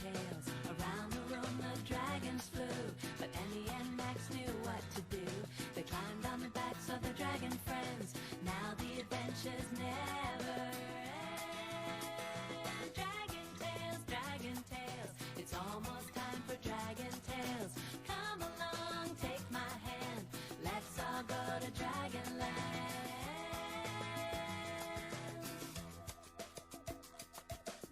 tales. Around the room the dragons flew, but Annie and Max knew what to do. They climbed on the backs of their dragon friends. Now the adventures never end. Dragon tales, it's almost time for dragon tales. Come along, take my hand, let's all go to Dragonland.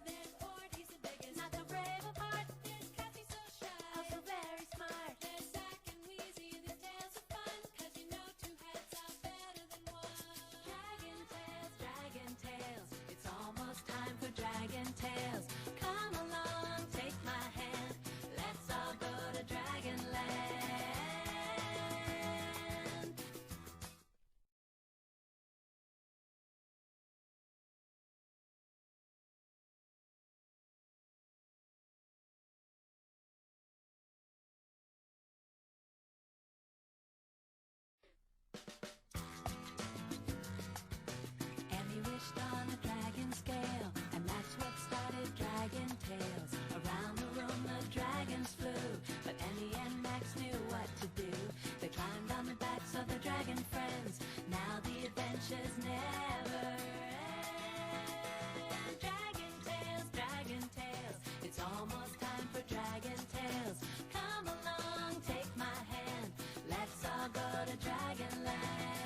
There's Ford, he's the biggest, not the brave of heart. There's Cassie, so shy, also very smart. There's Zack and Wheezy, the tales are fun, 'cause you know two heads are better than one. Dragon tales, it's almost time for dragon tales. Come along, take my hand, let's all go to Dragonland. Emmy wished on a dragon scale, and that's what started Dragon Tales. Around the room the dragons flew, but Emmy and Max knew what to do. They climbed on the backs of their dragon friends. Now the adventures never end. Dragon tales, it's almost time for dragon tales. Come along, take my hand, let's all go to Dragonland.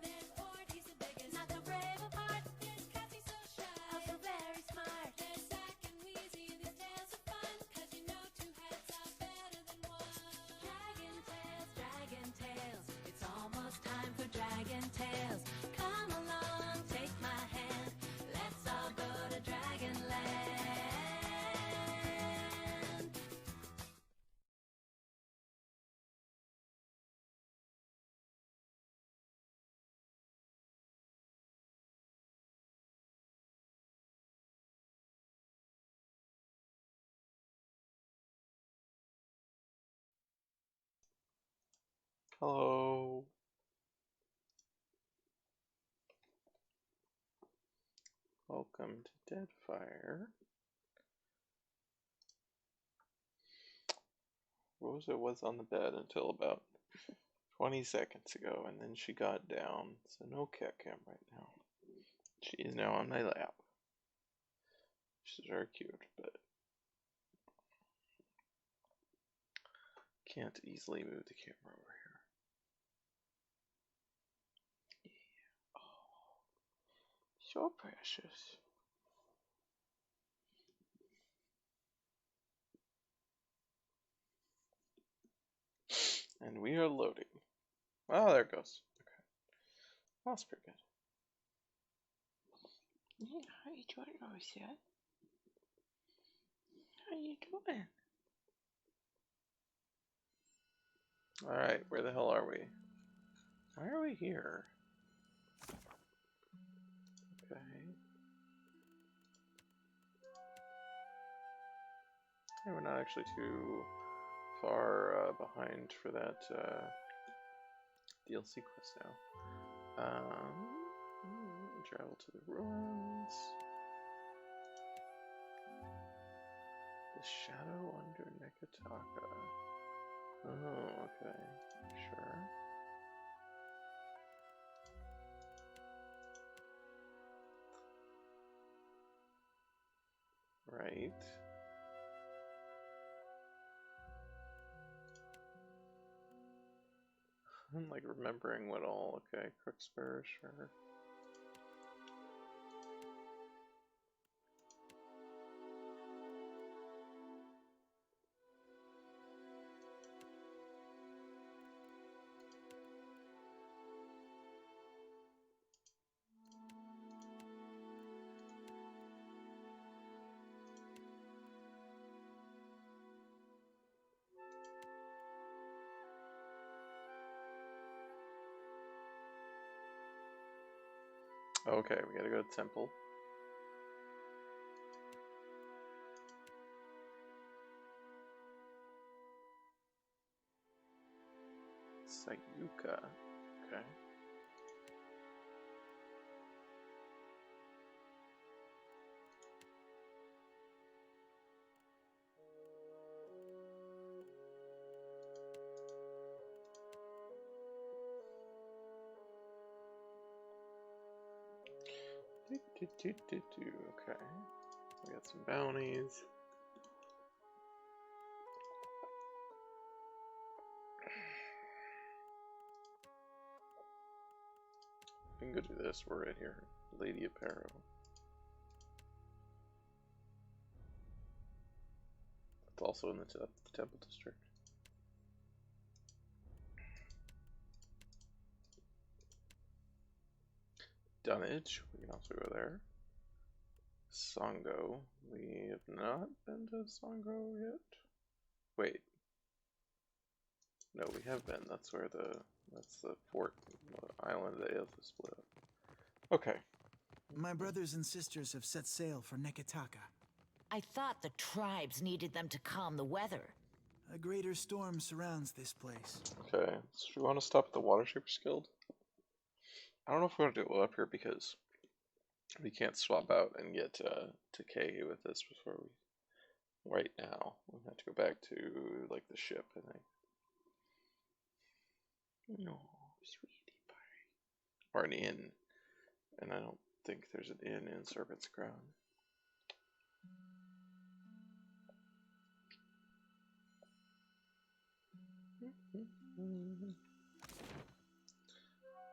There's Ford, he's the biggest, not the brave of heart. There's Cassie, so shy, also very smart. There's Zack and Wheezy, the tales are fun, 'cause you know two heads are better than one. Dragon tales, it's almost time for dragon tales. Come along, take my hand, let's all go to Dragonland. Hello. Welcome to Deadfire. Rosa was on the bed until about 20 seconds ago, and then she got down, so no cat cam right now. She is now on my lap. She's very cute, but can't easily move the camera over here. Yeah. Oh, so precious. And we are loading. Oh, there it goes. Okay. That's pretty good. Yeah, how you doing, Rosa? How you doing? Alright, where the hell are we? Why are we here? Okay. Yeah, we're not actually too far behind for that DLC quest now. Travel to the ruins. The shadow under Nekataka. Oh, okay. Sure. Right. I'm like remembering what all. Okay, Crooksbury, sure. Okay, we gotta go to temple. Sayuka. Okay. Okay. We got some bounties. We can go do this. We're right here. Lady Apparel. It's also in the Temple District. Dunnage. We can also go there. Songo. We have not been to Songo yet. Wait. No, we have been. That's where that's the fort island they have to split up. Okay. My brothers and sisters have set sail for Neketaka. I thought the tribes needed them to calm the weather. A greater storm surrounds this place. Okay. So do we want to stop at the Watershapers Guild? I don't know if we want to do it up here because we can't swap out and get to K with this before we. Right now, we have to go back to like the ship, I think. No, sweet pie. Or an inn, and I don't think there's an inn in Serpent's Crown.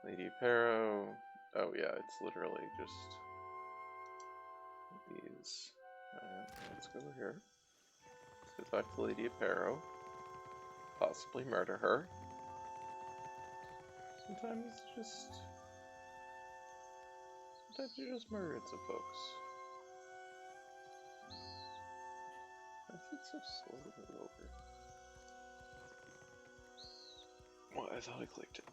Lady Pero. Oh yeah, it's literally just these. Let's go over here. Let's go back to Lady Aparo. Possibly murder her. Sometimes you just murdered some folks. I think so slow to move over. Well, I thought I clicked it.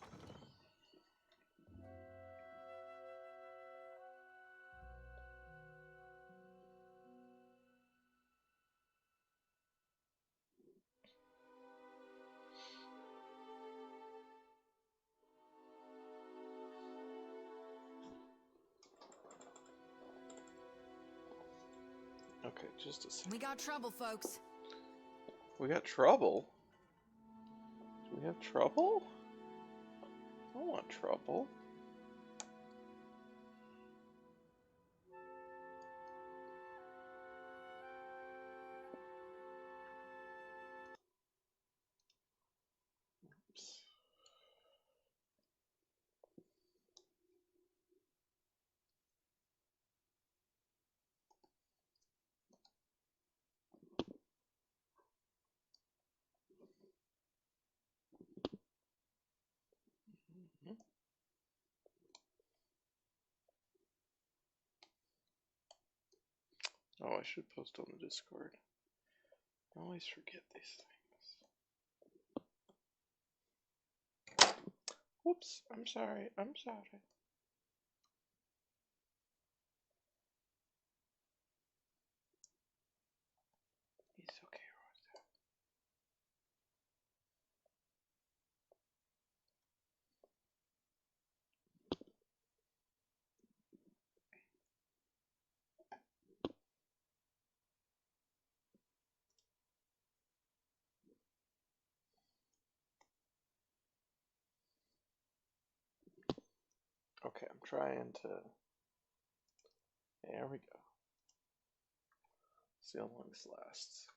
Okay, just a second. We got trouble, folks. We got trouble? Do we have trouble? I don't want trouble. Oops. Oh, I should post on the Discord. I always forget these things. Whoops, I'm sorry, I'm sorry. It's okay, Rosa. Okay, I'm trying to. There we go. See how long this lasts.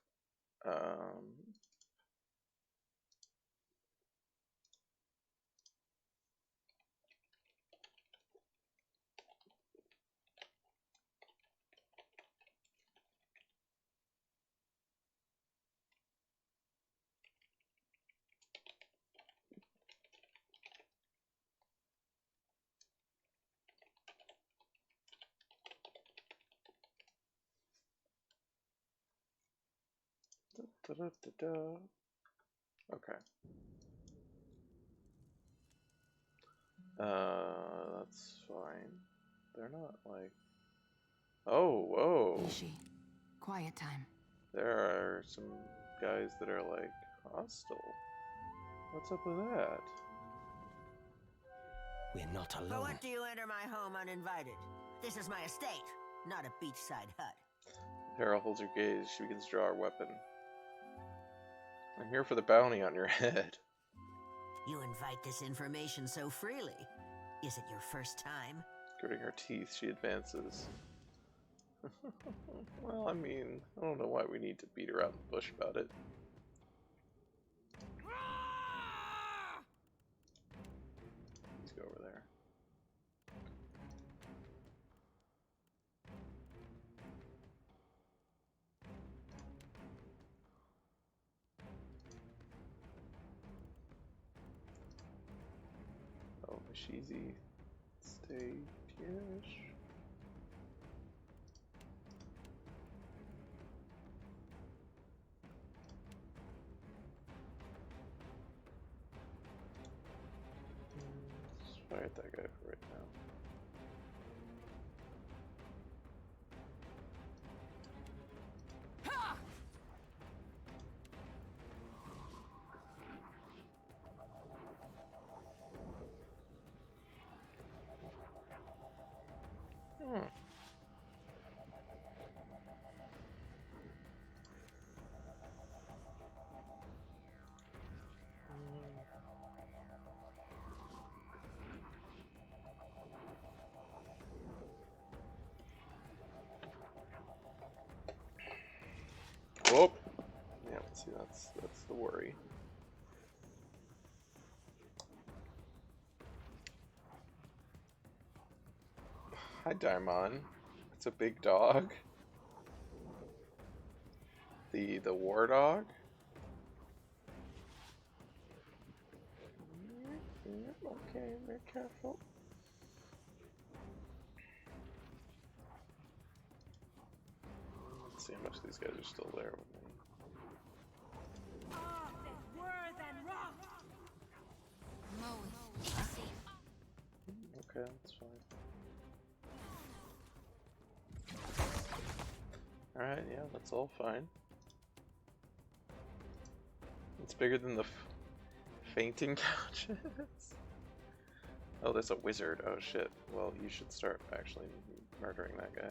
Okay. That's fine. They're not like. Oh, whoa. Ishi, quiet time. There are some guys that are like hostile. What's up with that? We're not For alone. what do you enter my home uninvited? This is my estate, not a beachside hut. Hera holds her gaze. She begins to draw her weapon. I'm here for the bounty on your head. You invite this information so freely. Is it your first time? Gritting her teeth, she advances. Well, I mean, I don't know why we need to beat her out in the bush about it. Let's go over there. Oh, Mishizi, stay here-ish. Let's fire at that guy for right now. Oh, yeah. See, that's the worry. Hi, Daimon. It's a big dog. The war dog. Okay, very careful. Let's see how much these guys are still there with me. Okay, that's fine. Alright, yeah, that's all fine. It's bigger than the fainting couches. Oh, there's a wizard. Oh shit. Well, you should start actually murdering that guy.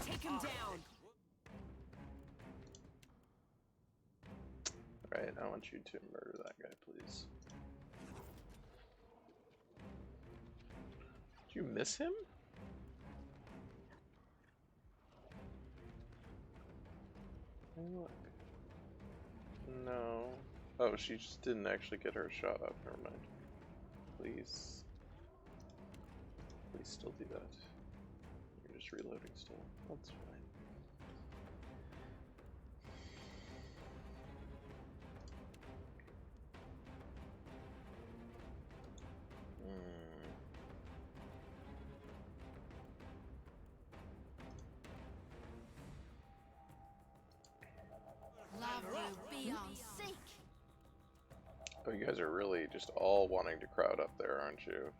Take him down. Right, I want you to murder that guy, please. Did you miss him? Hey, look. No. Oh, she just didn't actually get her shot up. Never mind. Please. Please still do that. You're just reloading still. That's fine. Be on sync. Oh, you guys are really just all wanting to crowd up there, aren't you?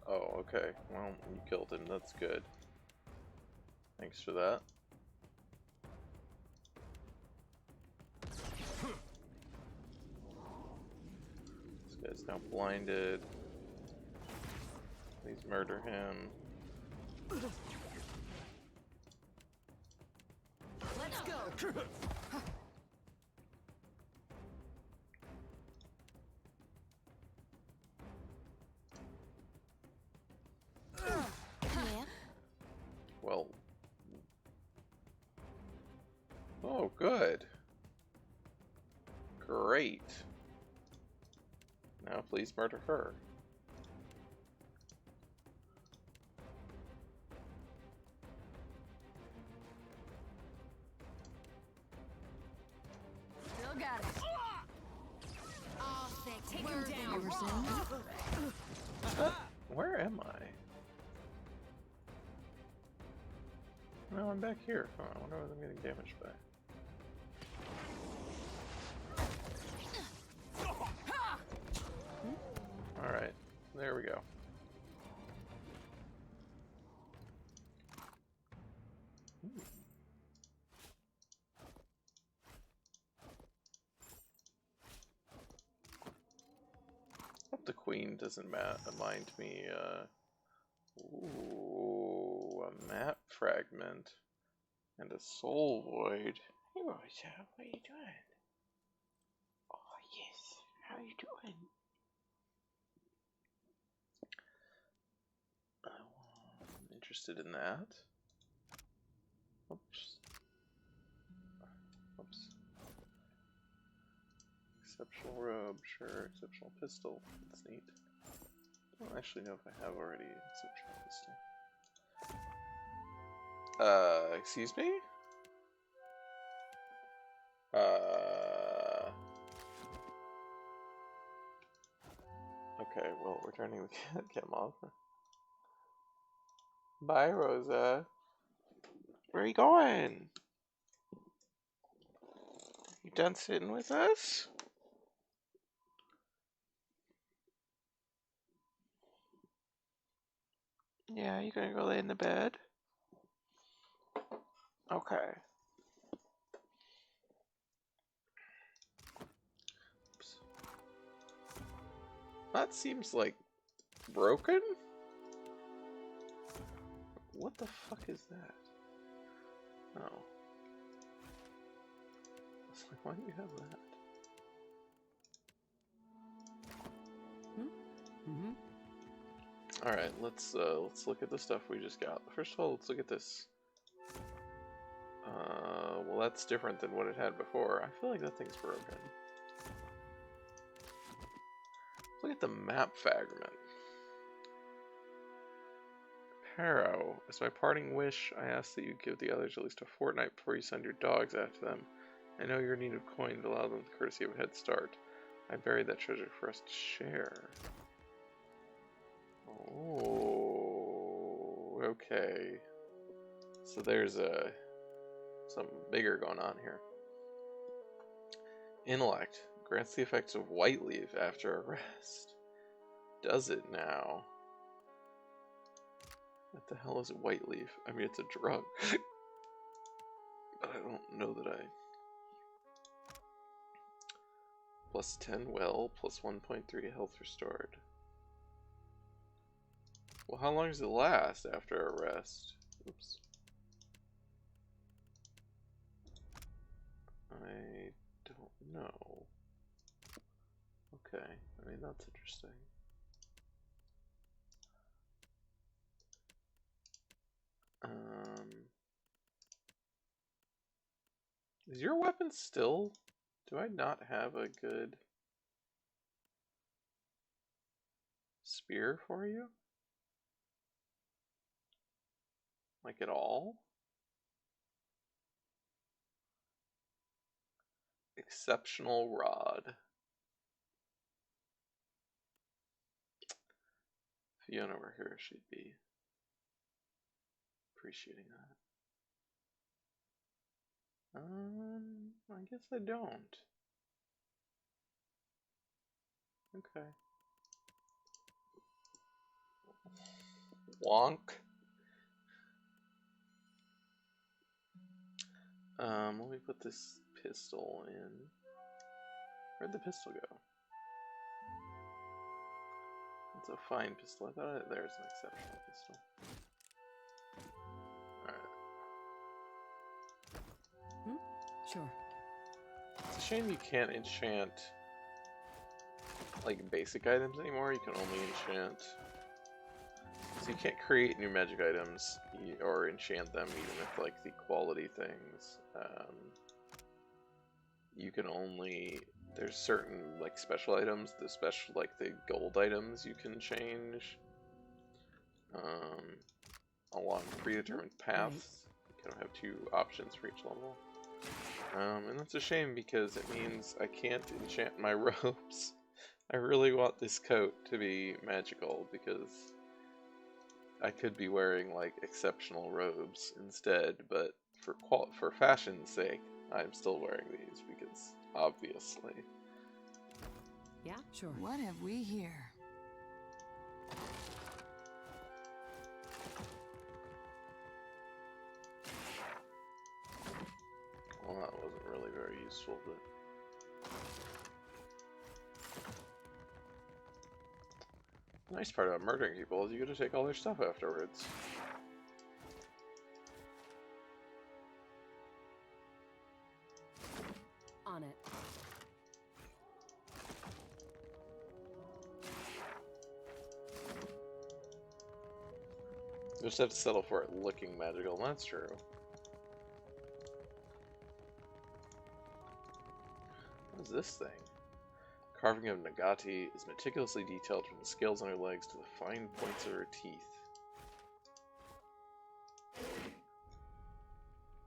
Oh, okay. Well, you killed him. That's good. Thanks for that. This guy's now blinded. Please murder him. Let's go. Well. Oh, good. Great. Now please murder her. Still got it. Oh, take him down. Where am I? No, I'm back here. Huh, I wonder what I'm getting damaged by. Alright, there we go. Hope the queen doesn't mind me, ooh, a map fragment and a soul void. Hey, Rosa, what are you doing? Oh, yes, how are you doing? I'm interested in that. Oops. Oops. Exceptional robe, sure. Exceptional pistol, that's neat. I don't actually know if I have already an exceptional pistol. Excuse me? Okay, well, we're turning the cam off. Bye, Rosa. Where are you going? You done sitting with us? Yeah, you gonna go lay in the bed? Okay. Oops. That seems like broken? What the fuck is that? Oh. It's like, why do you have that? Alright, let's look at the stuff we just got. First of all, let's look at this. Well, that's different than what it had before. I feel like that thing's broken. Look at the map fragment. Harrow, as my parting wish, I ask that you give the others at least a fortnight before you send your dogs after them. I know you're in need of coin to allow them the courtesy of a head start. I buried that treasure for us to share. Oh, okay. So there's something bigger going on here. Intellect grants the effects of white leaf after arrest. Does it now? What the hell is a white leaf? I mean, it's a drug. But I don't know that I... Plus 10 well, plus 1.3 health restored. Well, how long does it last after arrest? Oops. I don't know. Okay, I mean, that's interesting. Is your weapon still? Do I not have a good spear for you? Like at all? Exceptional rod. Fiona were here, she'd be appreciating that. I guess I don't. Okay. Wonk. Let me put this pistol in. Where'd the pistol go? It's a fine pistol. I thought there's an exceptional pistol. Alright. Sure. It's a shame you can't enchant like basic items anymore. You can only enchant. So you can't create new magic items or enchant them even with like the quality things. You can only, there's certain like special items, the special like the gold items you can change along predetermined paths. You kind of have 2 options for each level. And that's a shame because it means I can't enchant my robes. I really want this coat to be magical because I could be wearing like exceptional robes instead, but for fashion's sake, I'm still wearing these because obviously. Yeah, sure. What have we here? Well, that wasn't really very useful, but. The nice part about murdering people is you get to take all their stuff afterwards. On it. You just have to settle for it looking magical, and that's true. What is this thing? Carving of Nagati is meticulously detailed from the scales on her legs to the fine points of her teeth.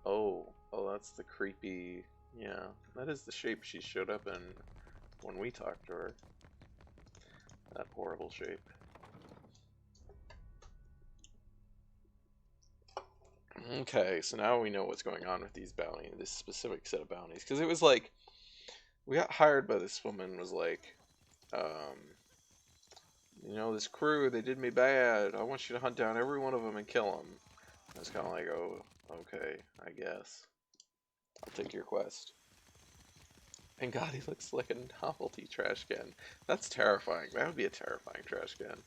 Oh, that's the creepy... Yeah, that is the shape she showed up in when we talked to her. That horrible shape. Okay, so now we know what's going on with these bounties, this specific set of bounties. Because it was like, we got hired by this woman, was like, you know, this crew, they did me bad. I want you to hunt down every one of them and kill them. I was kind of like, oh, okay, I guess. I'll take your quest. And God, he looks like a novelty trash can. That's terrifying. That would be a terrifying trash can.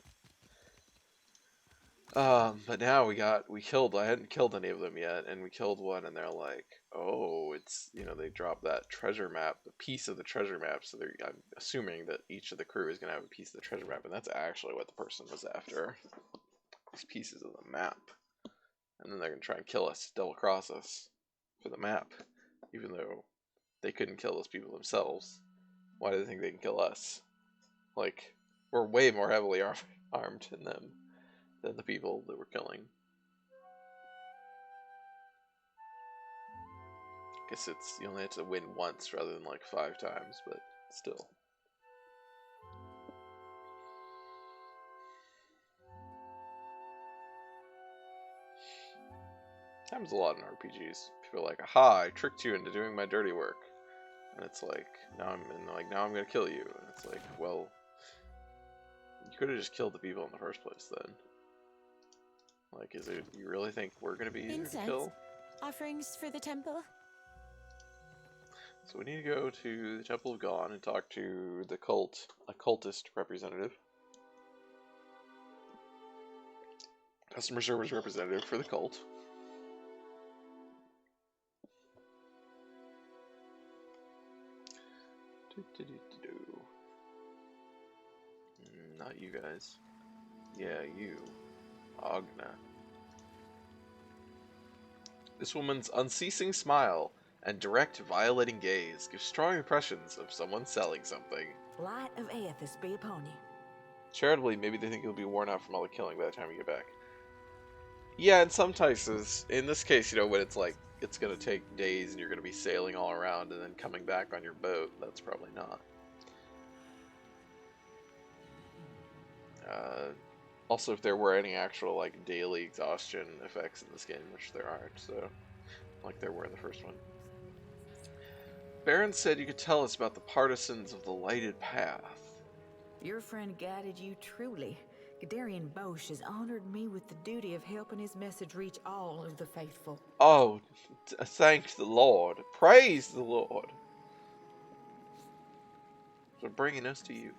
But now we killed, I hadn't killed any of them yet, and we killed one, and they're like, oh, it's, you know, they dropped that treasure map, the piece of the treasure map, so I'm assuming that each of the crew is going to have a piece of the treasure map, and that's actually what the person was after. These pieces of the map. And then they're going to try and kill us, double cross us for the map, even though they couldn't kill those people themselves. Why do they think they can kill us? Like, we're way more heavily armed than them. Than the people that we're killing. Guess it's, you only have to win once rather than like 5 times, but still. Happens a lot in RPGs. People are like, aha, I tricked you into doing my dirty work. And it's like, now I'm gonna kill you. And it's like, well, you could have just killed the people in the first place then. Like, is it, you really think we're gonna be easier to kill? Offerings for the temple? So we need to go to the Temple of God and talk to the occultist representative. Customer service representative for the cult. Not you guys. Yeah, you. Agna. This woman's unceasing smile and direct, violating gaze give strong impressions of someone selling something. Light of Aethys be upon you. Charitably, maybe they think you'll be worn out from all the killing by the time you get back. Yeah, in some cases, in this case, you know, when it's like, it's going to take days and you're going to be sailing all around and then coming back on your boat, that's probably not. Also, if there were any actual, like, daily exhaustion effects in this game, which there aren't, so, like there were in the first one. Baron said you could tell us about the partisans of the lighted path. Your friend guided you truly. Gadarian Bosch has honored me with the duty of helping his message reach all of the faithful. Oh, thank the Lord. Praise the Lord. For bringing us to you.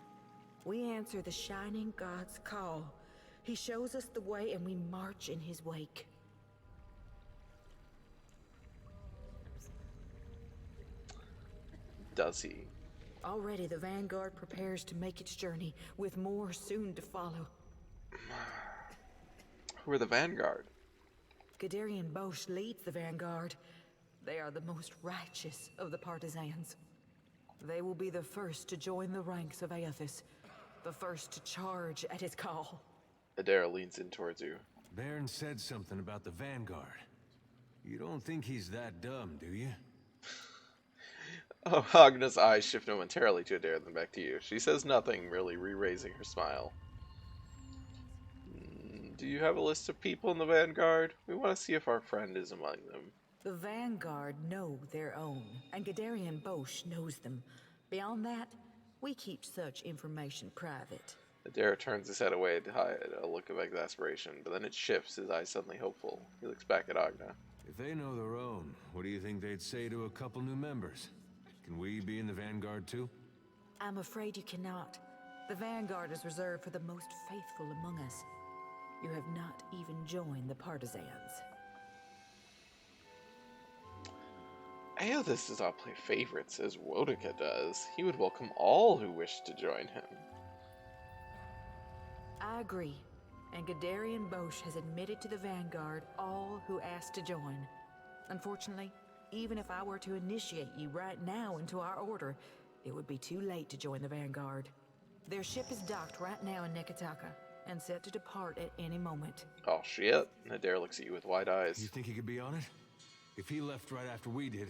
We answer the shining God's call. He shows us the way and we march in his wake. Does he? Already the Vanguard prepares to make its journey, with more soon to follow. Who are the Vanguard? Gadarian Bosch leads the Vanguard. They are the most righteous of the partisans. They will be the first to join the ranks of Aethys, the first to charge at his call. Adara leans in towards you. Baron said something about the Vanguard. You don't think he's that dumb, do you? Oh, Agna's eyes shift momentarily to Adara, then back to you. She says nothing, really re-raising her smile. Do you have a list of people in the Vanguard? We want to see if our friend is among them. The Vanguard know their own, and Gadarian Bosch knows them. Beyond that, we keep such information private. Adair turns his head away to hide a look of exasperation, but then it shifts, his eyes suddenly hopeful. He looks back at Agna. If they know their own, what do you think they'd say to a couple new members? Can we be in the Vanguard too? I'm afraid you cannot. The Vanguard is reserved for the most faithful among us. You have not even joined the partisans. Aothis does not play favorites as Wodika does. He would welcome all who wish to join him. I agree, and Gadarian Bosch has admitted to the Vanguard all who asked to join. Unfortunately, even if I were to initiate you right now into our order, it would be too late to join the Vanguard. Their ship is docked right now in Nekataka, and set to depart at any moment. Oh shit. Adair looks at you with wide eyes. You think he could be on it? If he left right after we did,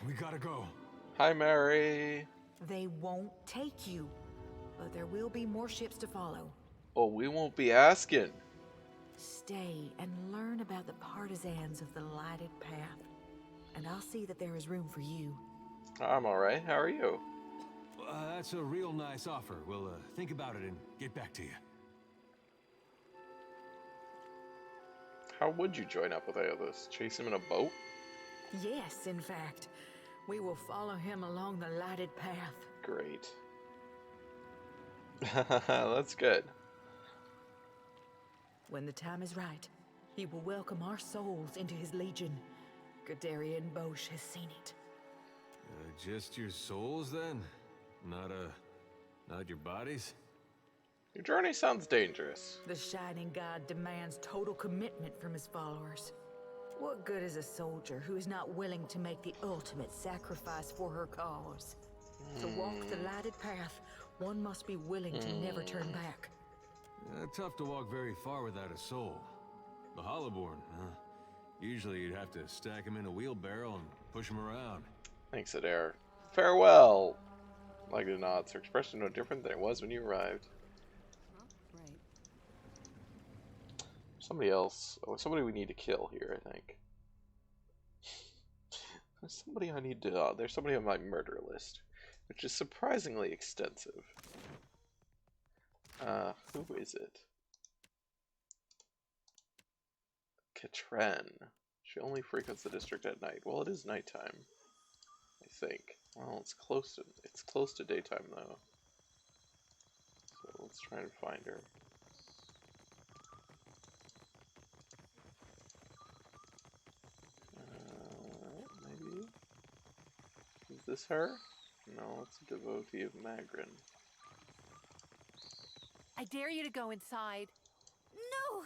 we gotta go. Hi, Mary. They won't take you, but there will be more ships to follow. Oh, we won't be asking. Stay and learn about the partisans of the lighted path, and I'll see that there is room for you. I'm alright. How are you? That's a real nice offer. We'll think about it and get back to you. How would you join up with Aothis? Chase him in a boat? Yes, in fact. We will follow him along the lighted path. Great. That's good. When the time is right, he will welcome our souls into his legion. Gadarian Bosch has seen it. Just your souls, then? Not your bodies? Your journey sounds dangerous. The Shining God demands total commitment from his followers. What good is a soldier who is not willing to make the ultimate sacrifice for her cause? To walk the lighted path, one must be willing to never turn back. Tough to walk very far without a soul. The Hollowborn, huh? Usually you'd have to stack him in a wheelbarrow and push him around. Thanks, Adair. Farewell. Like the nods, her expression no different than it was when you arrived. Right. Somebody else. Oh, somebody we need to kill here, I think. There's somebody I need to... there's somebody on my murder list, which is surprisingly extensive. Who is it? Katren. She only frequents the district at night. Well, it is nighttime, I think. Well, it's close to daytime though. So let's try and find her. Maybe? Is this her? No, it's a devotee of Magrin. I dare you to go inside. No!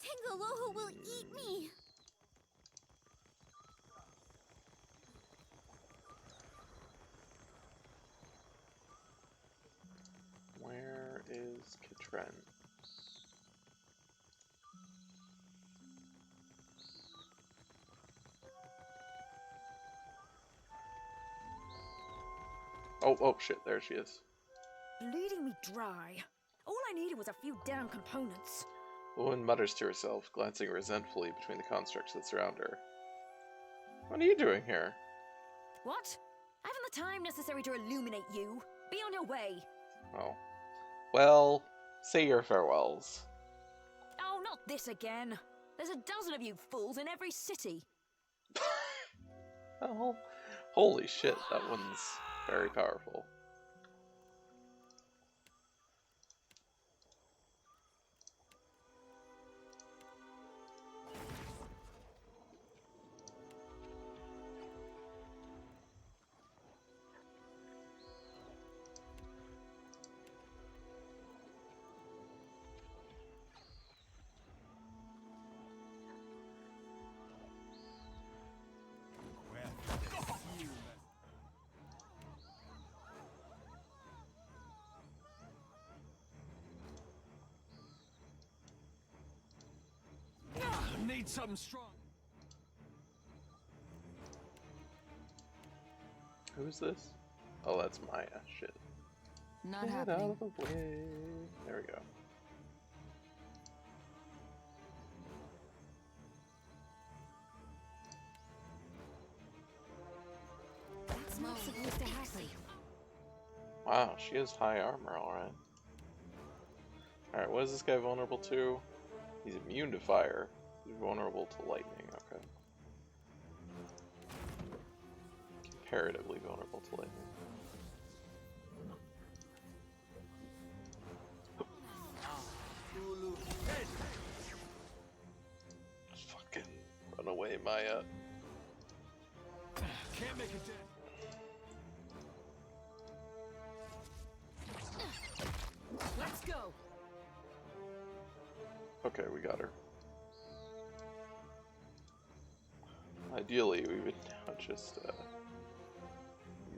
Tangaloho will eat me! Where is Katren? Oh shit, there she is. Bleeding me dry. All I needed was a few damn components. The woman mutters to herself, glancing resentfully between the constructs that surround her. What are you doing here? What? I haven't the time necessary to illuminate you. Be on your way. Oh. Well, say your farewells. Oh, not this again. There's a dozen of you fools in every city. Oh, holy shit, that one's very powerful. Need something strong. Who's this? Oh, that's Maya. Shit. Not Get happening. out of the way. There we go. Wow, she has high armor, alright. Alright, what is this guy vulnerable to? He's immune to fire. He's vulnerable to lightning, okay. Comparatively vulnerable to lightning. Fucking run away, Maya. Can't make it dead. Let's go. Okay, we got her. Ideally, we would now just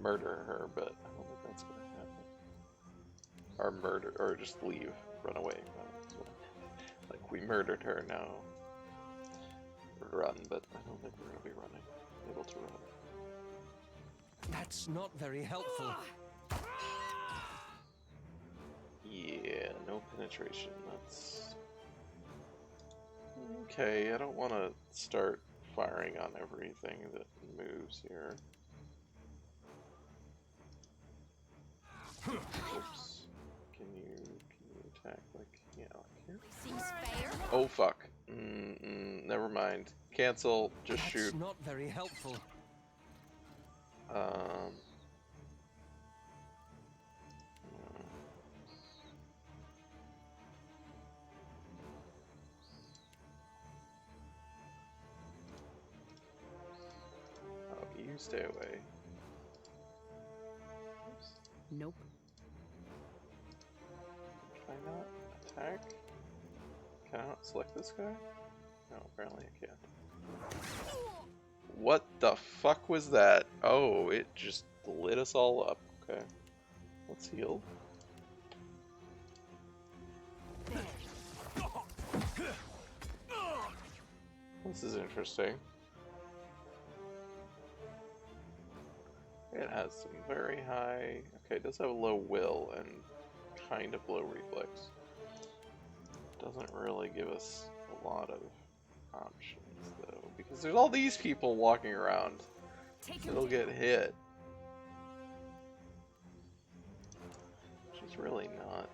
murder her, but I don't think that's gonna happen. Or murder, or just leave, run away. Like, we murdered her, now run, but I don't think we're gonna be running, able to run. That's not very helpful. Yeah, no penetration, that's... Okay, I don't want to start firing on everything that moves here. Oops. Can you attack like, yeah, like here? Seems fair. Oh fuck. Never mind. Cancel, just That's shoot. not very helpful. Oh, you stay away. Oops. Nope. Can I not attack? Can I not select this guy? No, apparently I can't. What the fuck was that? Oh, it just lit us all up. Okay. Let's heal. This is interesting. It has some very high... Okay, it does have a low will and kind of low reflex. Doesn't really give us a lot of options, though, because there's all these people walking around. It'll get hit. Which is really not...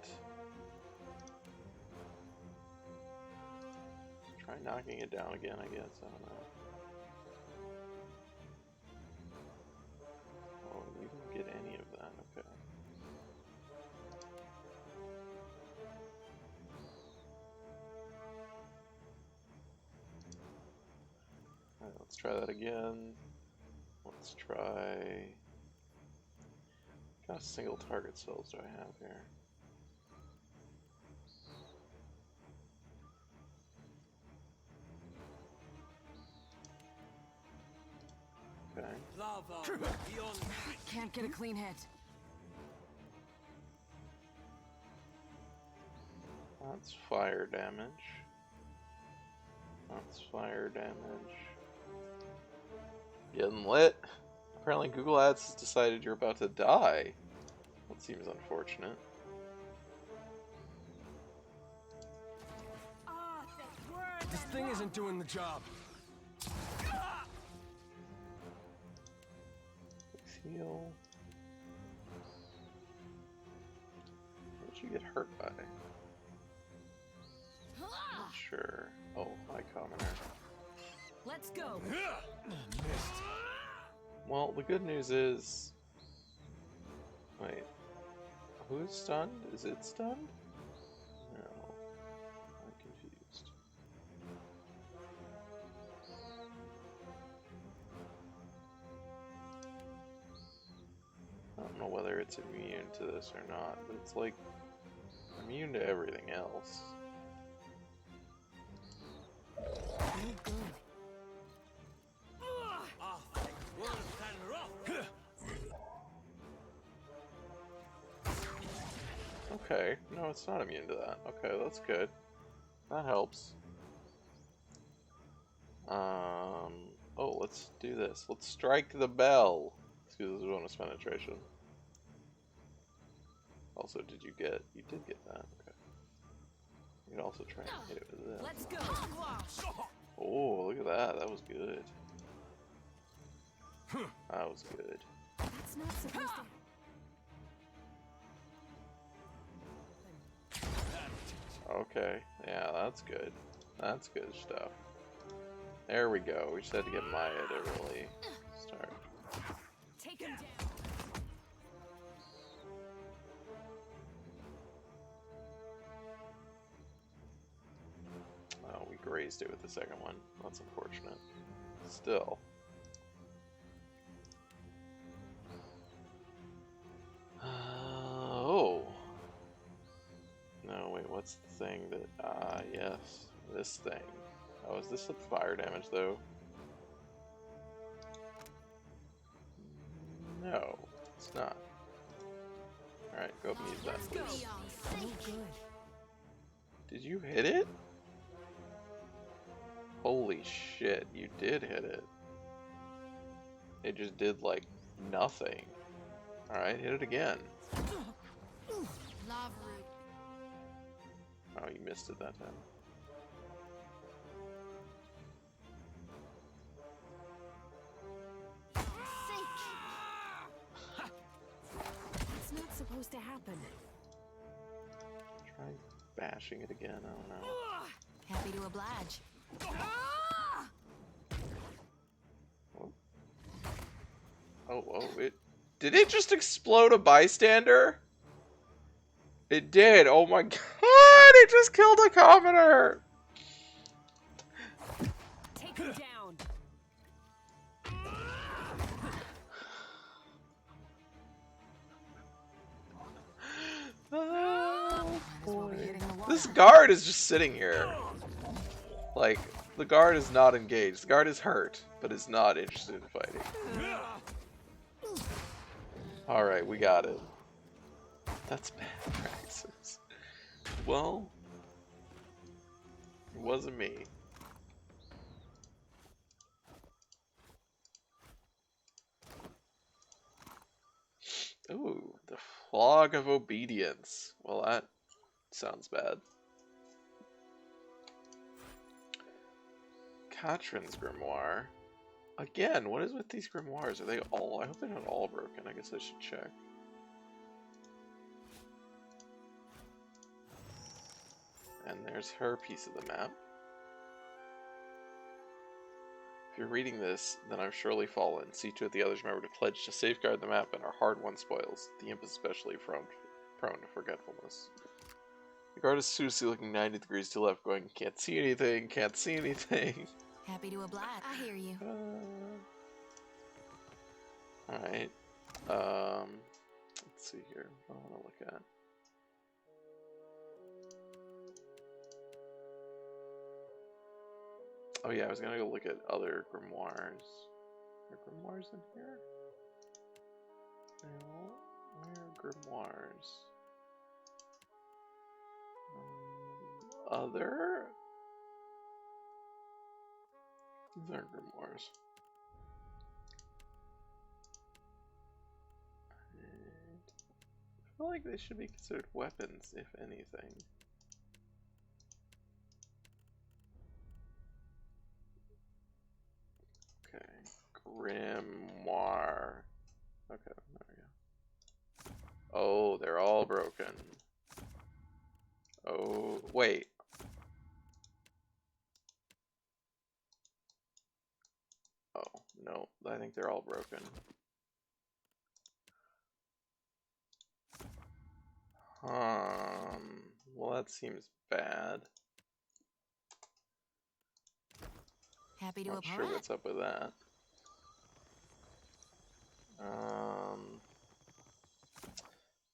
Try knocking it down again, I guess. I don't know. Oh, we didn't get any of that. Okay. Alright, let's try that again. Let's try... What kind of single target cells do I have here? Okay. Can't get a clean hit. That's fire damage. That's fire damage. Getting lit. Apparently Google Ads has decided you're about to die. That seems unfortunate. This thing isn't doing the job. Heal. What did you get hurt by? Not sure. Oh, high commoner. Let's go. Missed. Well, the good news is... Wait. Who's stunned? Is it stunned? No. I'm confused. I don't know whether it's immune to this or not, but it's like immune to everything else. Okay, no, it's not immune to that. Okay, that's good. That helps. Oh, let's do this. Let's strike the bell. Let's do this bonus penetration. Also, did you get... You did get that, okay. You can also try and hit it with this. Let's go. Oh, look at that. That was good. That was good. That's not supposed to. okay. Yeah, that's good. That's good stuff. There we go. We just had to get Maya to really start. Take him down. Oh, we grazed it with the second one. That's unfortunate. Still. Oh. No, wait, what's the thing that... Ah, yes. This thing. Oh, is this the fire damage, though? No, it's not. Alright, go up and use that, please. Oh, good. Did you hit it? Holy shit, you did hit it. It just did, like, nothing. Alright, hit it again. Lava root. Oh, you missed it that time. It's not supposed to happen. Try bashing it again, I don't know. Happy to oblige. Oh, did it just explode a bystander? It did, oh my god, it just killed a commoner! Take him down. Oh, well be boy. hitting the water. This guard is just sitting here. Like, the guard is not engaged. The guard is hurt, but is not interested in fighting. Alright, we got it. That's bad practice. Well, it wasn't me. Ooh, the Fog of Obedience. Well, that sounds bad. Katrin's Grimoire. Again, what is with these grimoires? Are they all... I hope they're not all broken. I guess I should check. And there's her piece of the map. If you're reading this, then I've surely fallen. See to it the others remember to pledge to safeguard the map and our hard-won spoils. The imp is especially prone to forgetfulness. The guard is seriously looking 90 degrees to left, going, can't see anything, can't see anything. Happy to oblige. I hear you. Alright. Let's see here. What do I want to look at? Oh yeah, I was gonna go look at other grimoires. Are grimoires in here? No. Where are grimoires? Other? These aren't grimoires. I feel like they should be considered weapons, if anything. Okay, grimoire. Okay, there we go. Oh, they're all broken. Oh, wait. Oh, no, I think they're all broken. Well, that seems bad. Happy to Not oblige. sure what's up with that.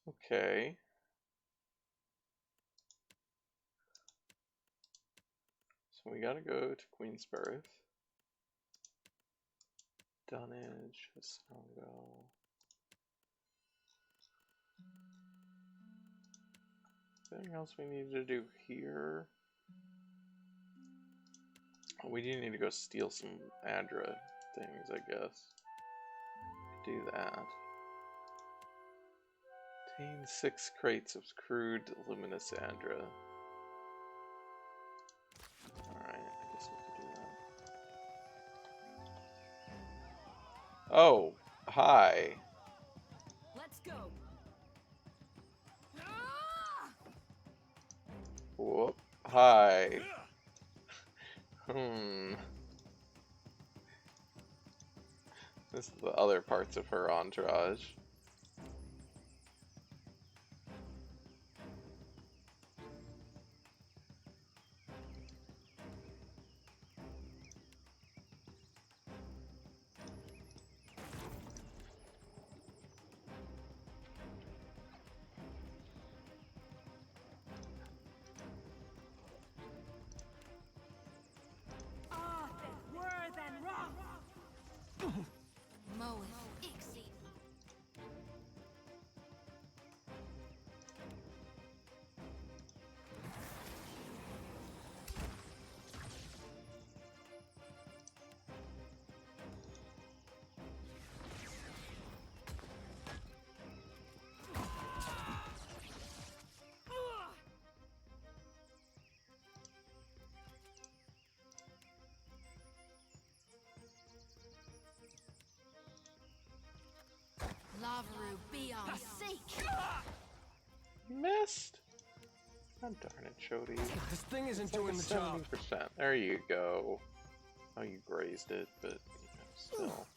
Okay. So we gotta go to Queensbirth. Dunnage, Hasongo. Anything else we need to do here? Oh, we do need to go steal some Adra things, I guess. Do that. Obtain 6 crates of crude luminous Adra. Alright, I guess we can do that. Oh, hi. Let's go. Whoop. Hi. Hmm. This is the other parts of her entourage. Lavaru, be on seek. Missed. God darn it, Chody. This thing isn't It's like doing a the job. 70%. There you go. Oh, you grazed it, but you know, still.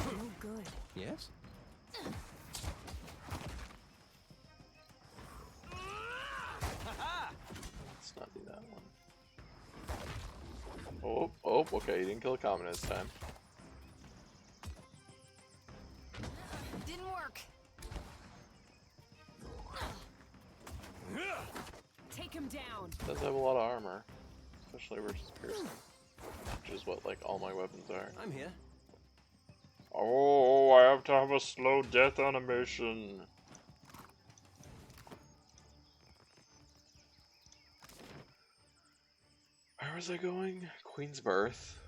No good. Yes? Let's not do that one. Oh, okay, you didn't kill a common this time. Didn't work. Take him down. Does have a lot of armor, especially versus piercing, which is what like all my weapons are. I'm here. Oh, I have to have a slow death animation. Where was I going? Queen's Birth.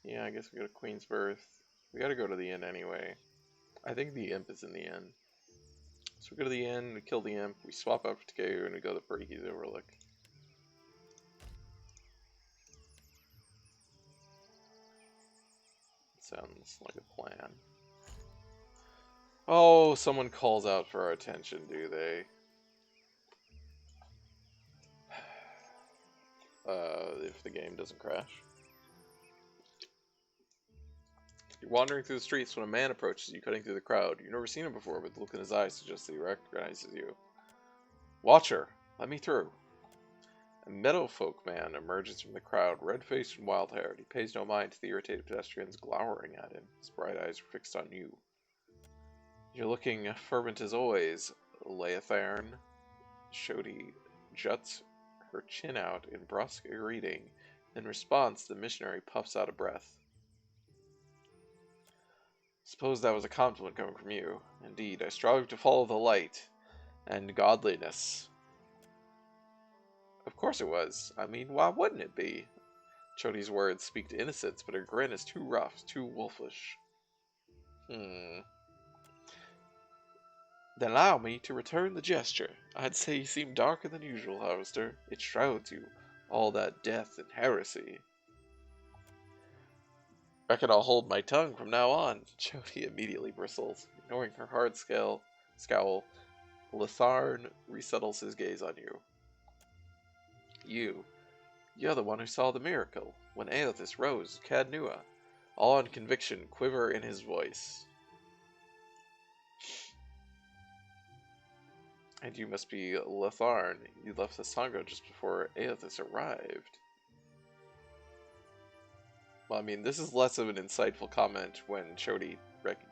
Yeah, I guess we go to Queen's Birth. We gotta go to the inn anyway. I think the imp is in the inn. So we go to the inn, we kill the imp, we swap out for Takeo, and we go to Braky's Overlook. Sounds like a plan. Oh, someone calls out for our attention, do they? If the game doesn't crash. You're wandering through the streets when a man approaches you, cutting through the crowd. You've never seen him before, but the look in his eyes suggests that he recognizes you. Watcher, let me through. A meadowfolk man emerges from the crowd, red-faced and wild-haired. He pays no mind to the irritated pedestrians glowering at him. His bright eyes are fixed on you. You're looking fervent as always, Leotharn. Shodi juts her chin out in brusque greeting. In response, the missionary puffs out a breath. Suppose that was a compliment coming from you. Indeed, I strive to follow the light and godliness. Of course it was. I mean, why wouldn't it be? Chodi's words speak to innocence, but her grin is too rough, too wolfish. Then allow me to return the gesture. I'd say you seem darker than usual, Harvester. It shrouds you, all that death and heresy. Reckon I'll hold my tongue from now on. Chodi immediately bristles. Ignoring her hard scowl, Letharn resettles his gaze on you. You're the one who saw the miracle, when Aethys rose Cadnua. Awe and conviction quiver in his voice. And you must be Letharn. You left the Sangha just before Aethys arrived. Well, I mean, this is less of an insightful comment when Chodi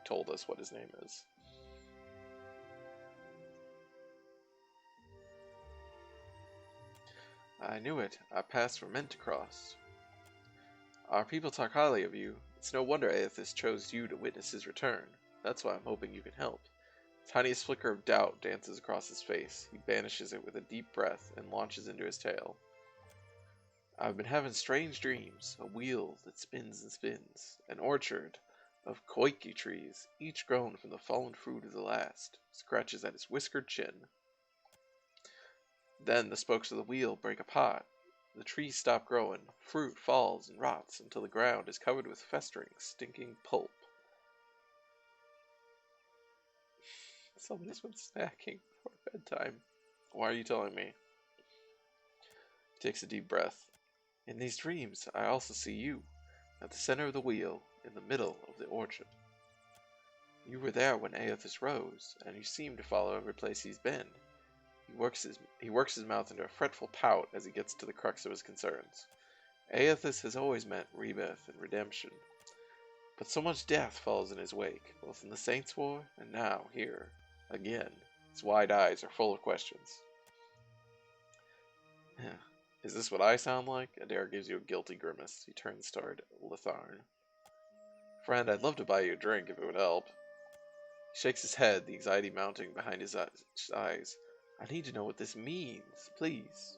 told us what his name is. I knew it. Our paths were meant to cross. Our people talk highly of you. It's no wonder Aethys chose you to witness his return. That's why I'm hoping you can help. The tiniest flicker of doubt dances across his face. He banishes it with a deep breath and launches into his tale. I've been having strange dreams, a wheel that spins and spins, an orchard of koiki trees, each grown from the fallen fruit of the last, scratches at his whiskered chin. Then the spokes of the wheel break apart. The trees stop growing, fruit falls and rots until the ground is covered with festering, stinking pulp. Somebody's been snacking before bedtime. Why are you telling me? He takes a deep breath. In these dreams, I also see you, at the center of the wheel, in the middle of the orchard. You were there when Aethys rose, and you seem to follow every place he's been. He works his mouth into a fretful pout as he gets to the crux of his concerns. Aethys has always meant rebirth and redemption, but so much death follows in his wake, both in the Saints' War and now, here, again. His wide eyes are full of questions. Is this what I sound like? Adair gives you a guilty grimace. He turns toward Litharn. Friend, I'd love to buy you a drink if it would help. He shakes his head, the anxiety mounting behind his eyes. I need to know what this means, please.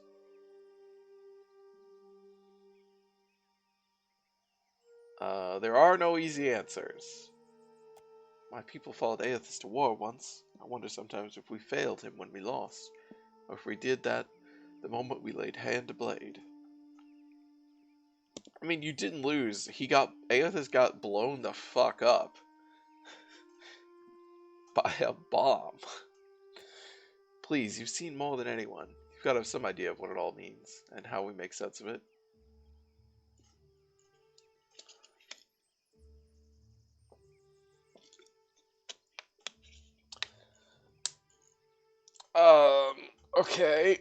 There are no easy answers. My people followed Aethys to war once. I wonder sometimes if we failed him when we lost, or if we did that the moment we laid hand to blade. I mean, you didn't lose. Aethys got blown the fuck up by a bomb. Please, you've seen more than anyone. You've got to have some idea of what it all means, and how we make sense of it. Okay.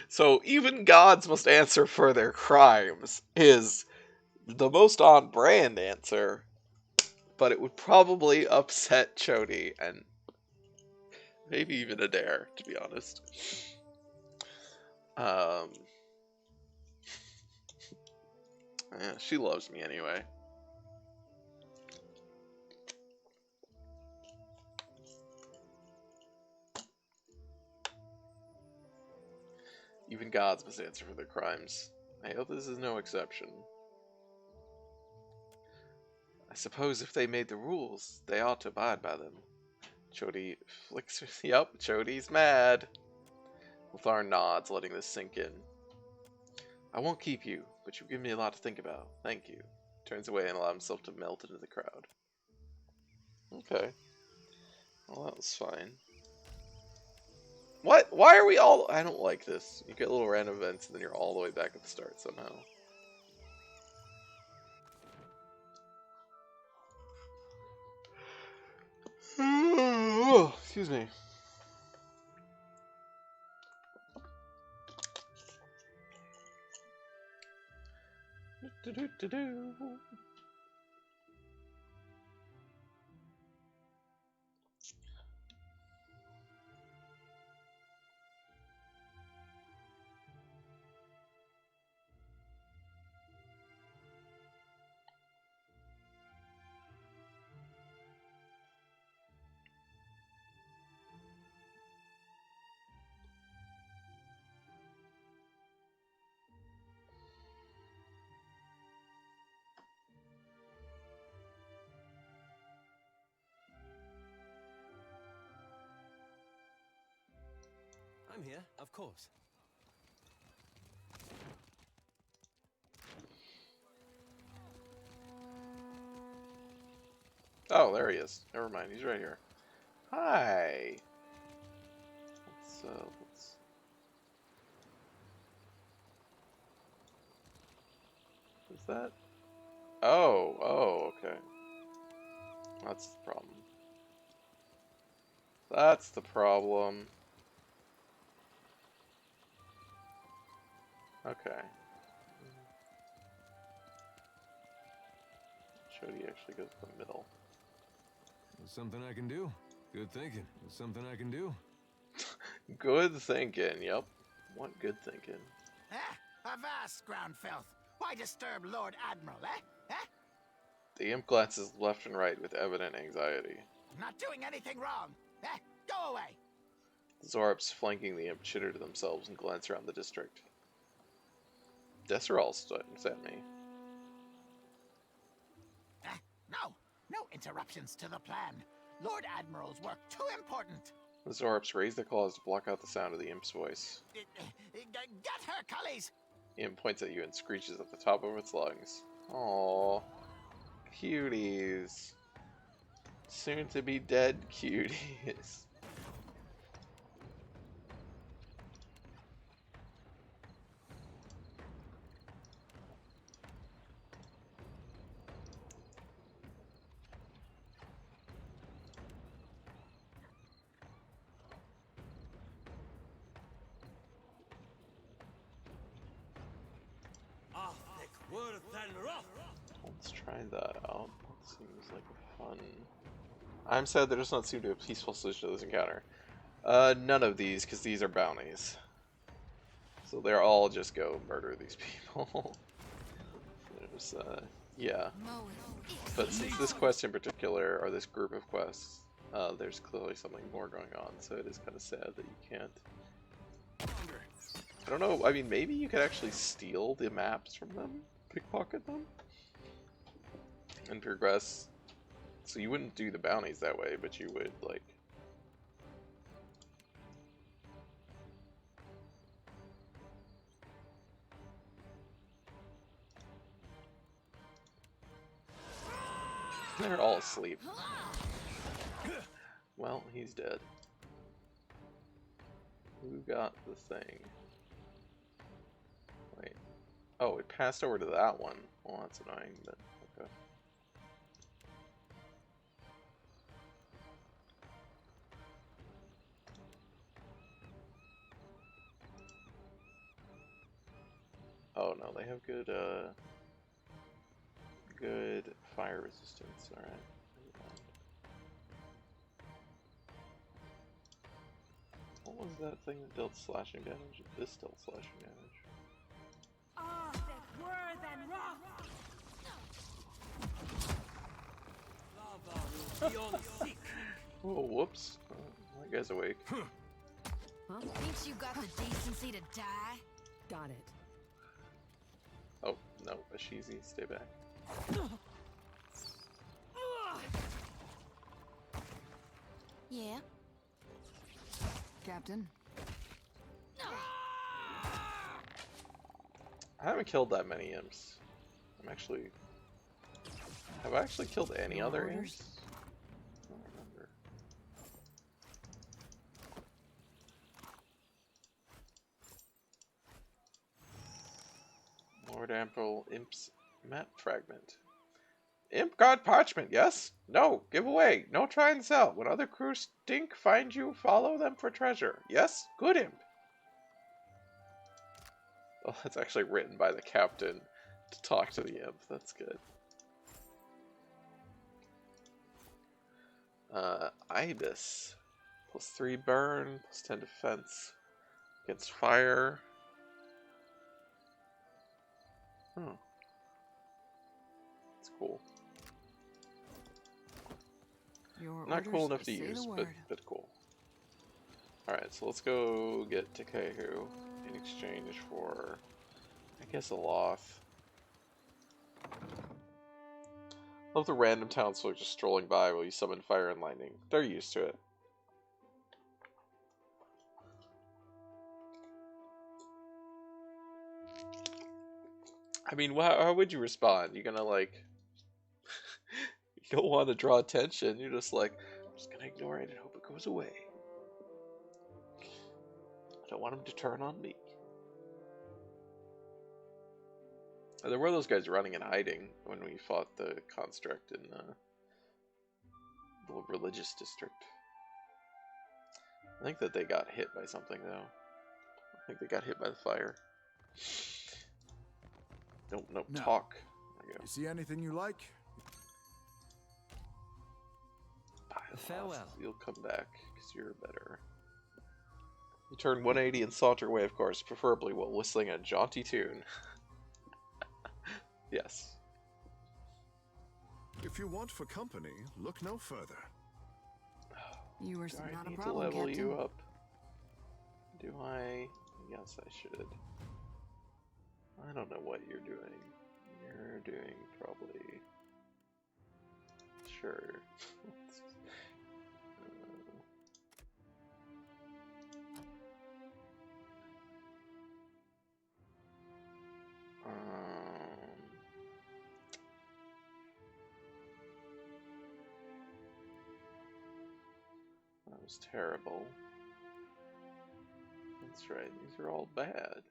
So, even gods must answer for their crimes is the most on-brand answer, but it would probably upset Chody and maybe even Adair, to be honest. Yeah, she loves me anyway. Even gods must answer for their crimes. I hope this is no exception. I suppose if they made the rules, they ought to abide by them. Chody flicks. Yep, Chody's mad. Litharn nods, letting this sink in. I won't keep you, but you've given me a lot to think about. Thank you. Turns away and allows himself to melt into the crowd. Okay. Well, that was fine. What? Why are we all... I don't like this. You get little random events and then you're all the way back at the start somehow. Excuse me. I'm here, of course. Oh, there he is. Never mind, he's right here. Hi. Let's What's that? Oh, okay. That's the problem. That's the problem. Okay. Chody actually goes to the middle. It's something I can do. Good thinking. It's something I can do. Good thinking, yep. What good thinking? Avast, ground filth. Why disturb Lord Admiral, eh? The imp glances left and right with evident anxiety. Not doing anything wrong. Go away. The Zorps flanking the imp chitter to themselves and glance around the district. Desserol sent me. No interruptions to the plan. Lord Admiral's work too important. The Zorps raise their claws to block out the sound of the imp's voice. Get her, cullies! The imp points at you and screeches at the top of its lungs. Aww. Cuties. Soon to be dead cuties. Let's try that out. That seems like a fun... I'm sad there does not seem to be a peaceful solution to this encounter. None of these, because these are bounties. So they're all just go murder these people. There's, yeah. But since this quest in particular, or this group of quests, there's clearly something more going on, so it is kind of sad that you can't... I don't know, I mean, maybe you could actually steal the maps from them? Pickpocket them? And progress. So you wouldn't do the bounties that way, but you would, like... They're all asleep. Well, he's dead. Who got the thing? Wait. Oh, it passed over to that one. Well, that's annoying, but okay. Oh no, they have good, good fire resistance. Alright. What was that thing that dealt slashing damage? This dealt slashing damage. Oh, whoops. Oh, that guy's awake. Huh? Think you got the decency to die? Got it. Oh, no, Ashizi, stay back. Yeah. Captain. I haven't killed that many imps. Have I actually killed any other imps? I don't remember. Lord Ample Imp's map fragment. Imp God parchment, yes? No, give away. No try and sell. When other crews stink, find you, follow them for treasure. Yes? Good imp. Oh, that's actually written by the captain to talk to the imp. That's good. Ibis. +3 burn, +10 defense against fire. Oh. That's cool. Not cool enough to use, but cool. Alright, so let's go get Takehu in exchange for, I guess, a Loth. Love the random townsfolk just strolling by while you summon fire and lightning. They're used to it. I mean, how would you respond? You're gonna, like... you don't want to draw attention. You're just like, I'm just gonna ignore it and hope it goes away. I don't want him to turn on me. There were those guys running and hiding when we fought the construct in the religious district. I think that they got hit by something, though. I think they got hit by the fire. No, talk. There you go. You see anything you like? Farewell. You'll come back, because you're better. You turn 180 and saunter away, of course, preferably while whistling a jaunty tune. Yes. If you want for company, look no further. You were Do I not a need to problem, level Captain. you up? Do I? Yes, I should. I don't know what you're doing. You're doing probably... Sure. That was terrible. That's right, these are all bad.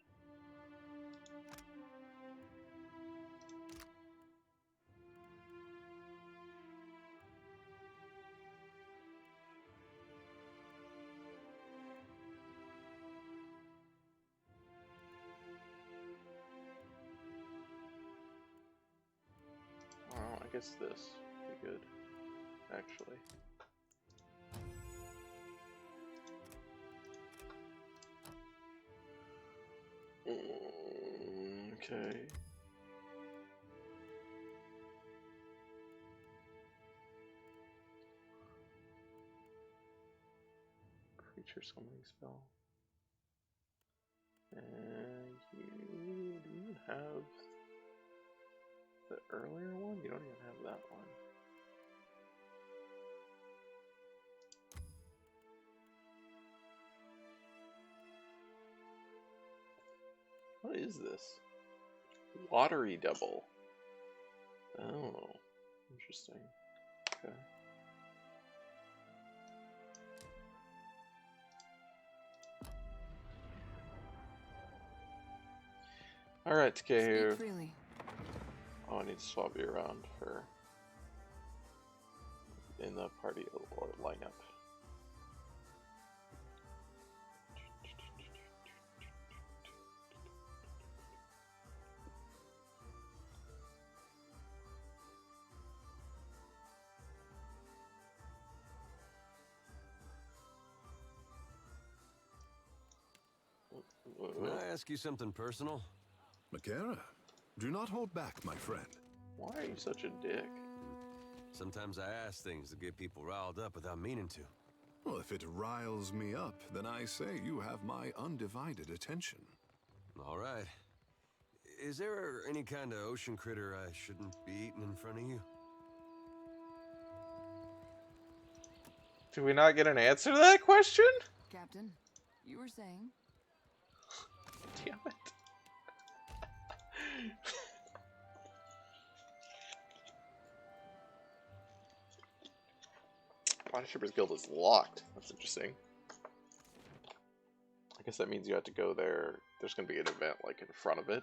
Well, I guess this would be good, actually. Okay. Creature summoning spell. And you do you have the earlier one? You don't even have that one. What is this? Watery double. Oh, interesting. Okay. Alright, Tkehu. Freely. Oh, I need to swap you around for in the party or lineup. Can I ask you something personal? Makera, do not hold back, my friend. Why are you such a dick? Sometimes I ask things to get people riled up without meaning to. Well, if it riles me up, then I say you have my undivided attention. All right. Is there any kind of ocean critter I shouldn't be eating in front of you? Do we not get an answer to that question? Captain, you were saying? Damn it. Body Shippers Guild is locked. That's interesting. I guess that means you have to go there. There's going to be an event like in front of it.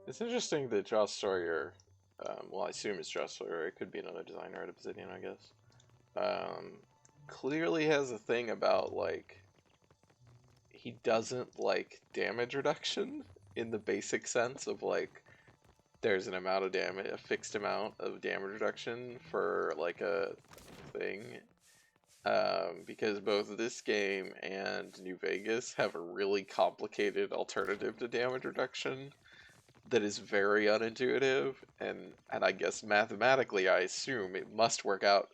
It's interesting that Joss Sawyer, well, I assume it's Joss Sawyer, it could be another designer at Obsidian, I guess, clearly has a thing about, like, he doesn't like damage reduction in the basic sense of, like, there's an amount of damage, a fixed amount of damage reduction for, like, a thing. Because both this game and New Vegas have a really complicated alternative to damage reduction that is very unintuitive, and I guess mathematically I assume it must work out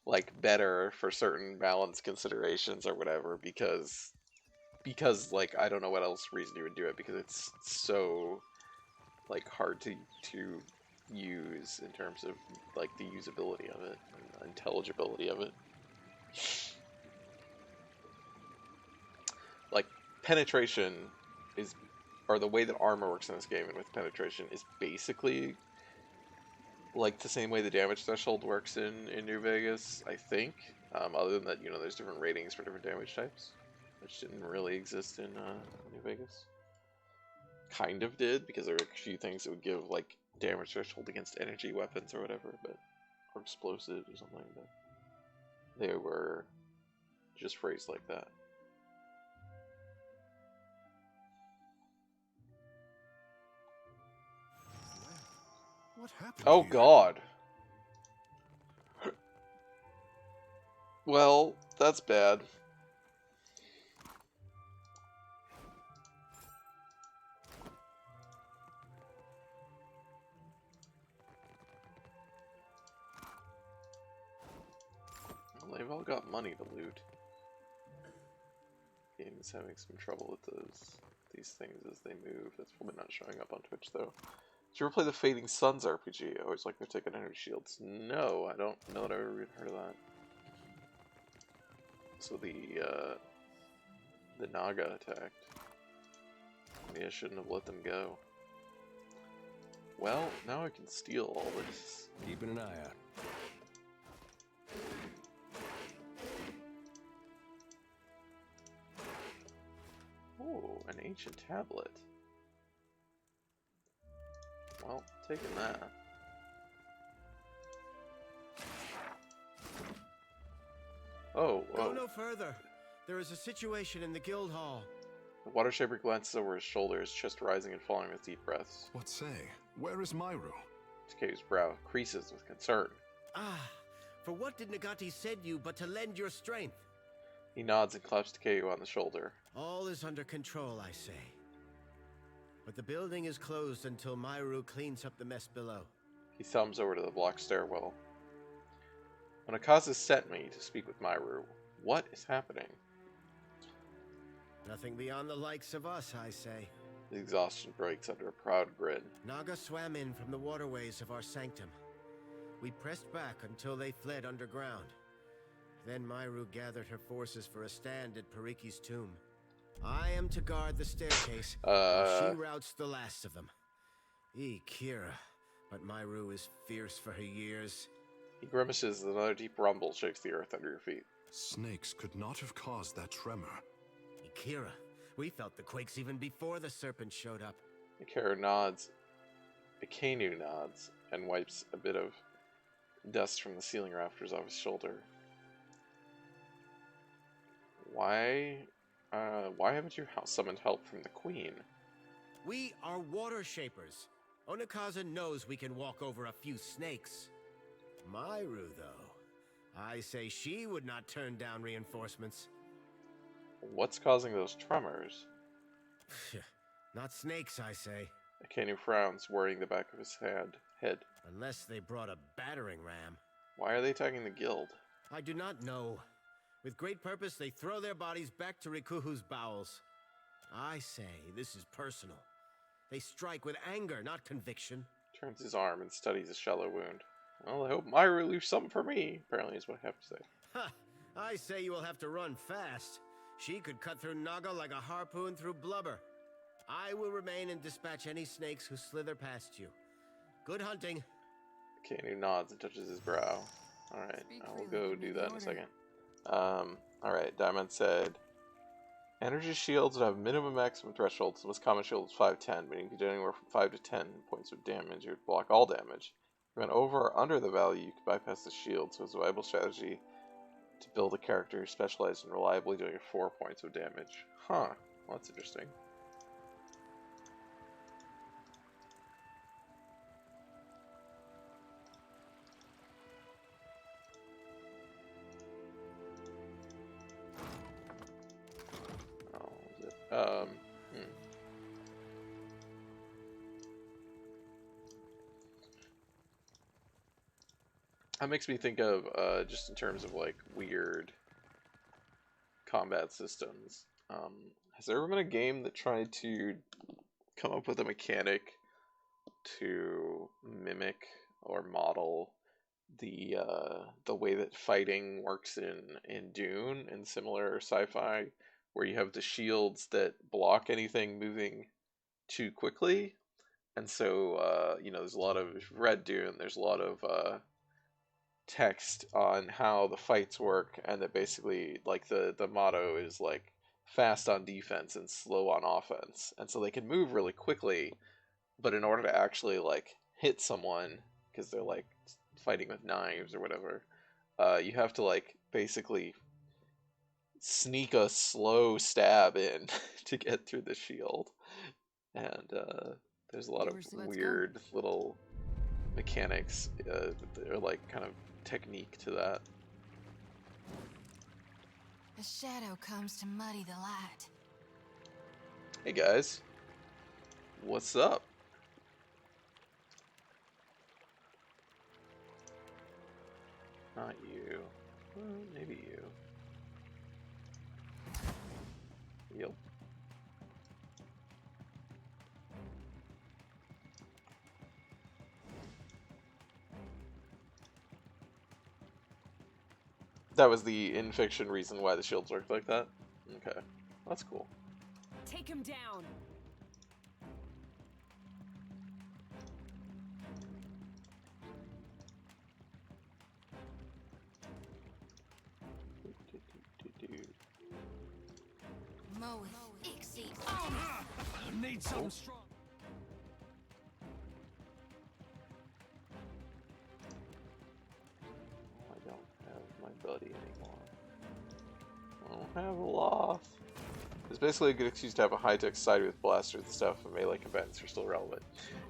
like better for certain balance considerations or whatever, because like I don't know what else reason you would do it, because it's so like hard to use in terms of like the usability of it and intelligibility of it. Like penetration is, or the way that armor works in this game and with penetration is basically like the same way the damage threshold works in New Vegas, I think. Other than that, you know, there's different ratings for different damage types, which didn't really exist in New Vegas. Kind of did, because there were a few things that would give like damage threshold against energy weapons or whatever, but or explosives or something, but they were just phrased like that. What happened Oh here? God. Well, that's bad. Well, they've all got money to loot. Game is having some trouble with these things as they move. That's probably not showing up on Twitch though. Did you ever play the Fading Suns RPG? I always like their take on energy shields. No, I don't know that I've ever even heard of that. So the Naga attacked. Maybe I shouldn't have let them go. Well, now I can steal all this. Keeping an eye out. Oh, an ancient tablet. Well, taking that. Oh, whoa. Go no further. There is a situation in the guild hall. The Water Shaper glances over his shoulder, his chest rising and falling with deep breaths. What say? Where is Myru? Takeo's brow creases with concern. Ah, for what did Nagati send you but to lend your strength? He nods and claps Takeo on the shoulder. All is under control, I say. But the building is closed until Myru cleans up the mess below. He thumbs over to the block stairwell. Onakaza sent me to speak with Myru. What is happening? Nothing beyond the likes of us, I say. The exhaustion breaks under a proud grin. Naga swam in from the waterways of our sanctum. We pressed back until they fled underground. Then Myru gathered her forces for a stand at Pariki's tomb. I am to guard the staircase, while she routs the last of them. Kira, but Myru is fierce for her years. He grimaces as another deep rumble shakes the earth under your feet. Snakes could not have caused that tremor. Kira, we felt the quakes even before the serpent showed up. Ikara nods. Ikenu nods and wipes a bit of dust from the ceiling rafters off his shoulder. Why haven't you summoned help from the queen? We are water shapers. Onakaza knows we can walk over a few snakes. Myru, though, I say she would not turn down reinforcements. What's causing those tremors? Not snakes, I say. Ikenu frowns, worrying the back of his head. Unless they brought a battering ram. Why are they attacking the guild? I do not know. With great purpose, they throw their bodies back to Rikuhu's bowels. I say this is personal. They strike with anger, not conviction. Turns his arm and studies a shallow wound. Well, I hope Myra leaves something for me, apparently is what I have to say. Ha! I say you will have to run fast. She could cut through Naga like a harpoon through blubber. I will remain and dispatch any snakes who slither past you. Good hunting. Kanu nods and touches his brow. Alright, I will go do that in a second. Alright, Diamond said, energy shields would have minimum maximum thresholds. The most common shield is 5-10, meaning you could do anywhere from 5 to 10 points of damage. It would block all damage. If you went over or under the value, you could bypass the shield, so it's a viable strategy to build a character who specializes in reliably doing 4 points of damage. Huh, well, that's interesting. That makes me think of, just in terms of, like, weird combat systems. Has there ever been a game that tried to come up with a mechanic to mimic or model the way that fighting works in Dune and similar sci-fi, where you have the shields that block anything moving too quickly? And so, you know, there's a lot of, if you've read Dune, there's a lot of text on how the fights work, and that basically, like, the motto is, like, fast on defense and slow on offense. And so they can move really quickly, but in order to actually, like, hit someone, because they're, like, fighting with knives or whatever, you have to, like, basically sneak a slow stab in to get through the shield. And there's a lot of weird little mechanics, or like kind of technique to that. The shadow comes to muddy the light. Hey guys, what's up? Not you. Maybe you. Yep. That was the in-fiction reason why the shields worked like that? Okay. That's cool. Take him down. Moweth, Ixie, Need something strong. I don't have my buddy anymore. I don't have a loss. It's basically a good excuse to have a high-tech society with blasters and stuff, and melee combatants are still relevant.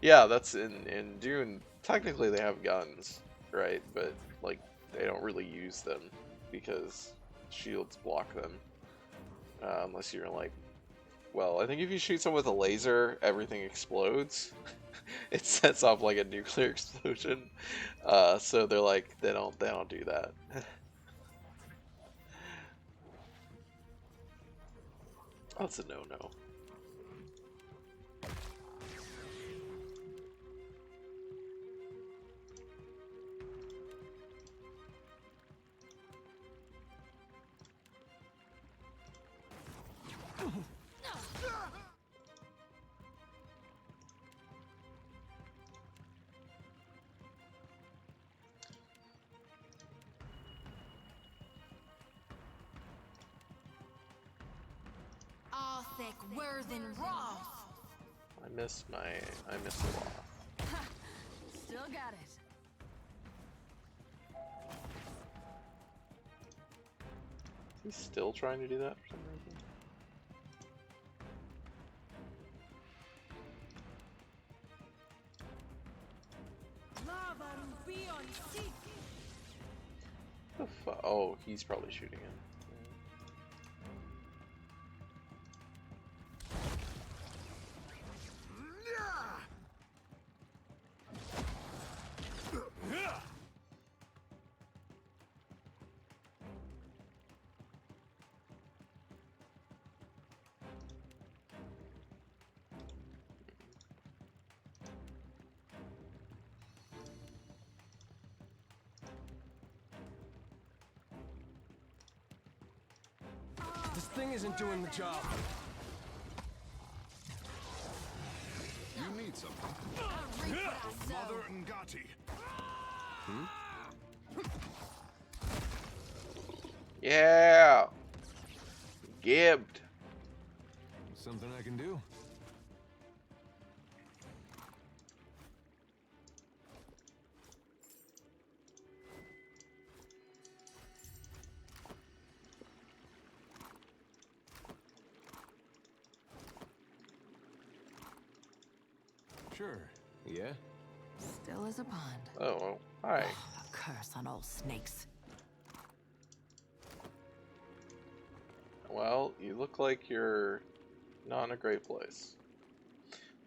Yeah, that's in Dune. Technically, they have guns, right? But like, they don't really use them because shields block them, unless you're like, well, I think if you shoot someone with a laser, everything explodes. It sets off like a nuclear explosion. So they're like, they don't do that. That's a no-no. Arthek, Worthen, Roth. I miss the law. Still got it. He's still trying to do that for some reason. The fu- oh, he's probably shooting him. This thing isn't doing the job. You need something. Mother Ngati. Yeah! Gibbed. Something I can do? Sure. Yeah? Still as a pond. Oh, well, hi. A curse on all snakes. Well, you look like you're not in a great place.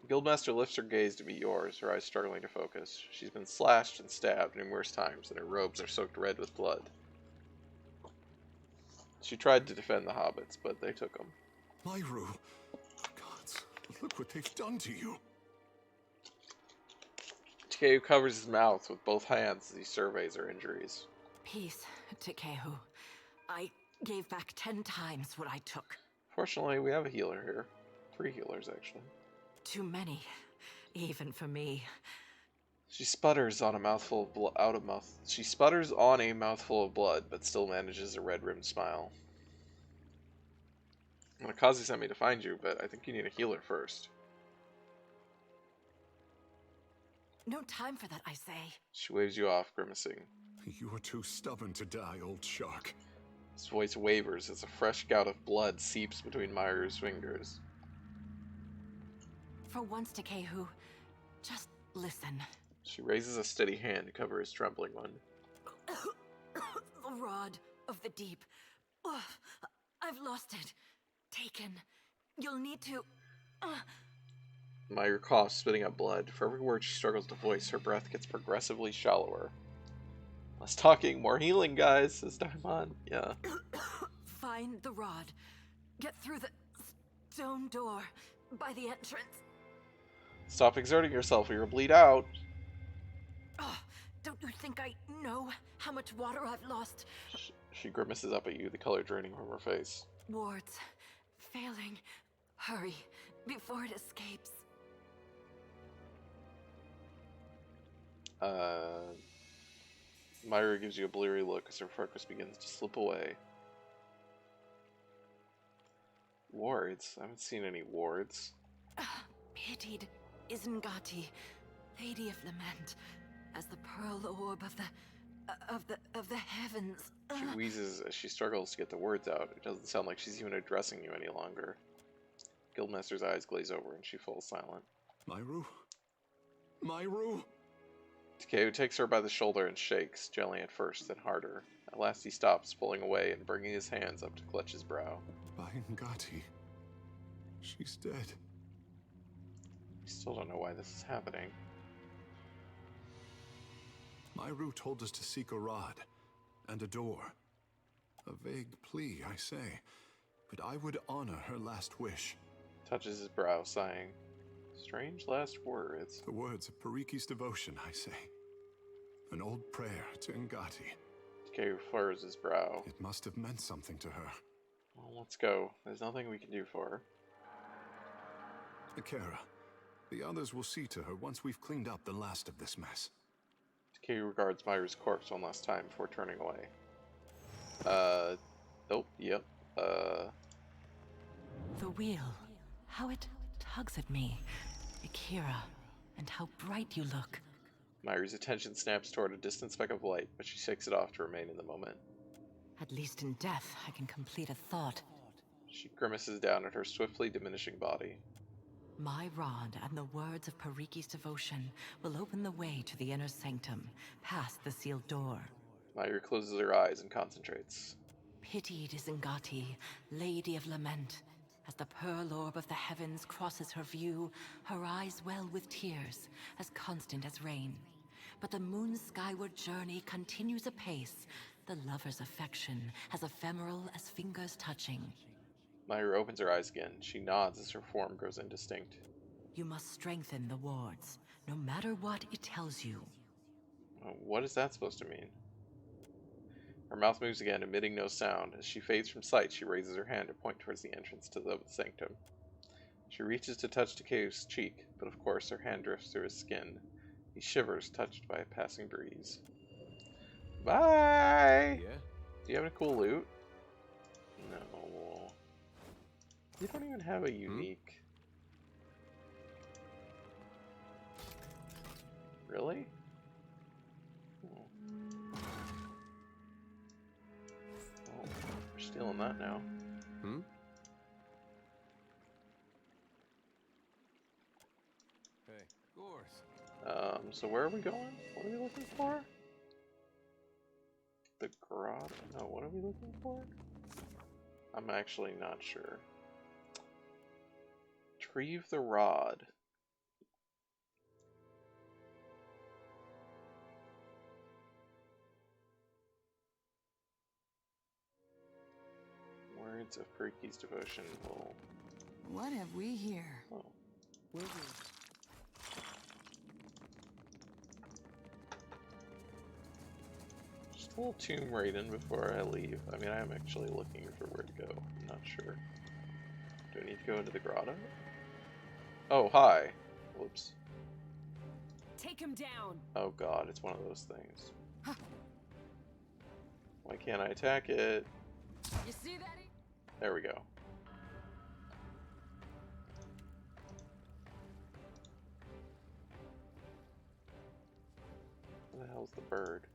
The Guildmaster lifts her gaze to meet yours, her eyes struggling to focus. She's been slashed and stabbed numerous times, and her robes are soaked red with blood. She tried to defend the hobbits, but they took them. Myru. Gods, look what they've done to you. Tkehu covers his mouth with both hands as he surveys her injuries. Peace, Tkehu. I gave back 10 times what I took. Fortunately, we have a healer here. 3 healers, actually. Too many, even for me. She sputters on a mouthful of blood. She sputters on a mouthful of blood, but still manages a red-rimmed smile. Nakazi sent me to find you, but I think you need a healer first. No time for that, I say. She waves you off, grimacing. You're too stubborn to die, old shark. His voice wavers as a fresh gout of blood seeps between Myru's fingers. For once, Tkehu, just listen. She raises a steady hand to cover his trembling one. The rod of the deep. Ugh, I've lost it. Taken. You'll need to... Myra coughs, spitting up blood. For every word she struggles to voice, her breath gets progressively shallower. Less talking, more healing, guys, says Daimon. Yeah. Find the rod. Get through the stone door by the entrance. Stop exerting yourself or you'll bleed out. Oh, don't you think I know how much water I've lost? She grimaces up at you, the color draining from her face. Wards. Failing. Hurry, before it escapes. Myra gives you a bleary look as her focus begins to slip away. Wards? I haven't seen any wards. Pitied Isengati, Lady of Lament, as the pearl orb of the heavens. She wheezes as she struggles to get the words out. It doesn't sound like she's even addressing you any longer. Guildmaster's eyes glaze over and she falls silent. Myru? Myru? Takeo takes her by the shoulder and shakes, gently at first, then harder. At last he stops, pulling away and bringing his hands up to clutch his brow. Ngati. She's dead. We still don't know why this is happening. Myru told us to seek a rod and a door. A vague plea, I say, but I would honor her last wish. Touches his brow, sighing. Strange last words. The words of Pariki's devotion, I say. An old prayer to Ngati. Takeo furrows his brow. It must have meant something to her. Well, let's go. There's nothing we can do for her. Akira, the others will see to her once we've cleaned up the last of this mess. Takeo regards Myra's corpse one last time before turning away. Nope, yep, The wheel. How it tugs at me. Akira, and how bright you look. Myra's attention snaps toward a distant speck of light, but she shakes it off to remain in the moment. At least in death, I can complete a thought. She grimaces down at her swiftly diminishing body. My rod and the words of Pariki's devotion will open the way to the inner sanctum, past the sealed door. Myra closes her eyes and concentrates. Pitied Isengati, Lady of Lament. As the pearl orb of the heavens crosses her view, her eyes well with tears, as constant as rain. But the moon's skyward journey continues apace, the lover's affection as ephemeral as fingers touching. Myra opens her eyes again. She nods as her form grows indistinct. You must strengthen the wards, no matter what it tells you. What is that supposed to mean? Her mouth moves again, emitting no sound. As she fades from sight, she raises her hand to point towards the entrance to the sanctum. She reaches to touch Takeo's cheek, but of course her hand drifts through his skin. He shivers, touched by a passing breeze. Bye! Yeah? Do you have any cool loot? No. You don't even have a unique. Really? We're stealing that now. Hey, of course. So where are we going? What are we looking for? The garage? No, what are we looking for? I'm actually not sure. Retrieve the rod. Words of Pariki's devotion will... What have we here? Oh. Just a little tomb raiding before I leave. I mean, I'm actually looking for where to go. I'm not sure. Do I need to go into the grotto? Oh, hi. Whoops. Take him down. Oh god, it's one of those things. Why can't I attack it? You see that? There we go. Where the hell's the bird?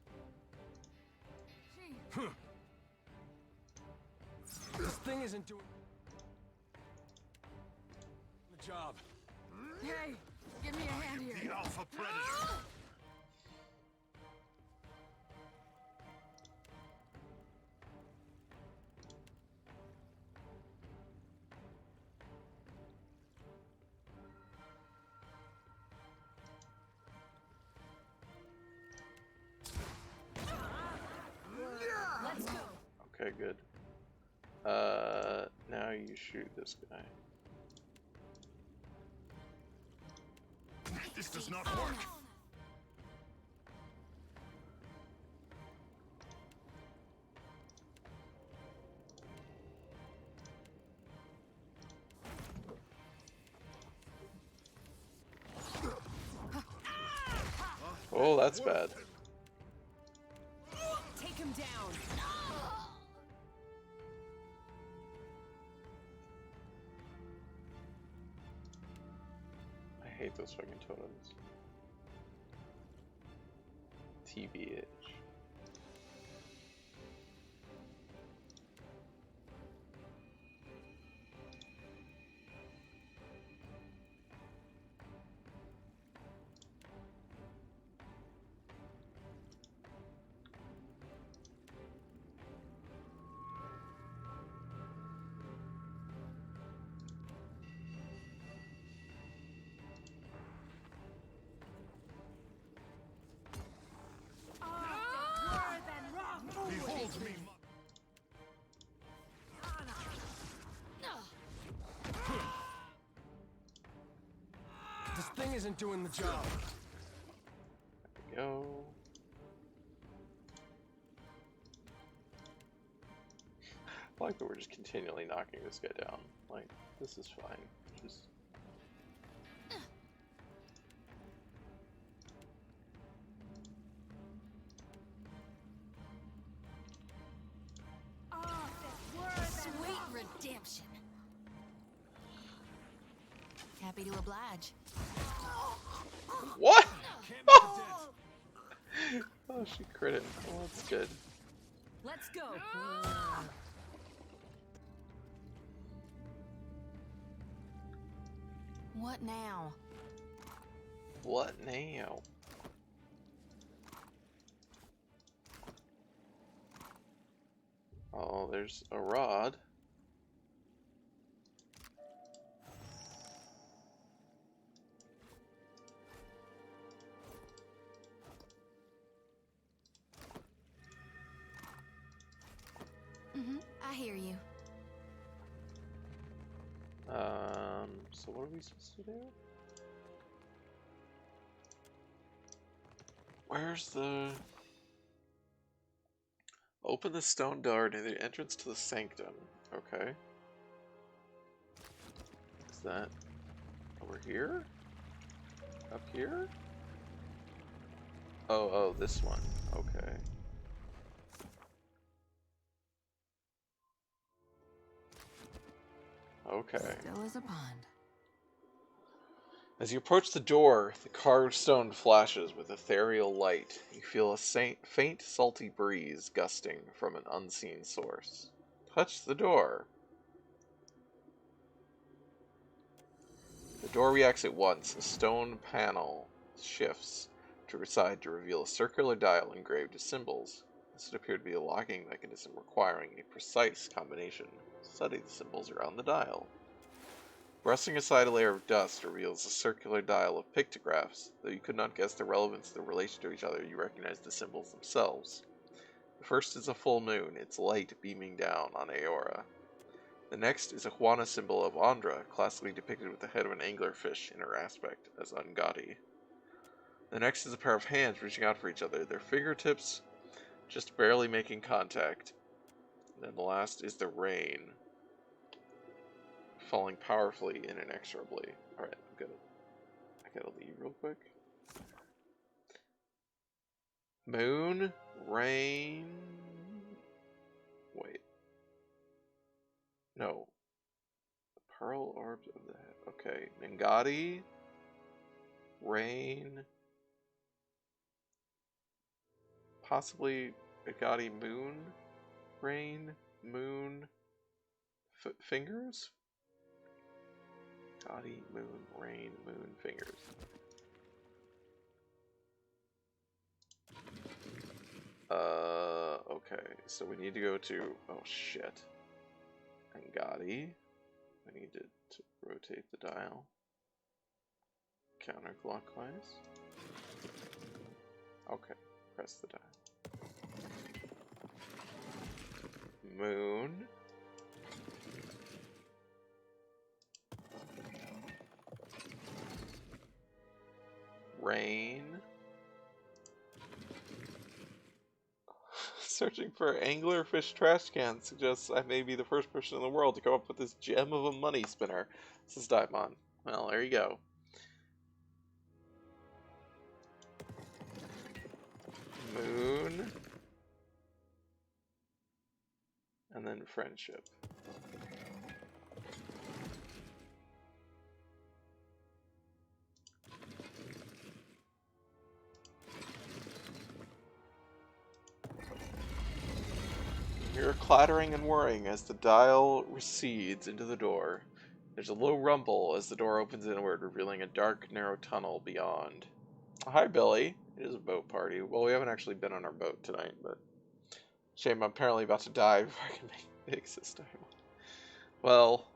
This thing isn't doing the job. Hey, give me a hand here. The Alpha Predator. Okay, good. Now you shoot this guy. This does not work. Oh, that's bad. Take him down. I hate those fucking totems. TBH. Behold me. This thing isn't doing the job. There we go. I like that we're just continually knocking this guy down. Like, this is fine. Just... Sweet redemption. Happy to oblige. What? Oh, she crit it. Oh, that's good. Let's go. What now? What now? Oh, there's a rod. I hear you. So what are we supposed to do? Where's the... Open the stone door near the entrance to the sanctum. Okay. Is that over here? Up here? Oh, this one. Okay. Okay. Still as a pond. As you approach the door, the carved stone flashes with ethereal light. You feel a faint, salty breeze gusting from an unseen source. Touch the door. The door reacts at once. A stone panel shifts to its side to reveal a circular dial engraved with symbols. This would appear to be a locking mechanism requiring a precise combination. Study the symbols around the dial. Brushing aside a layer of dust reveals a circular dial of pictographs. Though you could not guess the relevance of the relation to each other, you recognize the symbols themselves. The first is a full moon, its light beaming down on Aora. The next is a Juana symbol of Andra, classically depicted with the head of an anglerfish in her aspect as Ungati. The next is a pair of hands reaching out for each other, their fingertips just barely making contact. And then the last is the rain, falling powerfully and inexorably. Alright, I gotta leave real quick. Moon, rain... Wait. No. The pearl orbs of the head. Okay, Nangati, rain... Possibly Nangati moon, rain, moon, fingers? Nangati, moon, rain, moon, fingers. Okay, so we need to go to, oh shit, Nangati. I need to rotate the dial counterclockwise. Okay, press the dial. Moon. Rain. Searching for anglerfish trash cans suggests I may be the first person in the world to come up with this gem of a money spinner. This is Daimon. Well, there you go. Moon. And then friendship. You hear clattering and whirring as the dial recedes into the door. There's a low rumble as the door opens inward, revealing a dark, narrow tunnel beyond. Hi, Billy. It is a boat party. Well, we haven't actually been on our boat tonight, but... Shame, I'm apparently about to die before I can make pigs this time. Well,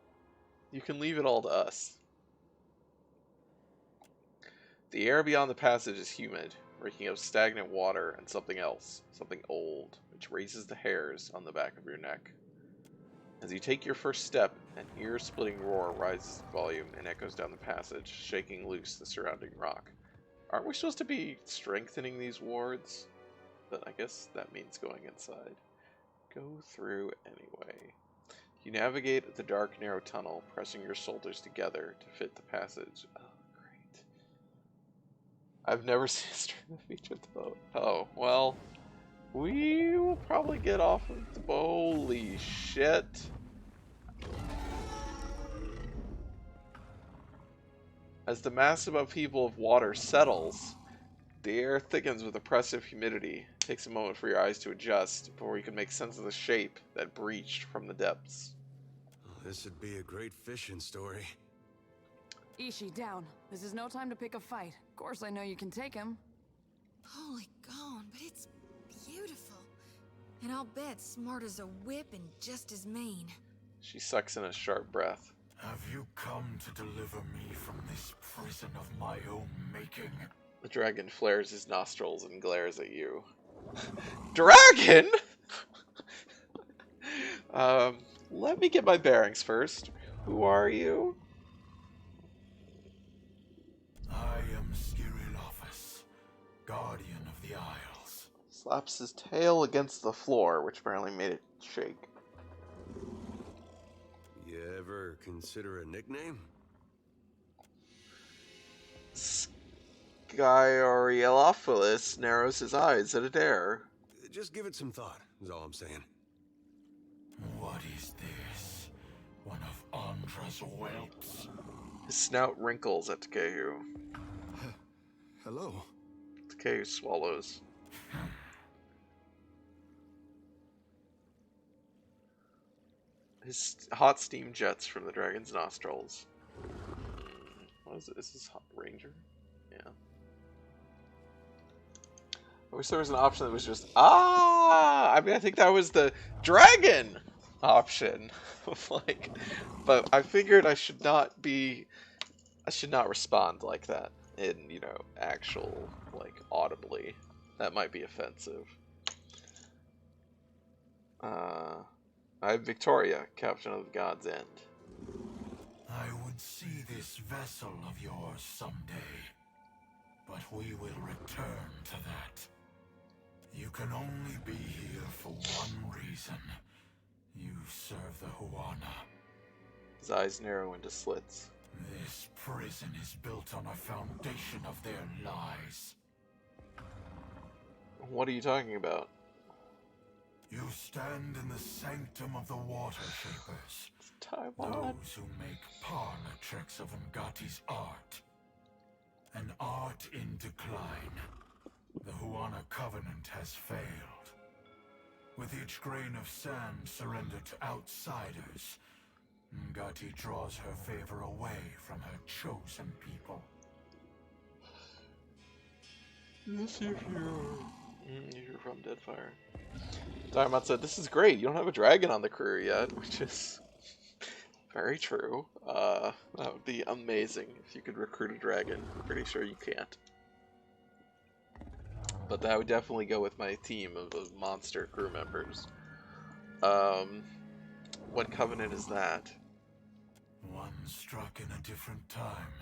you can leave it all to us. The air beyond the passage is humid, reeking of stagnant water and something else, something old, which raises the hairs on the back of your neck. As you take your first step, an ear-splitting roar rises in volume and echoes down the passage, shaking loose the surrounding rock. Aren't we supposed to be strengthening these wards? But I guess that means going inside. Go through anyway. You navigate the dark, narrow tunnel, pressing your shoulders together to fit the passage. Oh, great. I've never seen a stream of featured the boat. Oh, well, we will probably get off of the boat. Holy shit. As the massive upheaval of water settles, the air thickens with oppressive humidity. It takes a moment for your eyes to adjust before you can make sense of the shape that breached from the depths. This would be a great fishing story. Ishi, down. This is no time to pick a fight. Of course I know you can take him. Holy gone, but it's beautiful. And I'll bet smart as a whip and just as mean. She sucks in a sharp breath. Have you come to deliver me from this prison of my own making? The dragon flares his nostrils and glares at you. Dragon?! Let me get my bearings first. Who are you? I am Skirilophus, Guardian of the Isles. Slaps his tail against the floor, which apparently made it shake. You ever consider a nickname? Skirilophus narrows his eyes at a dare. Just give it some thought, is all I'm saying. What is this? One of Andra's whelps? His snout wrinkles at Takehu. Hello. Takehu swallows. His hot steam jets from the dragon's nostrils. What is it? Is this Hot Ranger? Yeah. I wish there was an option that was just, I mean, I think that was the dragon option. Like, but I figured I should not respond like that in, you know, actual, like, audibly. That might be offensive. I'm Victoria, captain of the God's End. I would see this vessel of yours someday, but we will return to that. You can only be here for one reason. You serve the Huana. His eyes narrow into slits. This prison is built on a foundation of their lies. What are you talking about? You stand in the sanctum of the Water Shapers. Taiwan. Those who make parlor tricks of Ngati's art. An art in decline. The Huana Covenant has failed. With each grain of sand surrendered to outsiders, Ngati draws her favor away from her chosen people. Yes, you're from Deadfire. Daimon said, "This is great. You don't have a dragon on the crew yet," which is very true. That would be amazing if you could recruit a dragon. I'm pretty sure you can't. But that would definitely go with my team of monster crew members. What covenant is that? One struck in a different time,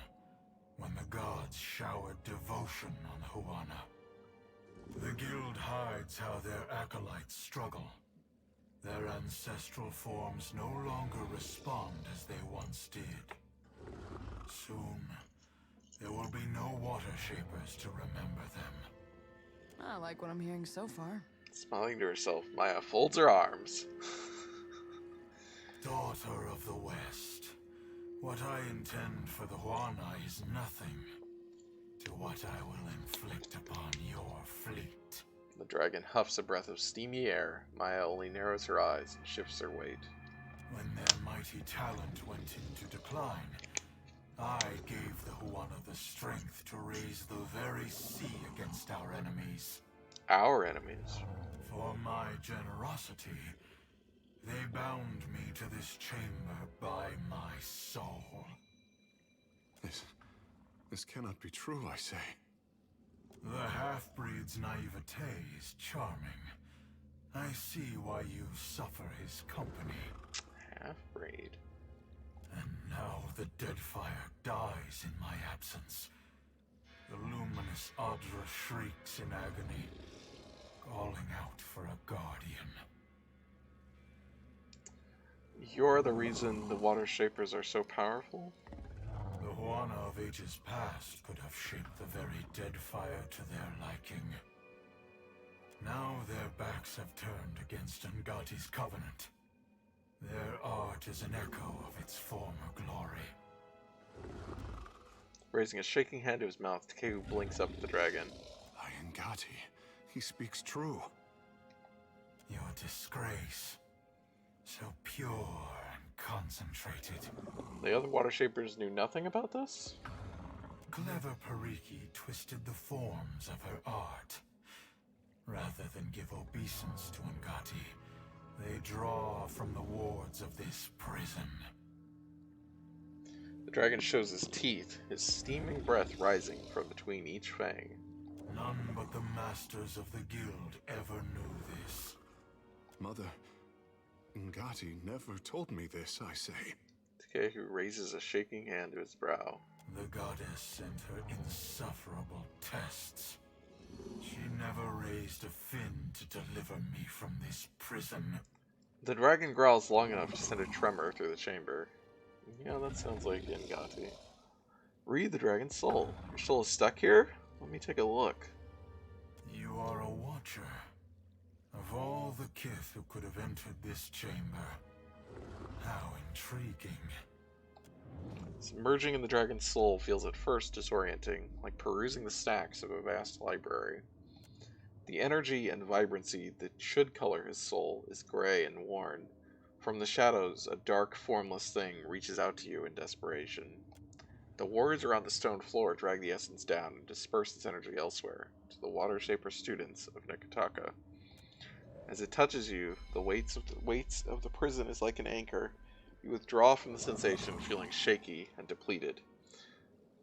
when the gods showered devotion on Huana. The guild hides how their acolytes struggle. Their ancestral forms no longer respond as they once did. Soon, there will be no water shapers to remember them. I like what I'm hearing so far. Smiling to herself, Maya folds her arms. Daughter of the West, what I intend for the Huana is nothing to what I will inflict upon your fleet. The dragon huffs a breath of steamy air. Maya only narrows her eyes and shifts her weight. When their mighty talent went into decline, I gave the Huana the strength to raise the very sea against our enemies. Our enemies? For my generosity, they bound me to this chamber by my soul. This cannot be true, I say. The half-breed's naivete is charming. I see why you suffer his company. Half-breed? And now the Deadfire dies in my absence. The luminous Adra shrieks in agony, calling out for a guardian. You're the reason the water shapers are so powerful? The Huana of ages past could have shaped the very Deadfire to their liking. Now their backs have turned against Ngati's covenant. Their art is an echo of its former glory. Raising a shaking hand to his mouth, Takeu blinks up at the dragon. Ngati, he speaks true. Your disgrace, so pure and concentrated. The other water shapers knew nothing about this? Clever Pariki twisted the forms of her art. Rather than give obeisance to Ngati, they draw from the wards of this prison. The dragon shows his teeth, his steaming breath rising from between each fang. None but the masters of the guild ever knew this. Mother, Ngati never told me this, I say. Takeu raises a shaking hand to his brow. The goddess sent her insufferable tests. She never raised a fin to deliver me from this prison. The dragon growls long enough to send a tremor through the chamber. Yeah, that sounds like Ngati. Read the dragon's soul. Your soul is stuck here? Let me take a look. You are a watcher. Of all the kith who could have entered this chamber, how intriguing. Submerging in the dragon's soul feels at first disorienting, like perusing the stacks of a vast library. The energy and vibrancy that should color his soul is gray and worn. From the shadows, a dark, formless thing reaches out to you in desperation. The warriors around the stone floor drag the essence down and disperse its energy elsewhere, to the water shaper students of Nikotaka. As it touches you, the weights of the prison is like an anchor. You withdraw from the sensation, feeling shaky and depleted.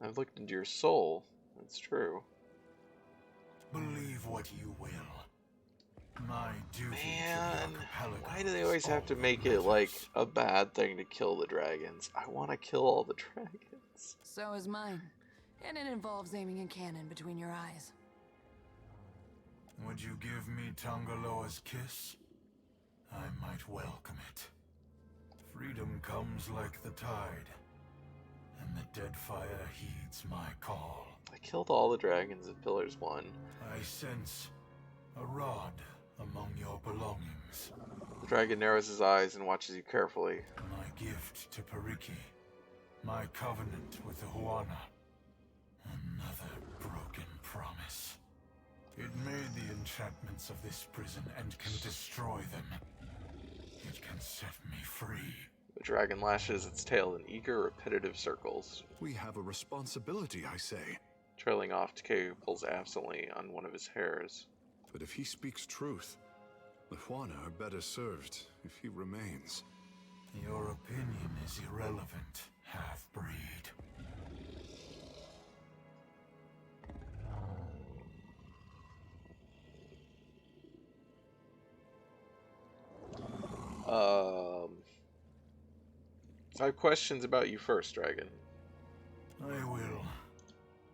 I've looked into your soul. It's true. Believe what you will. My duty Man, to the archipelago why do they always have to make it like a bad thing to kill the dragons? I want to kill all the dragons. So is mine. And it involves aiming a cannon between your eyes. Would you give me Tangaloa's kiss? I might welcome it. Freedom comes like the tide, and the Deadfire heeds my call. I killed all the dragons in Pillars 1. I sense a rod among your belongings. The dragon narrows his eyes and watches you carefully. My gift to Pariki. My covenant with the Huana. Another broken promise. It made the enchantments of this prison and can destroy them. It can set me free. The dragon lashes its tail in eager, repetitive circles. We have a responsibility, I say. Trailing off, Takeu pulls absently on one of his hairs. But if he speaks truth, the Huana are better served if he remains. Your opinion is irrelevant, half-breed. I have questions about you first, Dragon. I will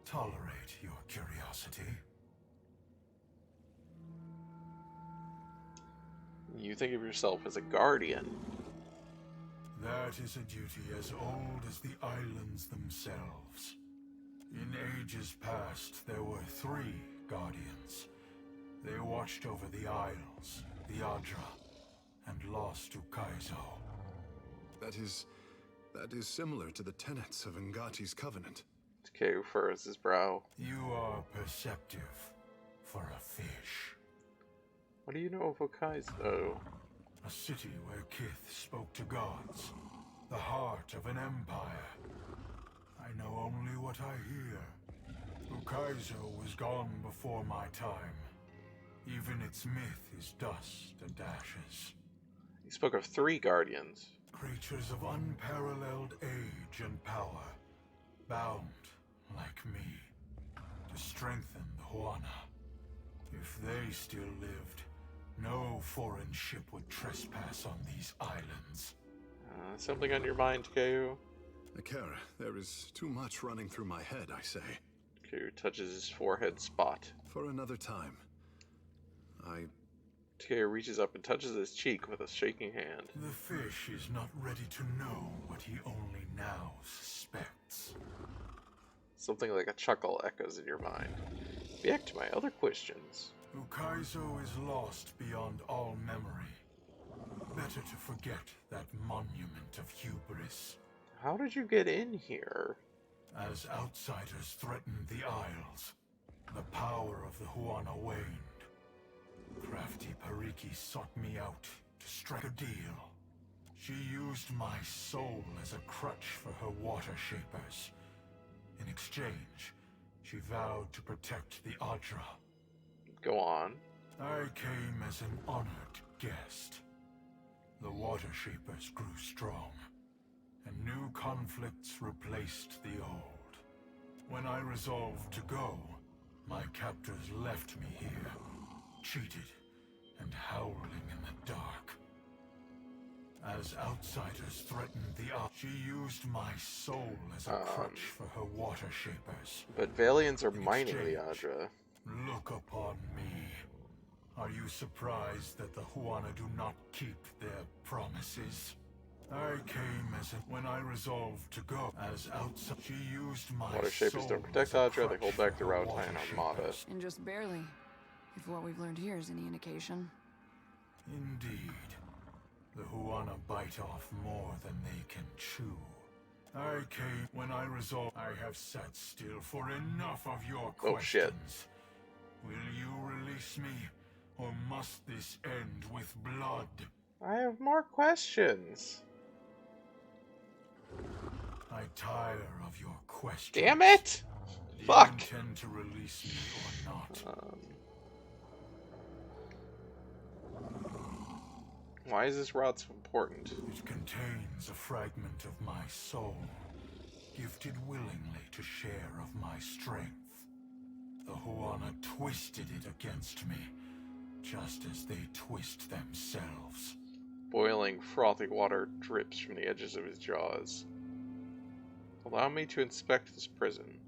tolerate your curiosity. You think of yourself as a guardian. That is a duty as old as the islands themselves. In ages past, there were 3 guardians. They watched over the Isles, the Adra, and lost to Kaizo. That is similar to the tenets of Ngati's covenant. Takeo furrows his brow. You are perceptive for a fish. What do you know of Hokkaido? A city where Kith spoke to gods. The heart of an empire. I know only what I hear. Hokkaido was gone before my time. Even its myth is dust and ashes. He spoke of 3 guardians. Creatures of unparalleled age and power. Bound, like me, to strengthen the Huana. If they still lived, no foreign ship would trespass on these islands. Something on your mind, Takeo? Akira, there is too much running through my head, I say. Takeo touches his forehead spot. For another time. Takeo reaches up and touches his cheek with a shaking hand. The fish is not ready to know what he only now suspects. Something like a chuckle echoes in your mind. Back to my other questions. Hokkaido is lost beyond all memory. Better to forget that monument of hubris. How did you get in here? As outsiders threatened the Isles, the power of the Huana waned. Crafty Pariki sought me out to strike a deal. She used my soul as a crutch for her water shapers. In exchange, she vowed to protect the Adra. Go on. I came as an honored guest. The water shapers grew strong, and new conflicts replaced the old. When I resolved to go, my captors left me here, cheated and howling in the dark. As outsiders threatened the she used my soul as a crutch for her water shapers. But Valians are mining the Adra. Look upon me. Are you surprised that the Huana do not keep their promises? I came as when I resolved to go as outside. She used my Water shapers don't protect Adra, they hold back the Rautine Armada. And just barely. If what we've learned here is any indication. Indeed. The Huana bite off more than they can chew. I came when I resolved. I have sat still for enough of your questions. Oh shit. Will you release me, or must this end with blood? I have more questions. I tire of your questions. Damn it! Do Fuck! you intend to release me or not? Why is this rod so important? It contains a fragment of my soul, gifted willingly to share of my strength. The Huana twisted it against me, just as they twist themselves. Boiling, frothy water drips from the edges of his jaws. Allow me to inspect this prison.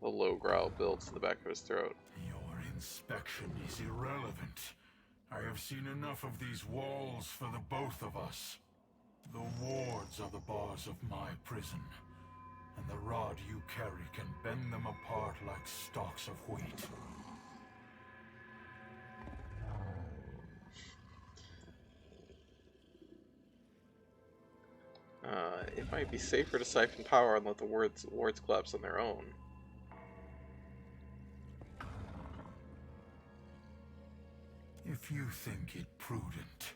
The low growl builds to the back of his throat. Your inspection is irrelevant. I have seen enough of these walls for the both of us. The wards are the bars of my prison, and the rod you carry can bend them apart like stalks of wheat. It might be safer to siphon power and let the wards collapse on their own. If you think it prudent.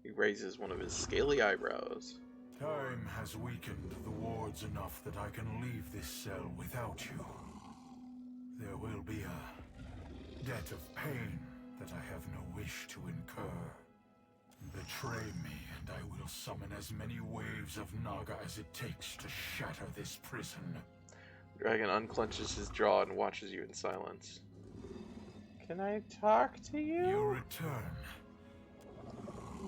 He raises one of his scaly eyebrows. Time has weakened the wards enough that I can leave this cell without you. There will be a debt of pain that I have no wish to incur. Betray me, and I will summon as many waves of Naga as it takes to shatter this prison. Dragon unclenches his jaw and watches you in silence. Can I talk to you? You return.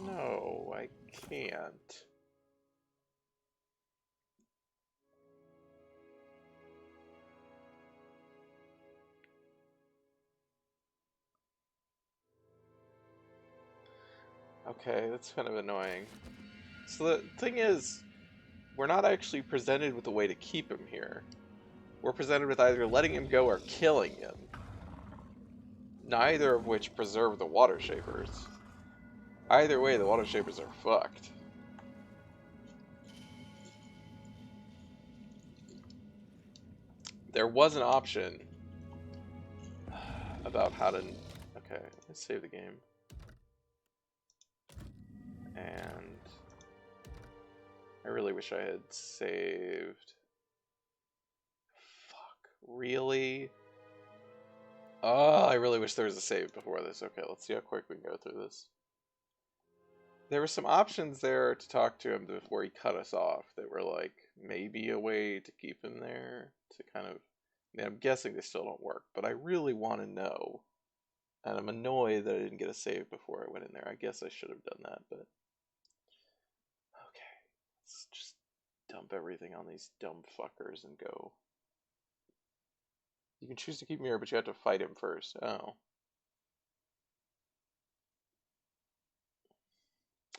No, I can't. Okay, that's kind of annoying. So the thing is, we're not actually presented with a way to keep him here. We're presented with either letting him go or killing him. Neither of which preserve the water shapers. Either way, the water shapers are fucked. There was an option about how to... Okay, let's save the game. And I really wish I had saved. Fuck, really? Oh, I really wish there was a save before this. Okay, let's see how quick we can go through this. There were some options there to talk to him before he cut us off that were like maybe a way to keep him there to kind of... I mean, I'm guessing they still don't work, but I really want to know. And I'm annoyed that I didn't get a save before I went in there. I guess I should have done that, but... Okay, let's just dump everything on these dumb fuckers and go. You can choose to keep him here, but you have to fight him first. Oh.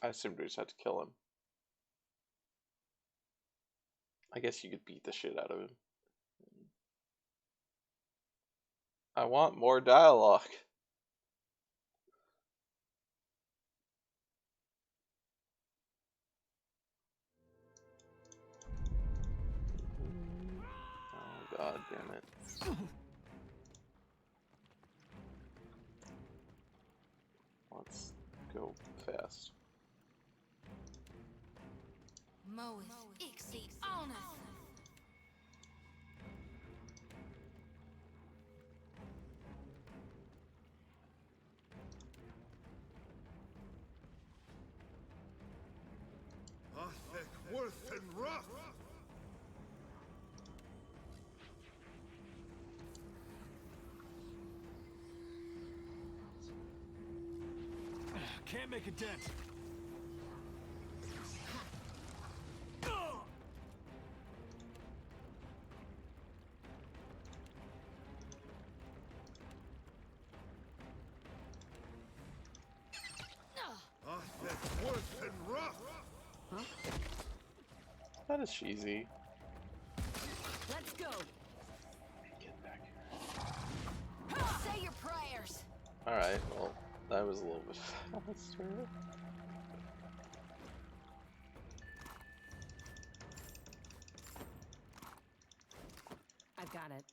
I assumed we just had to kill him. I guess you could beat the shit out of him. I want more dialogue. Oh, god damn it. Let's go fast. Moeth Ixie Oneth. Athek, worth and rough. Can't make a dent. Athek, worth and rough. Huh? That is cheesy. Let's go. Get back here. Say your prayers. Alright, well, that was a little bit faster. I've got it.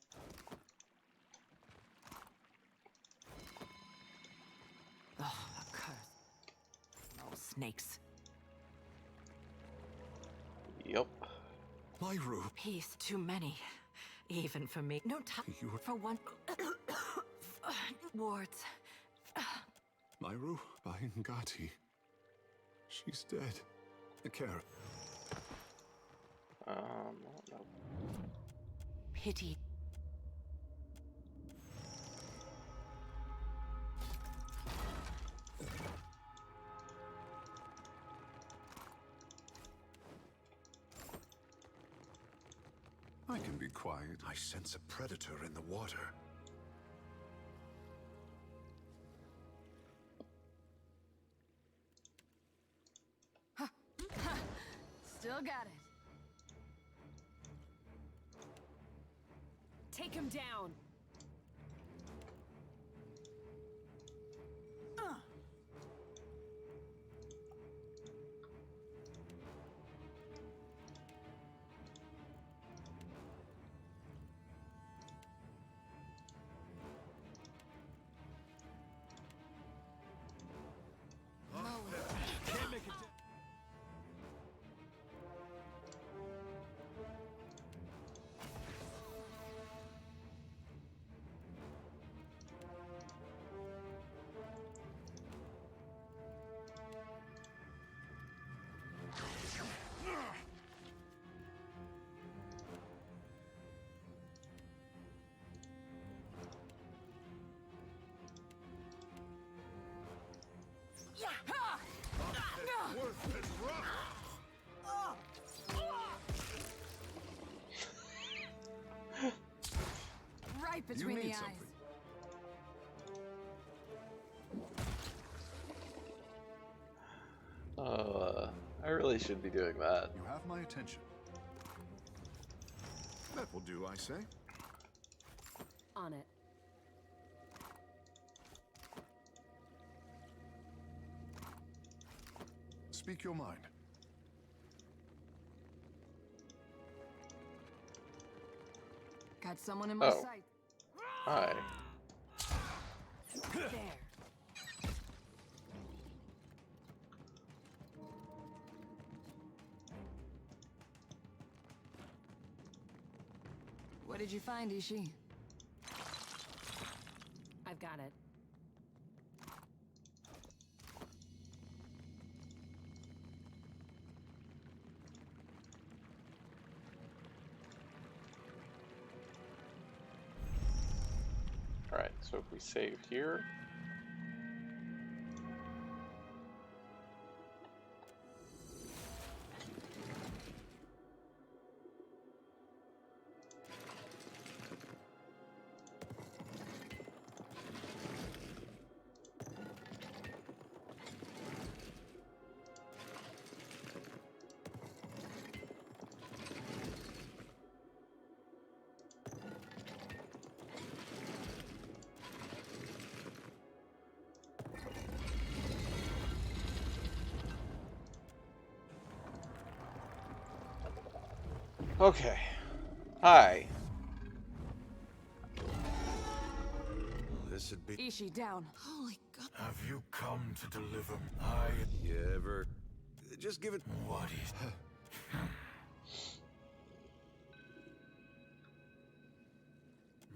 Oh, a curse. No snakes. Yep. Myru. Peace too many. Even for me. No time for one. Wards. Myru by Ngati. She's dead. I care. No. Pity. I can be quiet. I sense a predator in the water. Still got it. Take him down. Can't make a dent. right between the eyes. Something. I really should be doing that. You have my attention. That will do, I say. On it. Speak your mind. Got someone in my sight. Hi. There. What did you find, Ishi? I've got it. Alright, so if we save here. Okay. Hi. This would be... Ishi, down. Holy God. Have you come to deliver? You ever... Just give it... What is...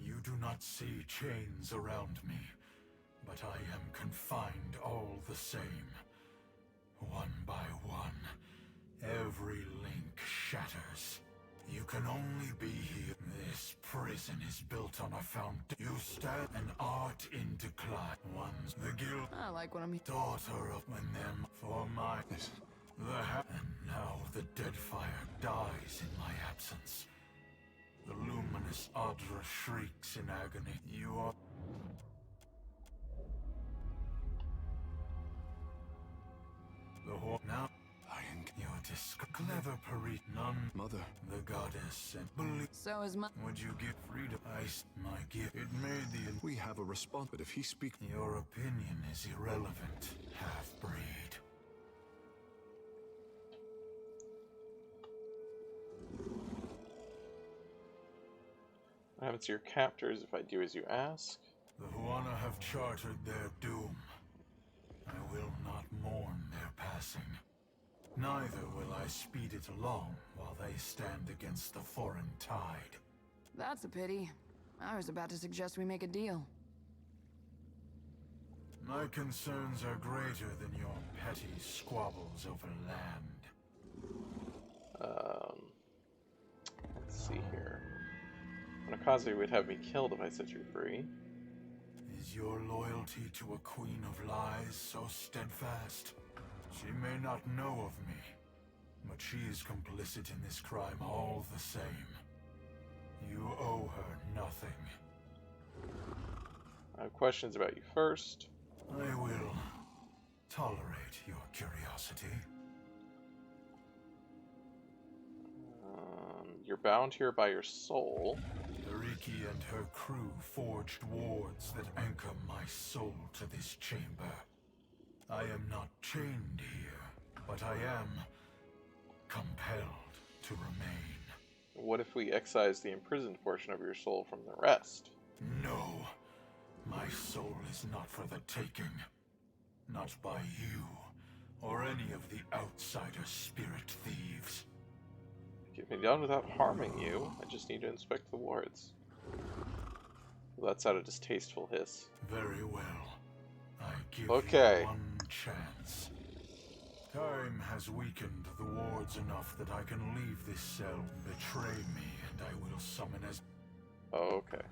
You do not see chains around me, but I am confined all the same. One by one, every link shatters. You can only be here. This prison is built on a foundation. You stand an art in decline. Once the guild. I like what I'm... Daughter of when them for my... and now the Deadfire dies in my absence. The luminous Audra shrieks in agony. You are... The whole... Now... Your clever Parit, none, Mother, the goddess, and believe. So is my... Would you give freedom? My gift. It made the... we have a response, but if he speaks... Your opinion is irrelevant, half-breed. What happens to your captors if I do as you ask? The Huana have chartered their doom. I will not mourn their passing. Neither will I speed it along while they stand against the foreign tide. That's a pity. I was about to suggest we make a deal. My concerns are greater than your petty squabbles over land. Let's see here. Onakazu would have me killed if I set you free. Is your loyalty to a queen of lies so steadfast? She may not know of me, but she is complicit in this crime all the same. You owe her nothing. I have questions about you first. I will tolerate your curiosity. You're bound here by your soul. Riki and her crew forged wards that anchor my soul to this chamber. I am not chained here, but I am compelled to remain. What if we excise the imprisoned portion of your soul from the rest? No, my soul is not for the taking. Not by you, or any of the outsider spirit thieves. Get me done without harming you. I just need to inspect the wards. Well, that's out a distasteful hiss. Very well. I give you one chance. Time has weakened the wards enough that I can leave this cell, betray me, and I will summon as... Oh, okay.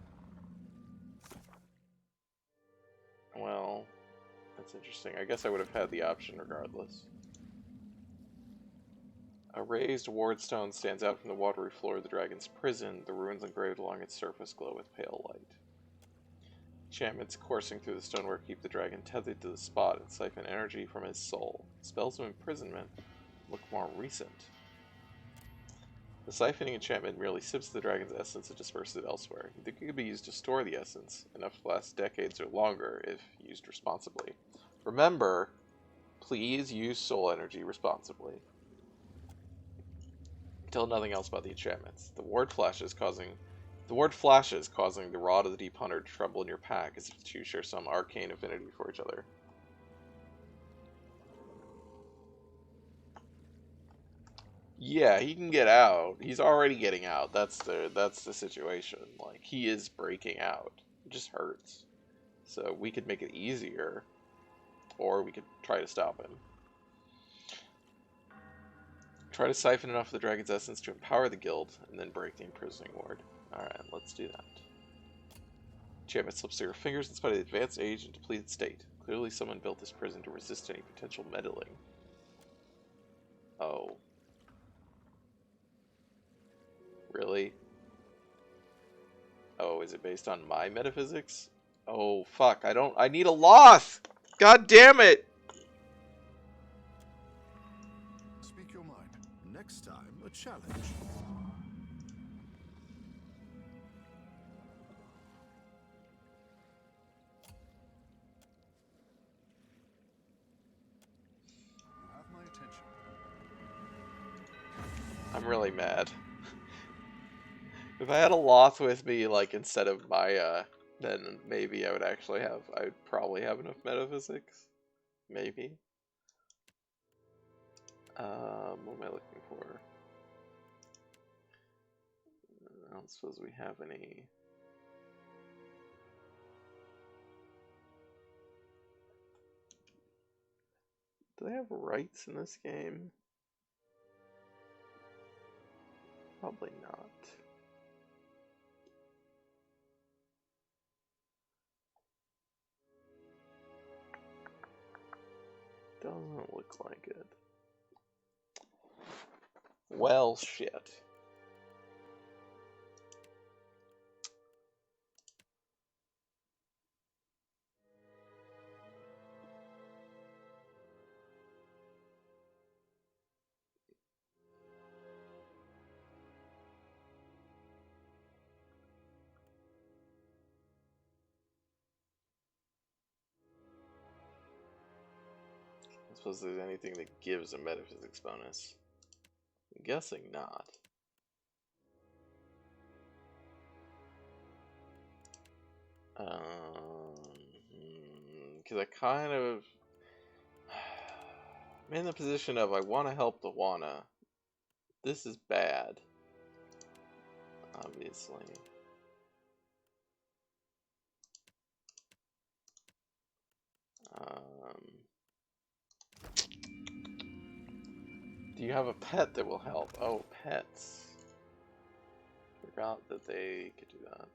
Well, that's interesting. I guess I would have had the option regardless. A raised ward stone stands out from the watery floor of the dragon's prison. The ruins engraved along its surface glow with pale light. Enchantments coursing through the stonework keep the dragon tethered to the spot and siphon energy from his soul. Spells of imprisonment look more recent. The siphoning enchantment merely sips the dragon's essence and disperses it elsewhere. It could be used to store the essence, enough to last decades or longer if used responsibly. Remember, please use soul energy responsibly. Tell nothing else about the enchantments. The ward flashes causing the Rod of the Deep Hunter to tremble in your pack as if the two share some arcane affinity for each other. Yeah, he can get out. He's already getting out. That's the situation. Like, he is breaking out. It just hurts. So we could make it easier, or we could try to stop him. Try to siphon enough of the dragon's essence to empower the guild, and then break the imprisoning ward. Alright, let's do that. Enchantment slips through your fingers in spite of the advanced age and depleted state. Clearly someone built this prison to resist any potential meddling. Oh. Really? Oh, is it based on my metaphysics? Oh, fuck, I need a loss! God damn it! Speak your mind. Next time, a challenge. You have my attention. I'm really mad. If I had a Loth with me, like, instead of Maya, then maybe I'd probably have enough metaphysics. Maybe. What am I looking for? I don't suppose we have any. Do they have rights in this game? Probably not. Doesn't look like it. Well, shit. I suppose there's anything that gives a metaphysics bonus. I'm guessing not. Because I kind of... I'm in the position of I want to help the Wana. This is bad. Obviously. Do you have a pet that will help? Oh, pets. Forgot that they could do that.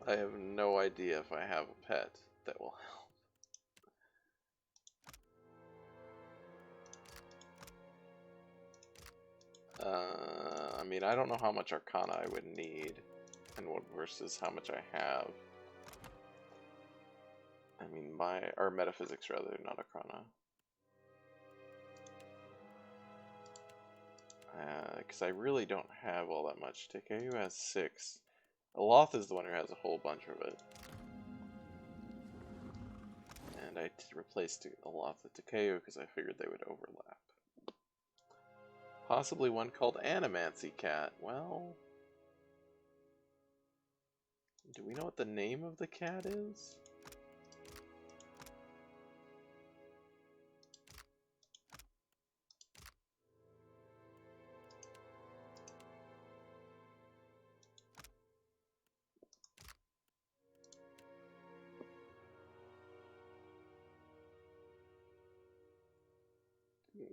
I have no idea if I have a pet that will help. I mean, I don't know how much Arcana I would need, and what versus how much I have. I mean, or metaphysics rather, not Arcana. Because I really don't have all that much. Takeo has 6. Aloth is the one who has a whole bunch of it. And I replaced Aloth with Takeo because I figured they would overlap. Possibly one called Animancy Cat. Well... do we know what the name of the cat is?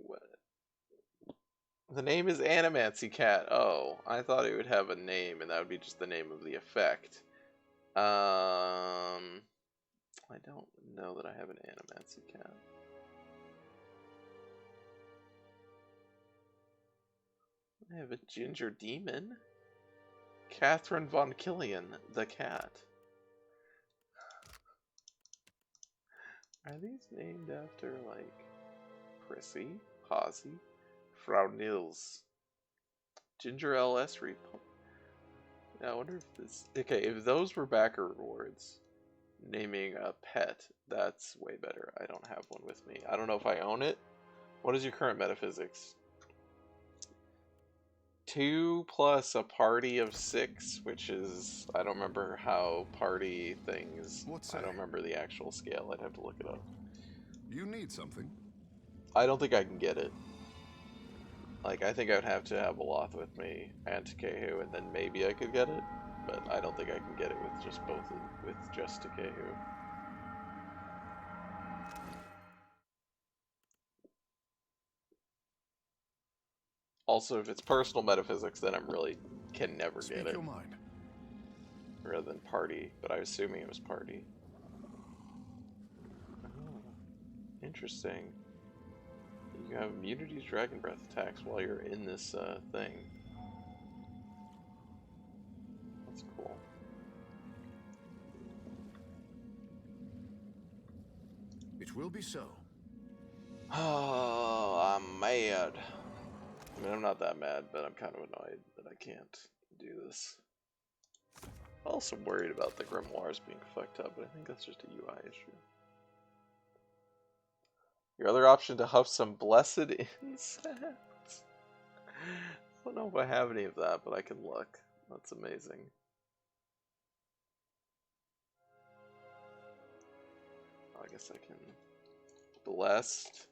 What? The name is Animancy Cat. Oh, I thought it would have a name, and that would be just the name of the effect. I don't know that I have an Animancy Cat. I have a ginger demon. Catherine von Killian, the cat. Are these named after, like, Prissy, Posy, Frau Nils, Ginger LS Repo? Yeah, I wonder if this... Okay, if those were backer rewards, naming a pet, that's way better. I don't have one with me. I don't know if I own it. What is your current metaphysics? 2 plus a party of 6, which is... I don't remember how party things... I don't remember the actual scale. I'd have to look it up. You need something? I don't think I can get it. Like, I think I would have to have Aloth with me and Takehu, and then maybe I could get it. But I don't think I can get it with just both, with just Takehu. Also, if it's personal metaphysics, then I'm really can never get it. Rather than party, but I was assuming it was party. Oh, interesting. You have immunity to dragon breath attacks while you're in this thing. That's cool. It will be so. Oh, I'm mad. I mean, I'm not that mad, but I'm kind of annoyed that I can't do this. I'm also worried about the grimoires being fucked up, but I think that's just a UI issue. Your other option to huff some blessed incense. I don't know if I have any of that, but I can look. That's amazing. I guess I can... Blessed.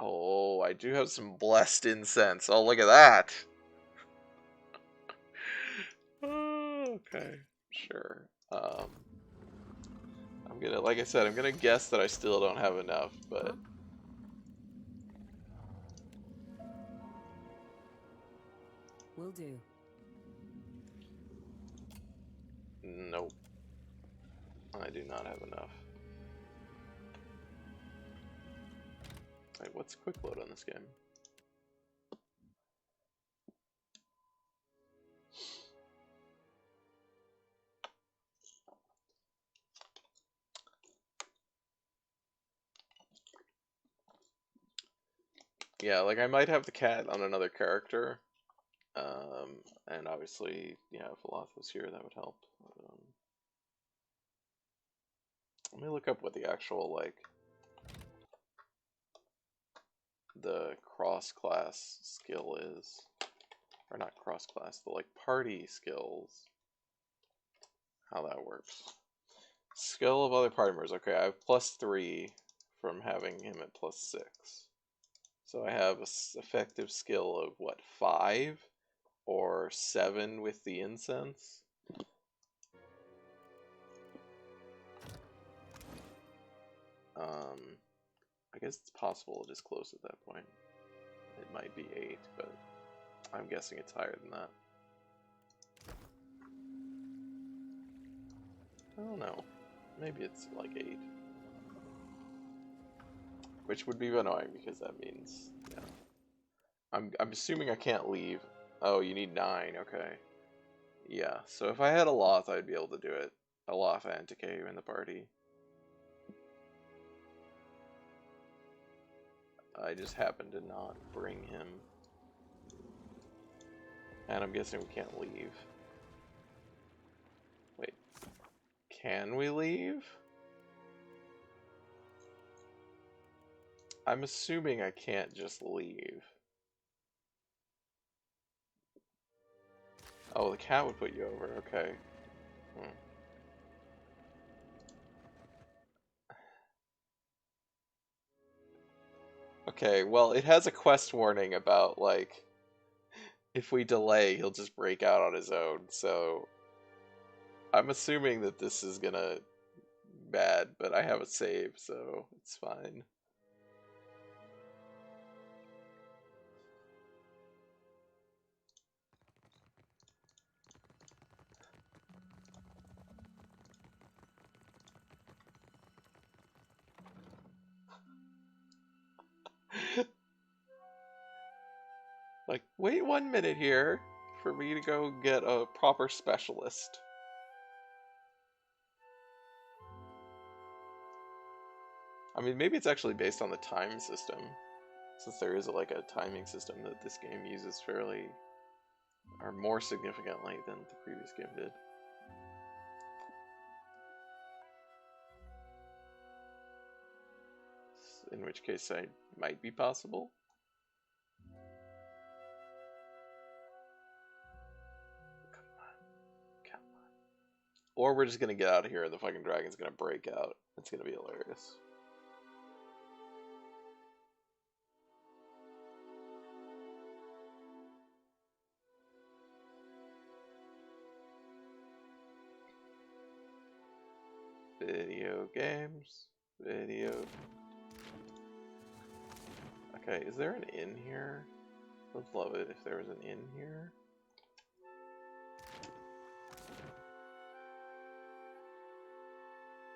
Oh, I do have some blessed incense. Oh, look at that. Okay, sure. I'm gonna, like I said, I'm gonna guess that I still don't have enough, but... Will do. Nope. I do not have enough. Wait, what's quick load on this game? Yeah, like I might have the cat on another character. And obviously, yeah, if Aloth was here, that would help. Let me look up what the actual, like, the cross-class skill is. Or not cross-class, the, like, party skills. How that works. Skill of other party members. Okay, I have +3 from having him at +6. So I have a effective skill of, what, 5? Or 7 with the incense? I guess it's possible it is close at that point. It might be 8, but I'm guessing it's higher than that. I don't know. Maybe it's like 8. Which would be annoying because that means, yeah. I'm assuming I can't leave. Oh, you need 9, okay. Yeah, so if I had Aloth, I'd be able to do it. Aloth and Takehu in the party. I just happened to not bring him. And I'm guessing we can't leave. Wait. Can we leave? I'm assuming I can't just leave. Oh, the cat would put you over, okay. Okay, well, it has a quest warning about, like, if we delay, he'll just break out on his own, so... I'm assuming that this is gonna... bad, but I have a save, so it's fine. Like, wait 1 minute here for me to go get a proper specialist. I mean, maybe it's actually based on the time system, since there is like a timing system that this game uses fairly, or more significantly than the previous game did. In which case, I might be possible. Come on. Come on. Or we're just gonna get out of here and the fucking dragon's gonna break out. It's gonna be hilarious. Video games. Video. Okay, is there an inn here? I'd love it if there was an inn here.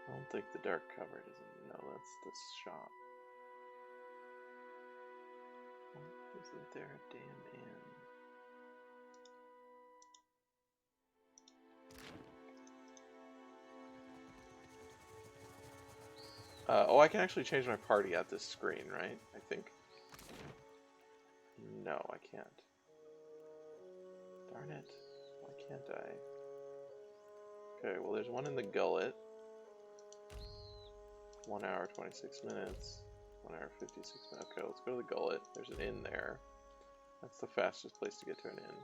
I don't think the dark cupboard is in. No, that's the shop. Why isn't there a damn inn? Oh, I can actually change my party at this screen, right? I think. No, I can't. Darn it. Why can't I? Okay, well there's one in the gullet. 1 hour, 26 minutes. 1 hour, 56 minutes. Okay, let's go to the gullet. There's an inn there. That's the fastest place to get to an inn.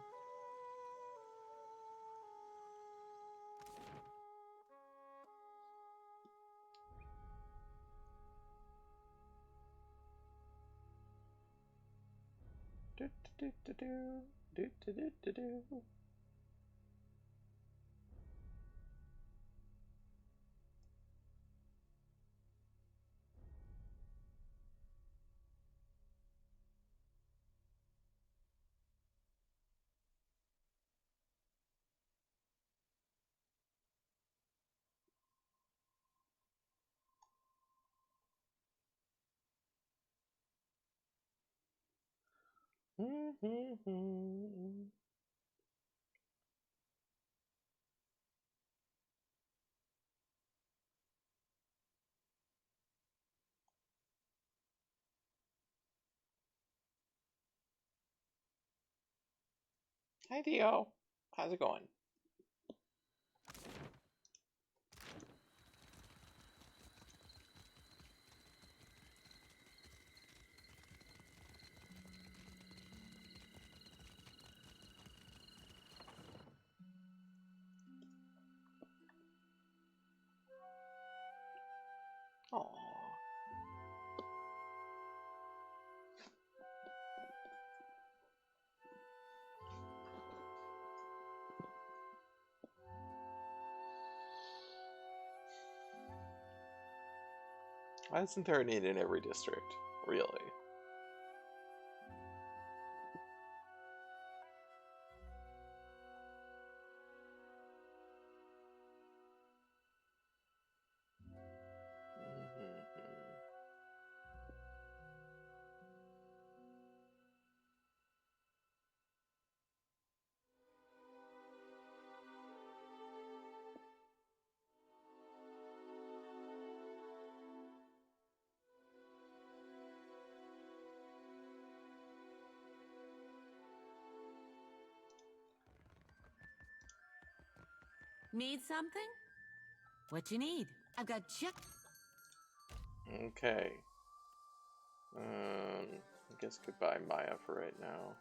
Hi Theo, how's it going? Aww. Why isn't there an inn in every district? Really? Need something? What you need? I've got Okay. I guess goodbye Maya for right now.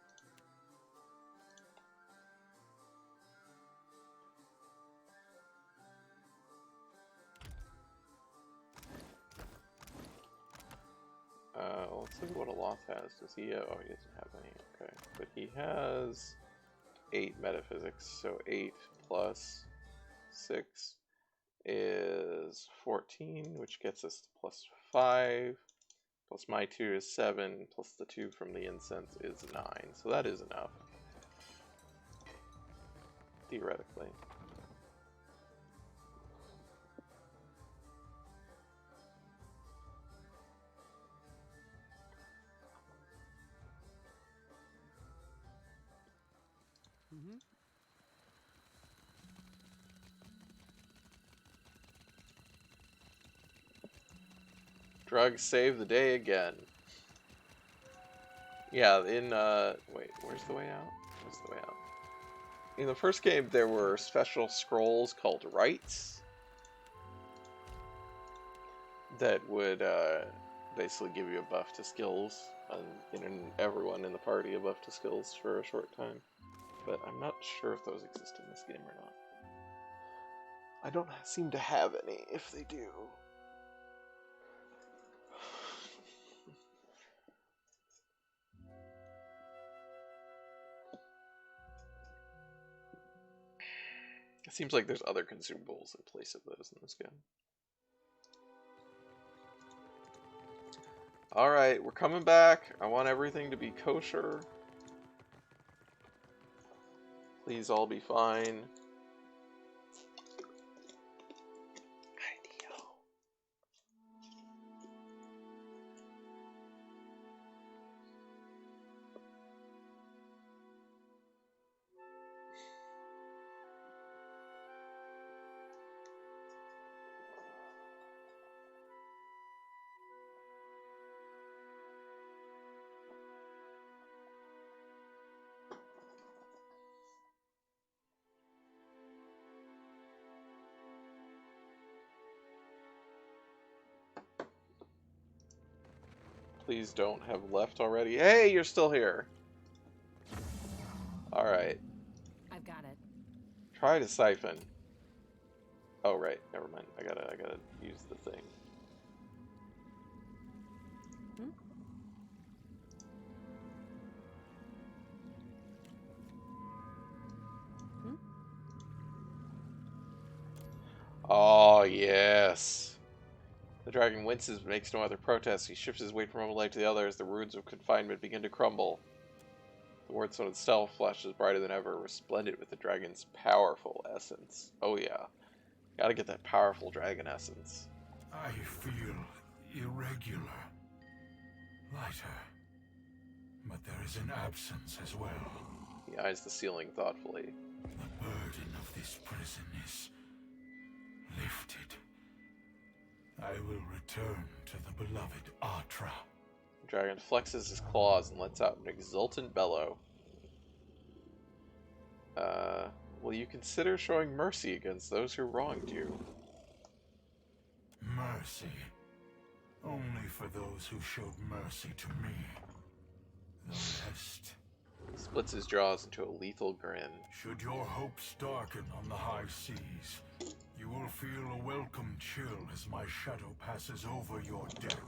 Let's see what Aloth has. Does he have, oh, he doesn't have any, okay. But he has 8 metaphysics, so 8 plus 6 is 14, which gets us to +5, plus my 2 is 7, plus the 2 from the incense is 9, so that is enough. Theoretically. Drugs save the day again. Yeah, in, wait, where's the way out? Where's the way out? In the first game, there were special scrolls called rights that would, basically give you a buff to skills, and everyone in the party a buff to skills for a short time. But I'm not sure if those exist in this game or not. I don't seem to have any, if they do. It seems like there's other consumables in place of those in this game. Alright, we're coming back. I want everything to be kosher. Please all be fine. Please don't have left already. Hey, you're still here. Alright. I've got it. Try to siphon. Oh, right. Never mind. I gotta use the thing. Oh, yes. The dragon winces but makes no other protest. He shifts his weight from one leg to the other as the runes of confinement begin to crumble. The wardstone itself flashes brighter than ever, resplendent with the dragon's powerful essence. Oh yeah. Gotta get that powerful dragon essence. I feel irregular. Lighter. But there is an absence as well. He eyes the ceiling thoughtfully. The burden of this prison is lifted. I will return to the beloved Atra. The dragon flexes his claws and lets out an exultant bellow. Will you consider showing mercy against those who wronged you? Mercy? Only for those who showed mercy to me. The rest... He splits his jaws into a lethal grin. Should your hopes darken on the high seas, you will feel a welcome chill as my shadow passes over your deck.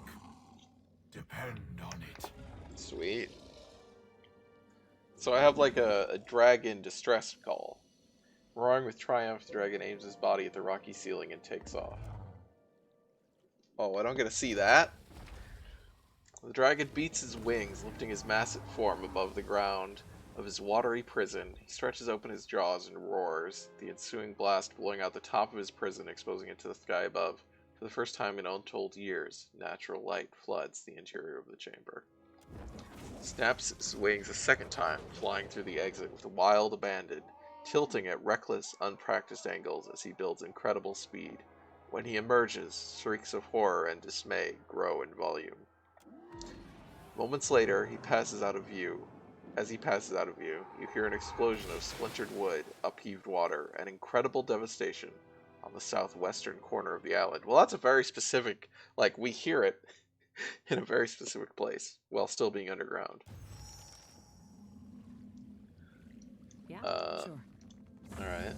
Depend on it. Sweet. So I have like a dragon distress call. Roaring with triumph, the dragon aims his body at the rocky ceiling and takes off. Oh, I don't get to see that? The dragon beats his wings, lifting his massive form above the ground of his watery prison. He stretches open his jaws and roars, the ensuing blast blowing out the top of his prison, exposing it to the sky above. For the first time in untold years, natural light floods the interior of the chamber. He snaps his wings a second time, flying through the exit with wild abandon, tilting at reckless, unpracticed angles as he builds incredible speed. When he emerges, shrieks of horror and dismay grow in volume. Moments later, he passes out of view. As he passes out of view, you hear an explosion of splintered wood, upheaved water, and incredible devastation on the southwestern corner of the island. Well, that's a very specific, like, we hear it in a very specific place, while still being underground. Yeah, sure. Alright.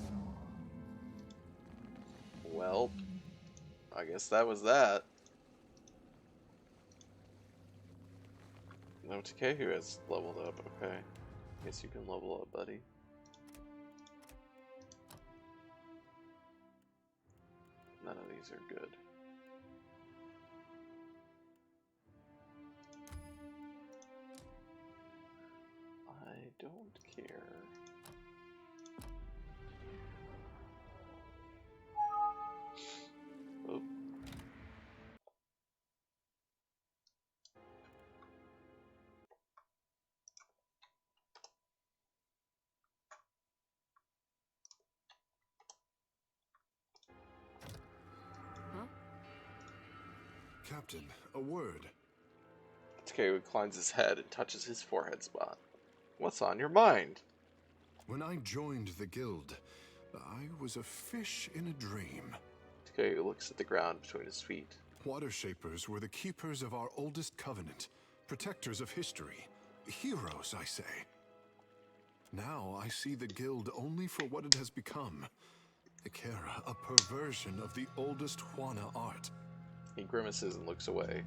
Well, I guess that was that. No, Takehu has leveled up, okay. Guess you can level up, buddy. None of these are good. I don't care. Oh. Captain, a word. Takeo inclines his head and touches his forehead spot. What's on your mind? When I joined the guild, I was a fish in a dream. Takeo looks at the ground between his feet. Water Shapers were the keepers of our oldest covenant, protectors of history, heroes, I say. Now I see the guild only for what it has become. Ikera, a perversion of the oldest Juana art. He grimaces and looks away.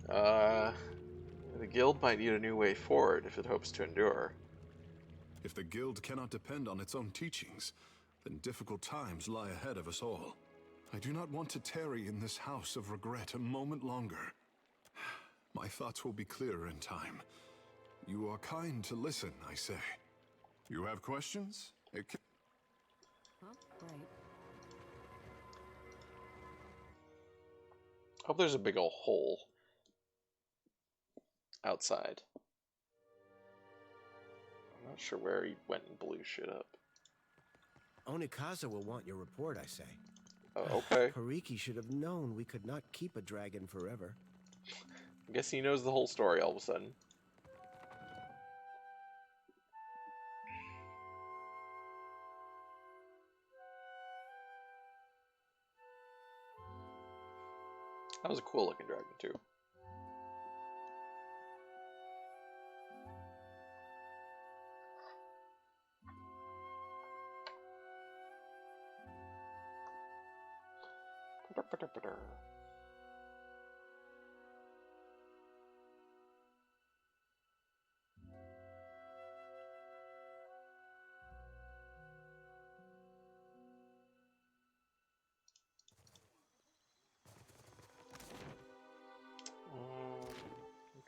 The guild might need a new way forward if it hopes to endure. If the guild cannot depend on its own teachings, then difficult times lie ahead of us all. I do not want to tarry in this house of regret a moment longer. My thoughts will be clearer in time. You are kind to listen, I say. You have questions? Huh? Right. Hope there's a big ol' hole outside. I'm not sure where he went and blew shit up. Onikaza will want your report, I say. Oh, okay. Pariki should have known we could not keep a dragon forever. I guess he knows the whole story all of a sudden. That was a cool looking dragon too.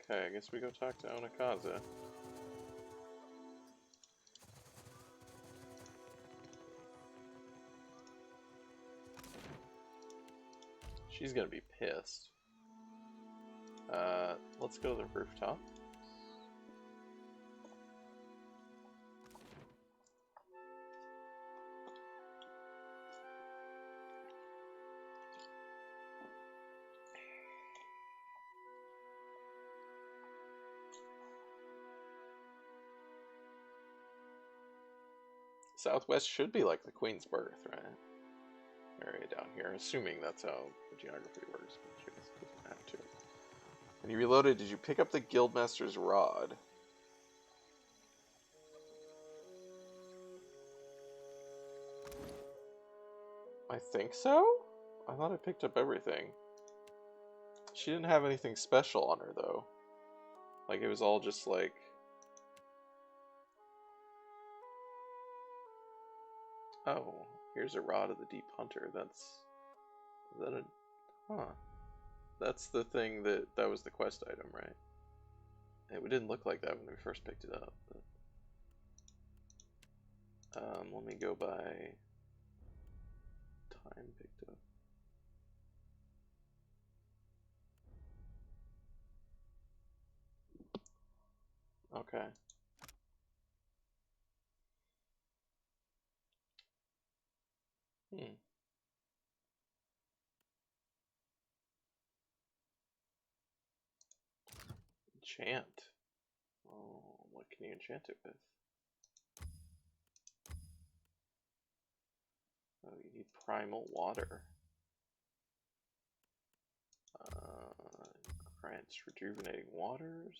Okay, I guess we go talk to Onikaza. She's gonna be pissed. Let's go to the rooftop. Southwest should be like the Queen's Birth, right? Area down here, assuming that's how the geography works, but it doesn't have to. When you reloaded, did you pick up the Guildmaster's rod? I think so? I thought I picked up everything. She didn't have anything special on her, though. Like, it was all just like... Oh, here's a Rod of the Deep Hunter. That's... Is that a... Huh. That's the thing that was the quest item, right? It didn't look like that when we first picked it up. But... let me go by... Time picked up. Okay. Enchant. Oh, what can you enchant it with? Oh, you need primal water. Grants rejuvenating waters.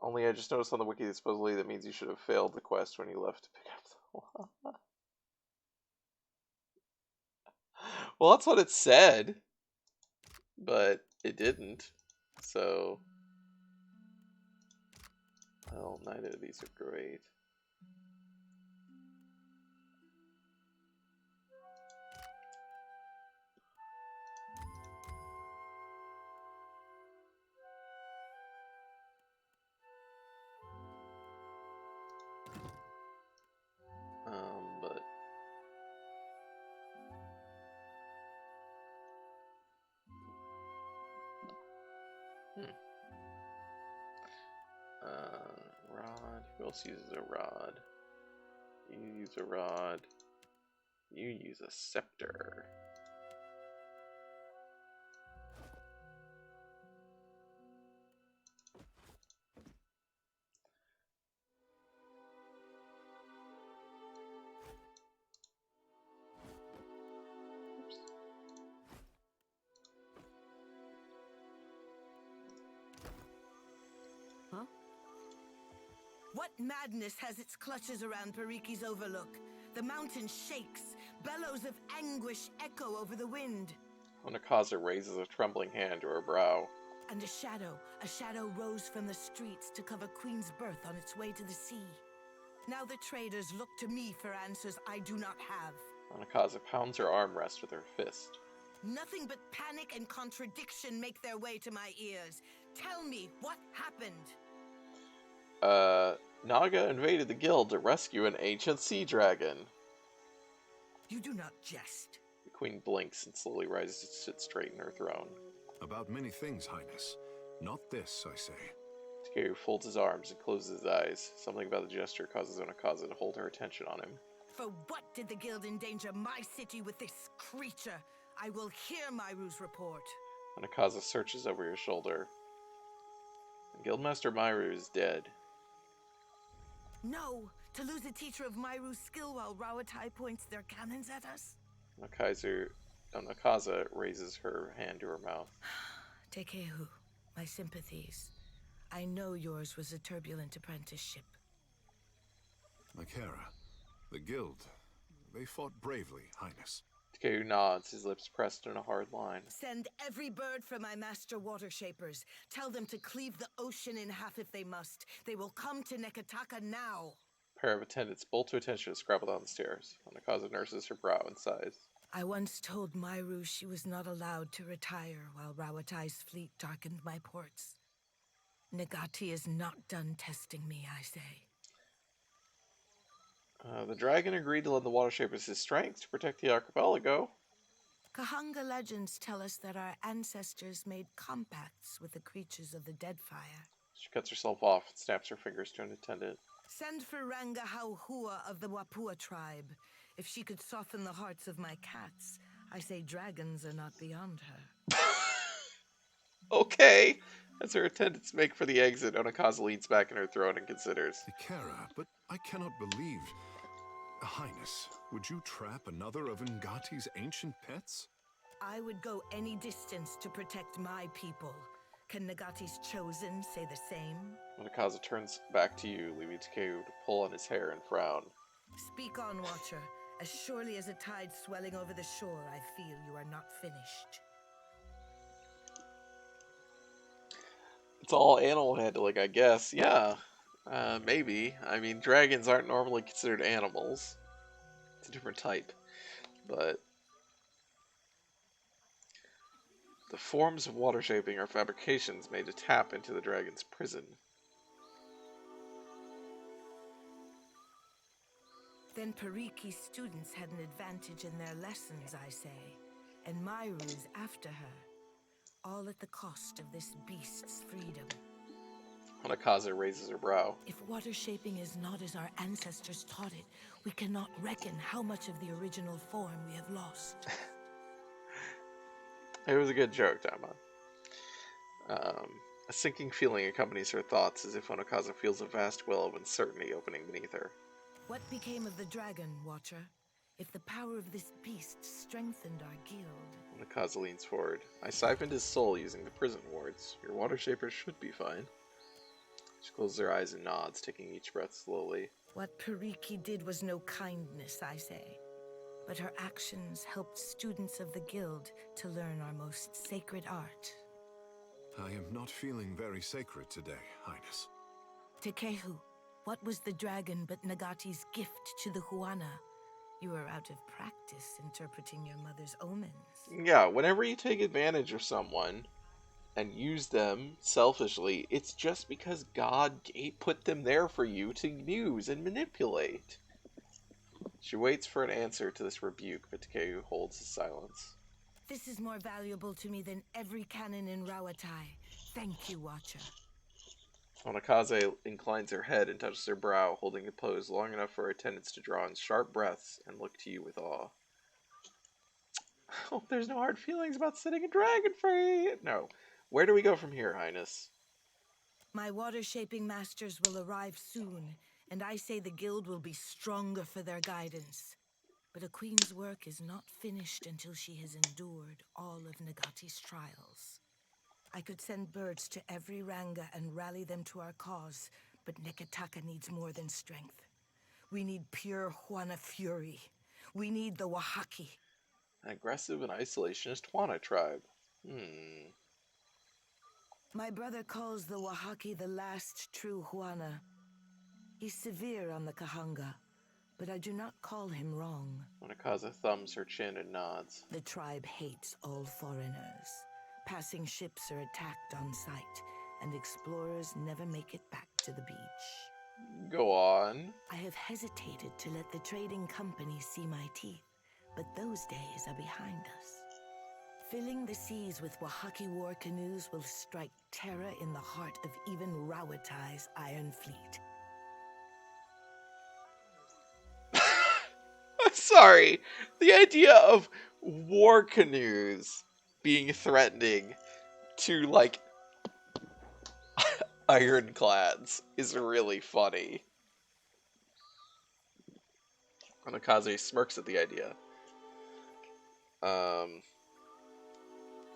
Only I just noticed on the wiki that supposedly that means you should have failed the quest when you left to pick up the lava. Well, that's what it said, but it didn't. So, well, neither of these are great. But rod. Who else uses a rod? You use a rod. You use a scepter. What madness has its clutches around Pariki's Overlook? The mountain shakes. Bellows of anguish echo over the wind. Onakaza raises a trembling hand to her brow. And a shadow rose from the streets to cover Queen's Birth on its way to the sea. Now the traders look to me for answers I do not have. Onakaza pounds her armrest with her fist. Nothing but panic and contradiction make their way to my ears. Tell me what happened. Naga invaded the guild to rescue an ancient sea dragon. You do not jest. The queen blinks and slowly rises to sit straight in her throne. About many things, Highness. Not this, I say. Takeru folds his arms and closes his eyes. Something about the gesture causes Onakaza to hold her attention on him. For what did the guild endanger my city with this creature? I will hear Myru's report. Onakaza searches over your shoulder. Guildmaster Myru is dead. No, to lose a teacher of Myru's skill while Rawatai points their cannons at us? Onakaza raises her hand to her mouth. Tekehu, my sympathies. I know yours was a turbulent apprenticeship. Makera, the guild, they fought bravely, Highness. Takeru nods, his lips pressed in a hard line. Send every bird for my master water shapers. Tell them to cleave the ocean in half if they must. They will come to Nekataka now. A pair of attendants bolt to attention and scrabble down the stairs. Onakaza nurses her brow and sighs. I once told Myru she was not allowed to retire while Rawatai's fleet darkened my ports. Nagati is not done testing me, I say. The dragon agreed to lend the water shapers his strength to protect the archipelago. Kahanga legends tell us that our ancestors made compacts with the creatures of the Deadfire. She cuts herself off and snaps her fingers to an attendant. Send for Ranga Hauhua of the Wapua tribe. If she could soften the hearts of my cats, I say dragons are not beyond her. Okay. As her attendants make for the exit, Onakaza leans back in her throne and considers. Ikera, but I cannot believe... Highness, would you trap another of Ngati's ancient pets? I would go any distance to protect my people. Can Nagati's chosen say the same? Onakaza turns back to you, leaving Takeru to pull on his hair and frown. Speak on, Watcher. As surely as a tide swelling over the shore, I feel you are not finished. It's all animal handling, I guess. Yeah, maybe. I mean, dragons aren't normally considered animals. It's a different type. But the forms of water shaping are fabrications made to tap into the dragon's prison. Then Pariki's students had an advantage in their lessons, I say. And Myru's after her. All at the cost of this beast's freedom. Onakaza raises her brow. If water shaping is not as our ancestors taught it, we cannot reckon how much of the original form we have lost. It was a good joke, Dama. A sinking feeling accompanies her thoughts as if Onakaza feels a vast well of uncertainty opening beneath her. What became of the dragon, Watcher? If the power of this beast strengthened our guild... Onakaza leans forward. I siphoned his soul using the prison wards. Your water shapers should be fine. She closes her eyes and nods, taking each breath slowly. What Pariki did was no kindness, I say. But her actions helped students of the guild to learn our most sacred art. I am not feeling very sacred today, Highness. Tekehu, what was the dragon but Nagati's gift to the Huana? You are out of practice interpreting your mother's omens. Yeah, whenever you take advantage of someone and use them selfishly, it's just because God put them there for you to use and manipulate. She waits for an answer to this rebuke, but Takeru holds his silence. This is more valuable to me than every cannon in Rawatai. Thank you, Watcher. Onakaze inclines her head and touches her brow, holding the pose long enough for her attendants to draw in sharp breaths and look to you with awe. Oh, there's no hard feelings about setting a dragon free. No. Where do we go from here, Highness? My water-shaping masters will arrive soon, and I say the guild will be stronger for their guidance. But a queen's work is not finished until she has endured all of Nagati's trials. I could send birds to every Ranga and rally them to our cause, but Neketaka needs more than strength. We need pure Huana fury. We need the Wahaki. An aggressive and isolationist Juana tribe. My brother calls the Wahaki the last true Huana. He's severe on the Kahanga, but I do not call him wrong. Onakaza thumbs her chin and nods. The tribe hates all foreigners. Passing ships are attacked on sight, and explorers never make it back to the beach. Go on. I have hesitated to let the trading company see my teeth, but those days are behind us. Filling the seas with Wahaki war canoes will strike terror in the heart of even Rawatai's Iron Fleet. Sorry. The idea of war canoes being threatening to, like, ironclads is really funny. Onakaze smirks at the idea.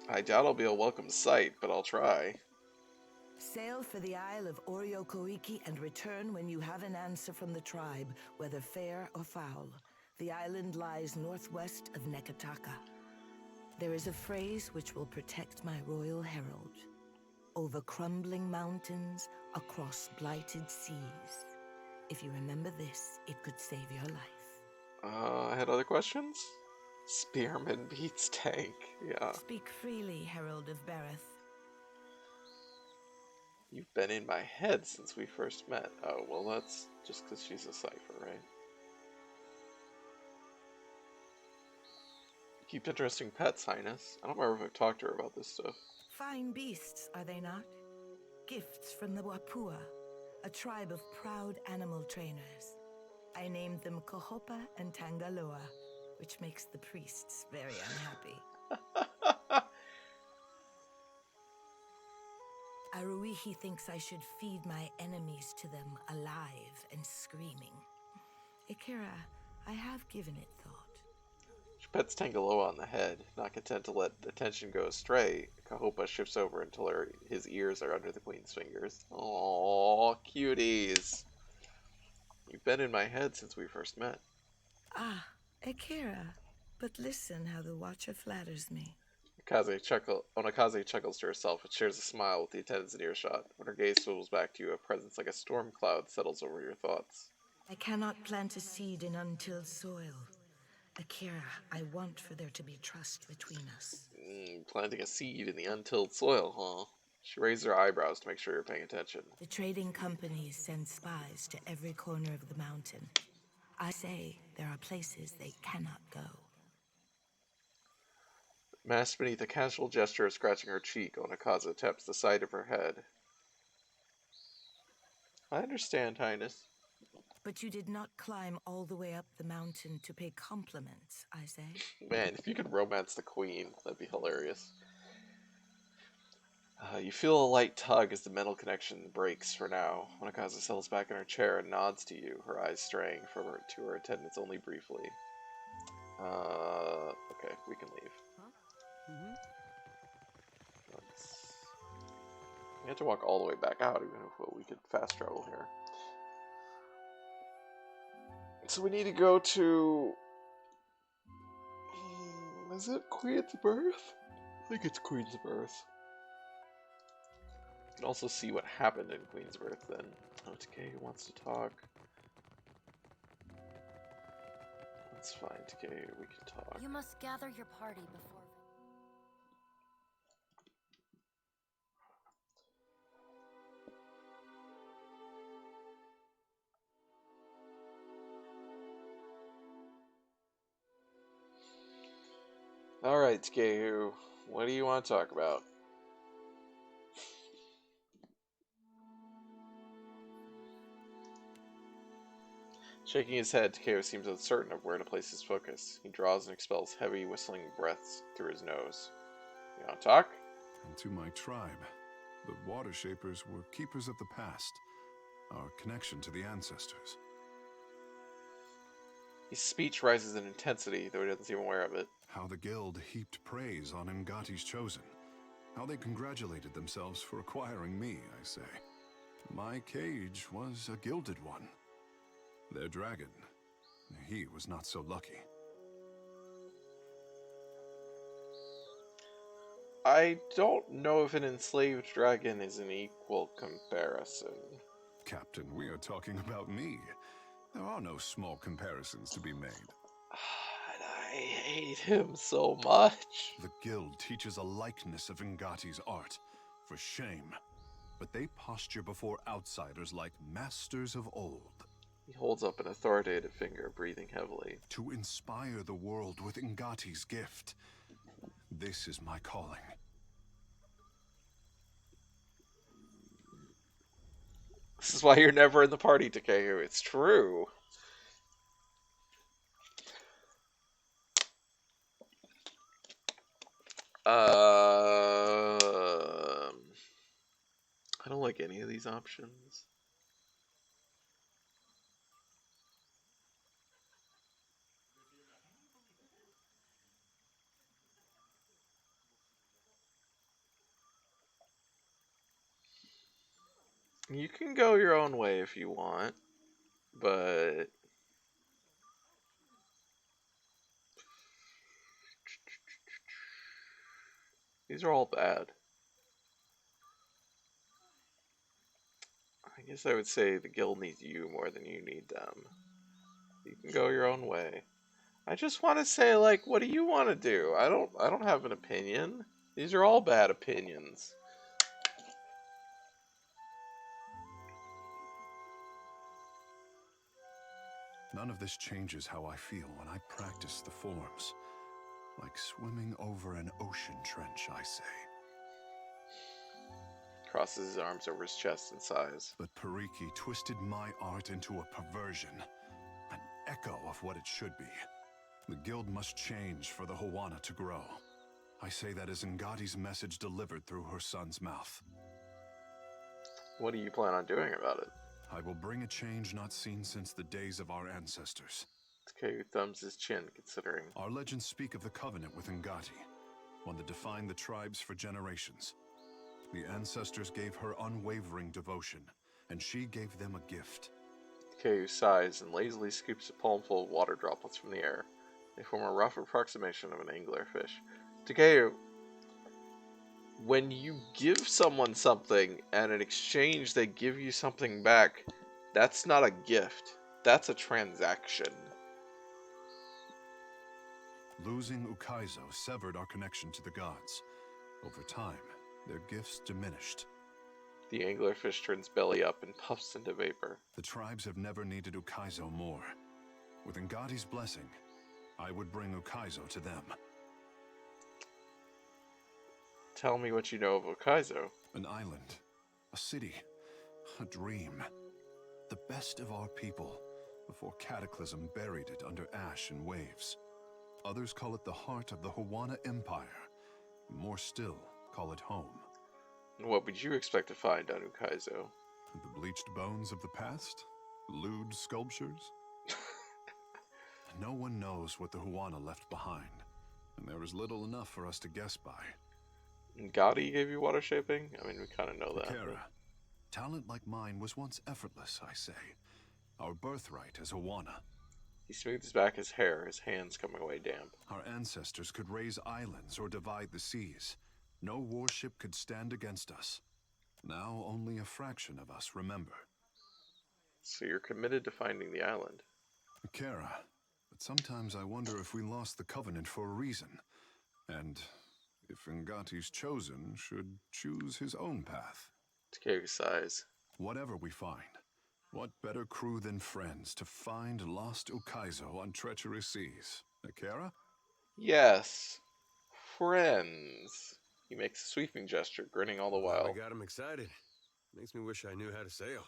I doubt it'll be a welcome sight, but I'll try. Sail for the Isle of Oryokoiki and return when you have an answer from the tribe, whether fair or foul. The island lies northwest of Neketaka. There is a phrase which will protect my royal herald. Over crumbling mountains, across blighted seas. If you remember this, it could save your life. I had other questions? Spearman beats tank, yeah. Speak freely, Herald of Bereth. You've been in my head since we first met. Oh, well that's just because she's a cipher, right? Keep interesting pets, Highness. I don't remember if I've talked to her about this stuff. Fine beasts, are they not? Gifts from the Wapua, a tribe of proud animal trainers. I named them Kohopa and Tangaloa, which makes the priests very unhappy. Aruihi thinks I should feed my enemies to them alive and screaming. Akira, I have given it thought. She pets Tangaloa on the head. Not content to let attention go astray, Kahopa shifts over until his ears are under the queen's fingers. Aww, cuties. You've been in my head since we first met. Ah, Akira. But listen how the Watcher flatters me. Onakaze chuckles to herself and shares a smile with the attendants in earshot. When her gaze swivels back to you, a presence like a storm cloud settles over your thoughts. I cannot plant a seed in untilled soil. Akira, I want for there to be trust between us. Planting a seed in the untilled soil, huh? She raises her eyebrows to make sure you're paying attention. The trading companies send spies to every corner of the mountain. I say there are places they cannot go. Masked beneath a casual gesture of scratching her cheek, Onakaza taps the side of her head. I understand, Highness. But you did not climb all the way up the mountain to pay compliments, I say. Man, if you could romance the queen, that'd be hilarious. You feel a light tug as the mental connection breaks for now. Onakaza settles back in her chair and nods to you, her eyes straying from her to her attendants only briefly. Okay, we can leave. We have to walk all the way back out, even if we could fast travel here. So we need to go to... Is it Queen's Birth? I think it's Queen's Birth. You can also see what happened in Queen's Birth then. Oh, Takei wants to talk. That's fine, Takei, we can talk. You must gather your party before... Alright, Takehu, what do you want to talk about? Shaking his head, Takeo seems uncertain of where to place his focus. He draws and expels heavy, whistling breaths through his nose. You want to talk? And to my tribe, the Water Shapers were keepers of the past, our connection to the ancestors. His speech rises in intensity, though he doesn't seem aware of it. How the guild heaped praise on Ngati's chosen. How they congratulated themselves for acquiring me, I say. My cage was a gilded one. Their dragon, he was not so lucky. I don't know if an enslaved dragon is an equal comparison. Captain, we are talking about me. There are no small comparisons to be made. And I hate him so much. The guild teaches a likeness of Ngati's art, for shame. But they posture before outsiders like masters of old. He holds up an authoritative finger, breathing heavily. To inspire the world with Ngati's gift. This is my calling. This is why you're never in the party, Takeo. It's true. I don't like any of these options. You can go your own way if you want, but these are all bad. I guess I would say the guild needs you more than you need them. You can go your own way. I just want to say, like, what do you want to do? I don't have an opinion. These are all bad opinions. None of this changes how I feel when I practice the forms. Like swimming over an ocean trench, I say. Crosses his arms over his chest and sighs. But Pariki twisted my art into a perversion. An echo of what it should be. The guild must change for the Hawana to grow. I say that as Ngati's message delivered through her son's mouth. What do you plan on doing about it? I will bring a change not seen since the days of our ancestors. Takeo thumbs his chin, considering. Our legends speak of the covenant with Ngati, one that defined the tribes for generations. The ancestors gave her unwavering devotion, and she gave them a gift. Takeo sighs and lazily scoops a palmful of water droplets from the air. They form a rough approximation of an anglerfish. Takeo, when you give someone something and in exchange they give you something back, that's not a gift. That's a transaction. Losing Ukaizo severed our connection to the gods. Over time, their gifts diminished. The anglerfish turns belly up and puffs into vapor. The tribes have never needed Ukaizo more. With Ngati's blessing, I would bring Ukaizo to them. Tell me what you know of Ukaizo. An island, a city, a dream. The best of our people, before Cataclysm buried it under ash and waves. Others call it the heart of the Hawana Empire. More still, call it home. And what would you expect to find on Ukaizo? The bleached bones of the past? Lewd sculptures? No one knows what the Hawana left behind, and there is little enough for us to guess by. Ngati gave you water shaping? I mean, we kind of know that. Kara, talent like mine was once effortless, I say. Our birthright as Hawana. He smooths back his hair, his hands coming away damp. Our ancestors could raise islands or divide the seas. No warship could stand against us. Now only a fraction of us remember. So you're committed to finding the island? Kara, but sometimes I wonder if we lost the Covenant for a reason. And if Ngati's chosen should choose his own path. Takeo sighs. Whatever we find, what better crew than friends to find lost Ukaizo on treacherous seas? Akira? Yes. Friends. He makes a sweeping gesture, grinning all the while. I got him excited. Makes me wish I knew how to sail.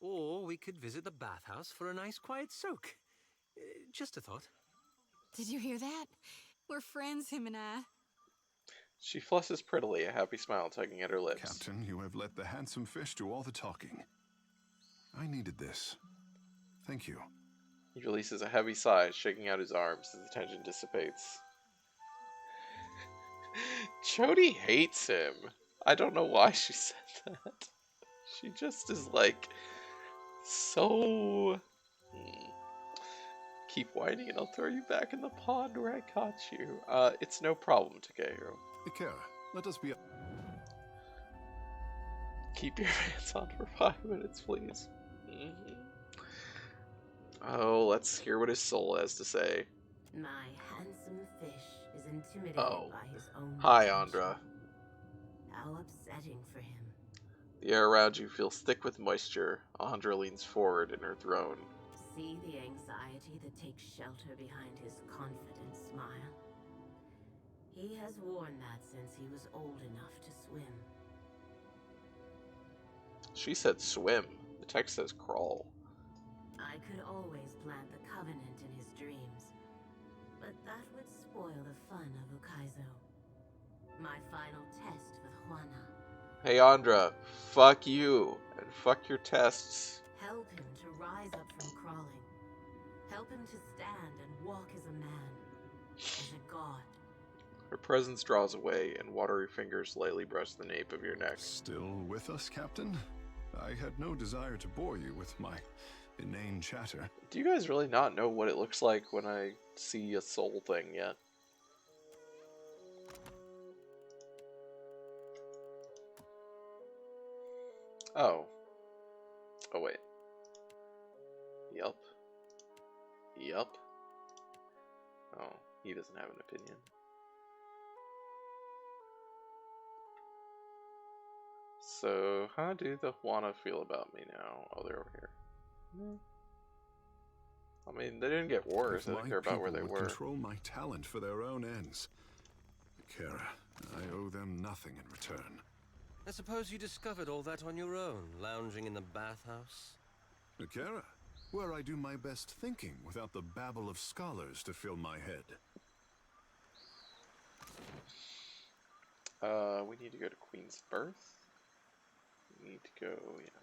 Or we could visit the bathhouse for a nice quiet soak. Just a thought. Did you hear that? We're friends, him and I. She flushes prettily, a happy smile tugging at her lips. Captain, you have let the handsome fish do all the talking. I needed this. Thank you. He releases a heavy sigh, shaking out his arms as the tension dissipates. Jody hates him. I don't know why she said that. She just is like, so... Keep whining and I'll throw you back in the pond where I caught you. It's no problem, Takeru. Ikera, let us be... Keep your pants on for 5 minutes, please. Oh, let's hear what his soul has to say. My handsome fish is intimidated by his own Hi, attention. Andra. How upsetting for him. The air around you feels thick with moisture. Andra leans forward in her throne. See the anxiety that takes shelter behind his confident smile? He has worn that since he was old enough to swim. She said swim. The text says crawl. I could always plant the covenant in his dreams, but that would spoil the fun of Ukaizo. My final test with Juana. Hey, Andra. Fuck you. And fuck your tests. Help him to rise up from crawling. Help him to stand and walk as a man. As a god. Her presence draws away, and watery fingers lightly brush the nape of your neck. Still with us, Captain? I had no desire to bore you with my inane chatter. Do you guys really not know what it looks like when I see a soul thing yet? Oh. Oh, wait. Yup. Yup. Oh, he doesn't have an opinion. So, how do the Juana feel about me now? Oh, they're over here. I mean, they didn't get worse. I think they're about where they were. Control my talent for their own ends. Kara, I owe them nothing in return. I suppose you discovered all that on your own, lounging in the bathhouse? Kara, where I do my best thinking without the babble of scholars to fill my head. We need to go to Queen's Birth. We need to go, yeah.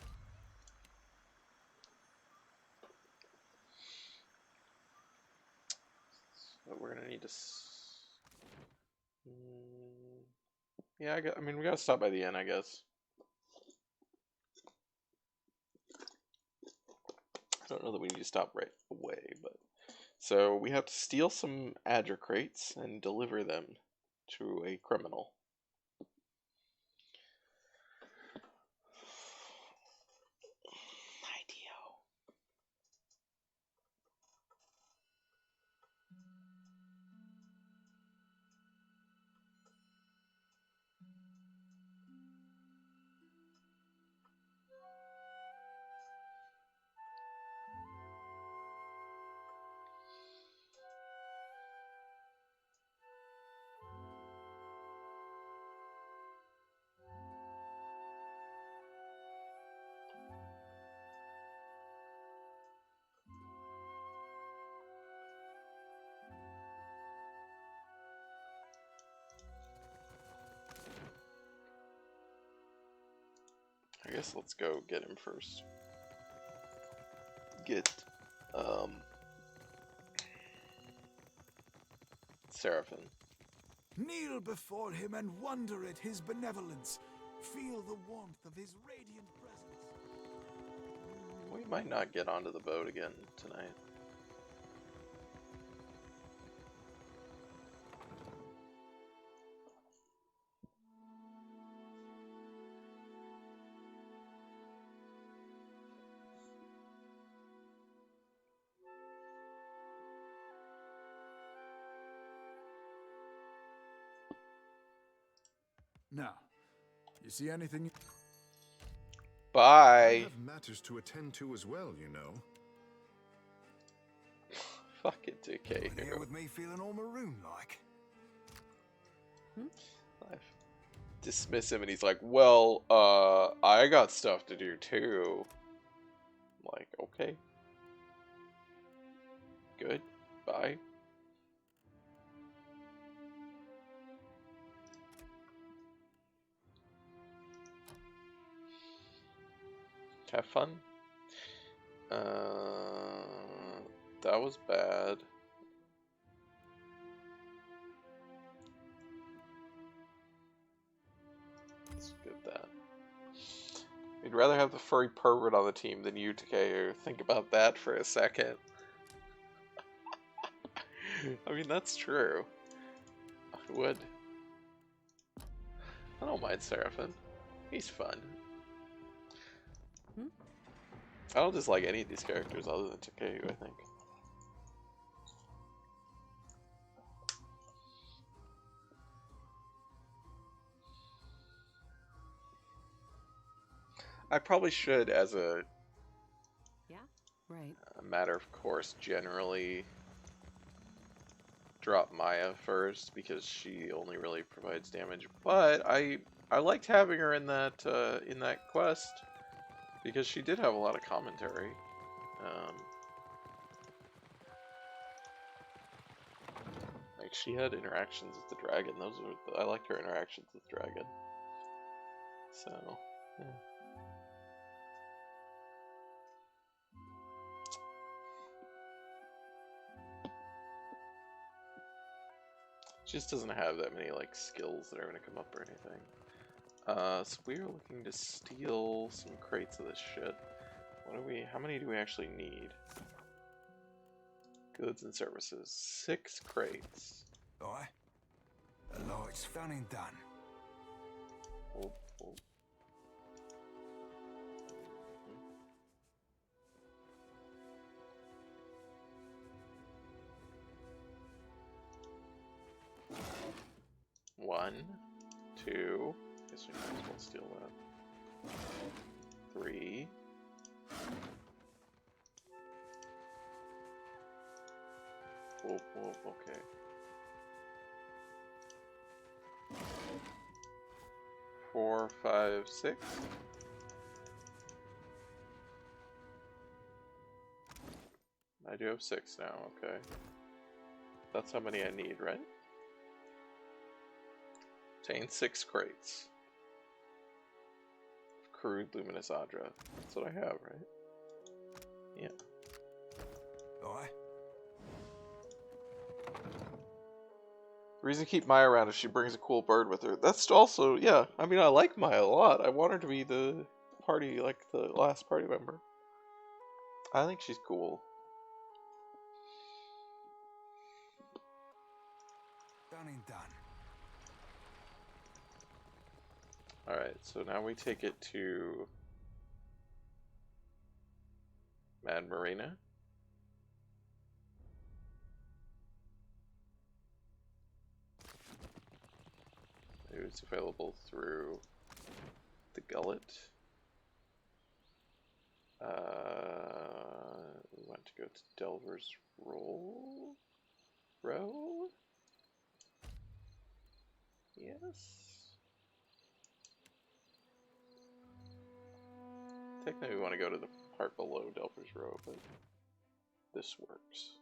So we're gonna need to. Yeah, I mean, we gotta stop by the inn, I guess. I don't know that we need to stop right away, but so we have to steal some Adra crates and deliver them to a criminal. I guess let's go get him first. Get, Seraphim. Kneel before him and wonder at his benevolence. Feel the warmth of his radiant presence. We might not get onto the boat again tonight. Now, you see anything? Bye. I have matters to attend to as well, you know. Fucking decay Here with me feeling all maroon like. I dismiss him and he's like, well, I got stuff to do too. Okay. Good. Bye. Have fun. That was bad. Let's get that. We'd rather have the furry pervert on the team than you, Takeru. Think about that for a second. I mean, that's true. I would. I don't mind Seraphim. He's fun. I don't dislike any of these characters other than Takeru, I think. I probably should, as a matter of course, generally drop Maya first because she only really provides damage. But I liked having her in that quest because she did have a lot of commentary. Like she had interactions with the dragon. I liked her interactions with dragon. So yeah. She just doesn't have that many like skills that are gonna come up or anything. So we are looking to steal some crates of this shit. How many do we actually need? Goods and services. 6 crates. Aye. The light's done and done. Oh, oh. One, 2. Guess we might as well steal that. 3. Whoa, whoa, okay. 4, 5, 6. I do have 6 now, okay. That's how many I need, right? Obtain 6 crates. Crude Luminous Adra. That's what I have, right? Yeah. Aye. The reason to keep Maya around is she brings a cool bird with her. That's also, yeah, I mean, I like Maya a lot. I want her to be the party, like the last party member. I think she's cool. Done and done. Alright, so now we take it to Mad Marina. It's available through the Gullet. We want to go to Delver's Row? Yes. Technically we want to go to the part below Delver's Row, but this works.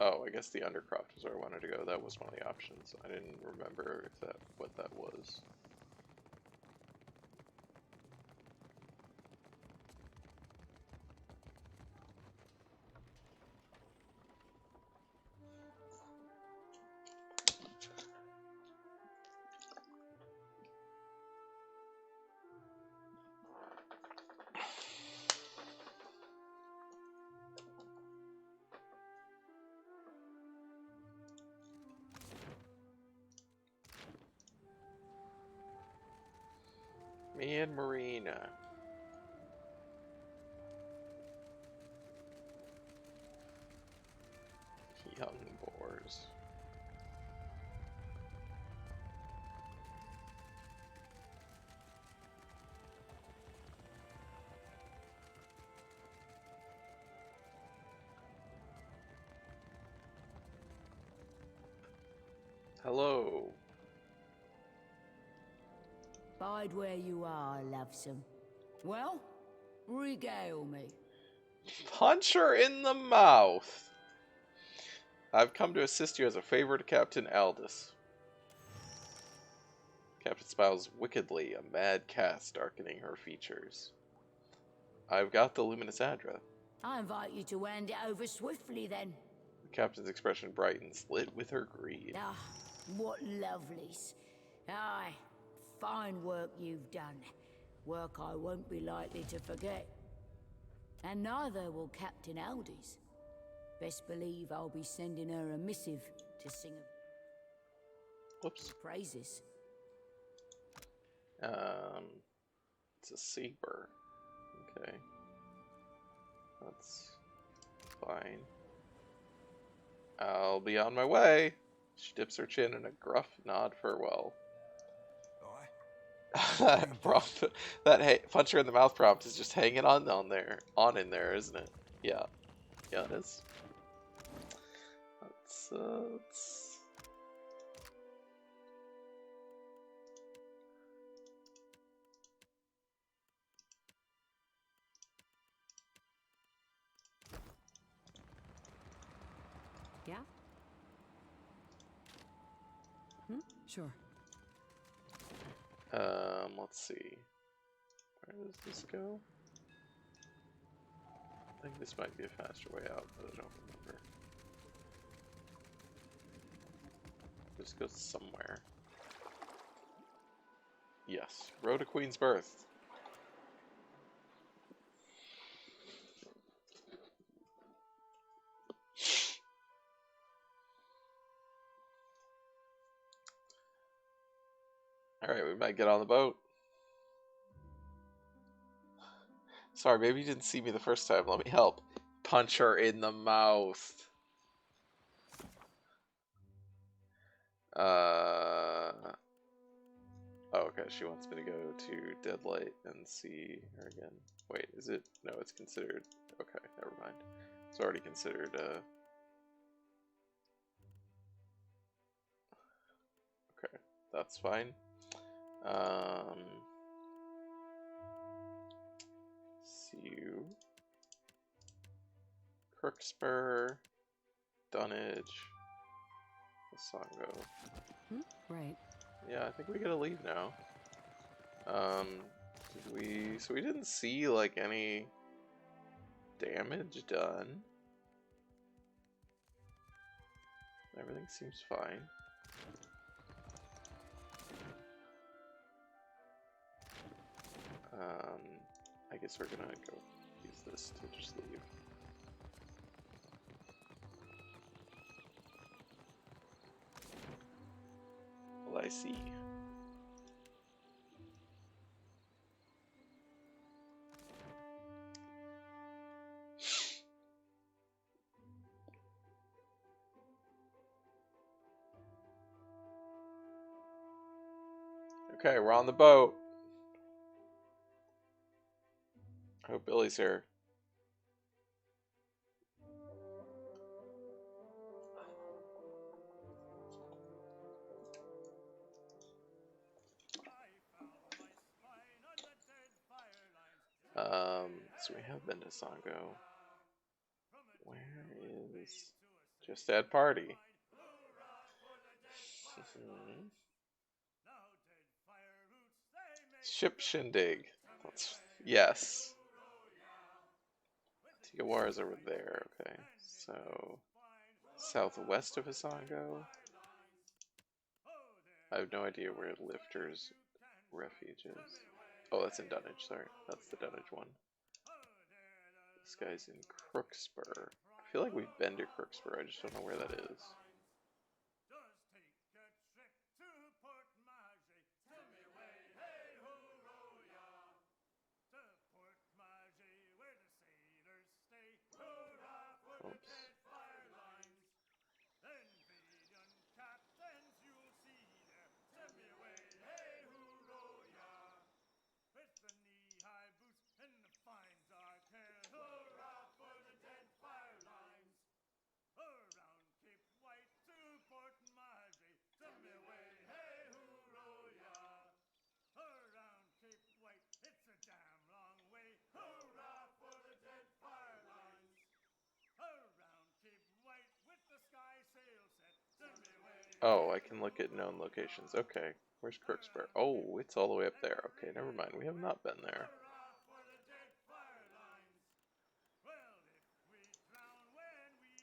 Oh, I guess the Undercroft is where I wanted to go. That was one of the options. I didn't remember what that was. Me and Marina. yours. Hello. Bide where you are, lovesome. Well, regale me. Punch her in the mouth. I've come to assist you as a favor to Captain Aldous. Captain smiles wickedly, a mad cast darkening her features. I've got the luminous Adra. I invite you to hand it over swiftly, then. The captain's expression brightens, lit with her greed. Ah, what lovelies. Aye, fine work you've done. Work I won't be likely to forget. And neither will Captain Aldous. Best believe I'll be sending her a missive to sing praises. It's a saber. Okay. That's fine. I'll be on my way. She dips her chin in a gruff nod farewell. That prompt, that punch her in the mouth prompt is just hanging on in there, isn't it? Yeah. Yeah, it is. Let's Yeah? Sure. Let's see. Where does this go? I think this might be a faster way out, but I don't remember. This goes somewhere. Yes, Road to Queen's Birth. Alright, we might get on the boat. Sorry, maybe you didn't see me the first time. Let me help. Punch her in the mouth. Oh, okay, she wants me to go to Deadlight and see her again. Wait, is it? No, it's considered. Okay, never mind. It's already considered, okay, that's fine. See you. Crookspur, Dunnage, Songo. Right. Yeah, I think we gotta leave now. So we didn't see like any damage done. Everything seems fine. I guess we're gonna go use this to just leave. Well, I see. Okay, we're on the boat. I hope Billy's here. So we have been to Songo. Where is Just Add Party? Ship Shindig. Yes. Tiawar is over there. Okay, so southwest of Hisongo. I have no idea where Lifter's refuge is. Oh, that's in Dunnage. Sorry, that's the Dunnage one. This guy's in Crookspur. I feel like we've been to Crookspur. I just don't know where that is. Oops. Oh, I can look at known locations. Okay. Where's Crooksburg? Oh, it's all the way up there. Okay, never mind. We have not been there.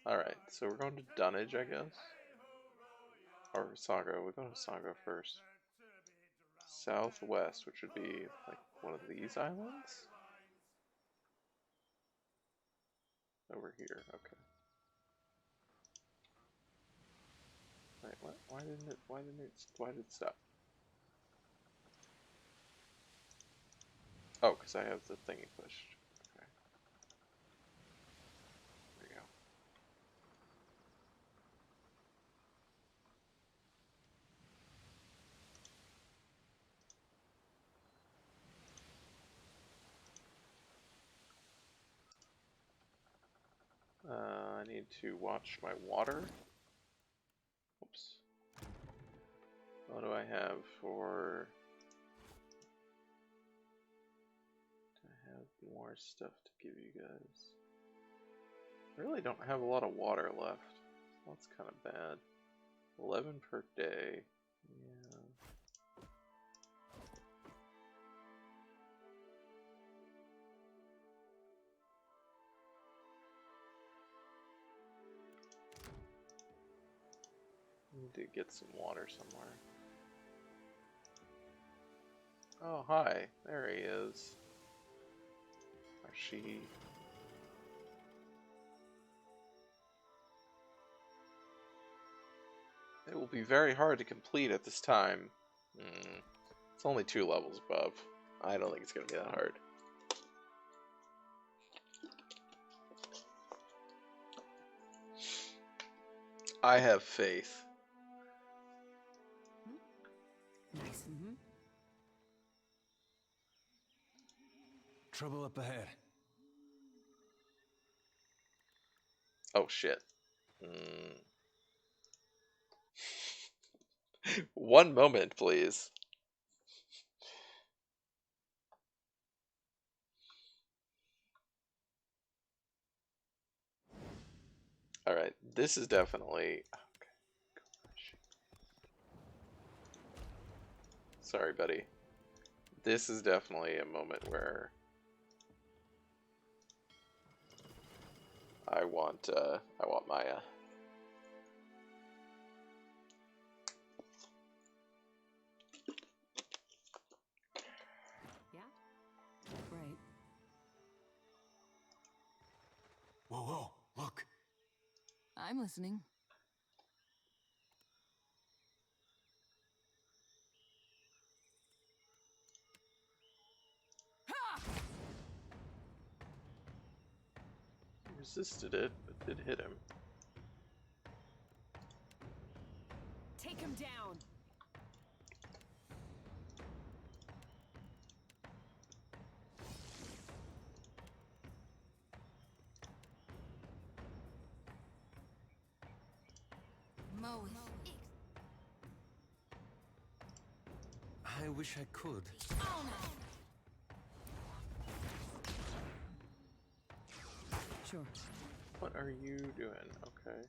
Alright, so we're going to Dunnage, I guess? Or Sago. We're going to Sago first. Southwest, which would be like one of these islands? Over here, okay. Wait, what? Why did it stop? Oh, because I have the thingy pushed. Okay. There we go. I need to watch my water. Oops. What do I have for... Do I have more stuff to give you guys? I really don't have a lot of water left. That's kind of bad. 11 per day. Yeah. Need to get some water somewhere. Oh, hi. There he is. Or she. It will be very hard to complete at this time. It's only 2 levels above. I don't think it's going to be that hard. I have faith. Nice. Trouble up ahead. Oh shit. 1 moment, please. Alright, this is definitely... Okay. Sorry, buddy. This is definitely a moment where I want Maya. Yeah? Right. Whoa, whoa, look. I'm listening. Resisted it, but did hit him. Take him down. Moe. I wish I could. Sure. What are you doing? Okay.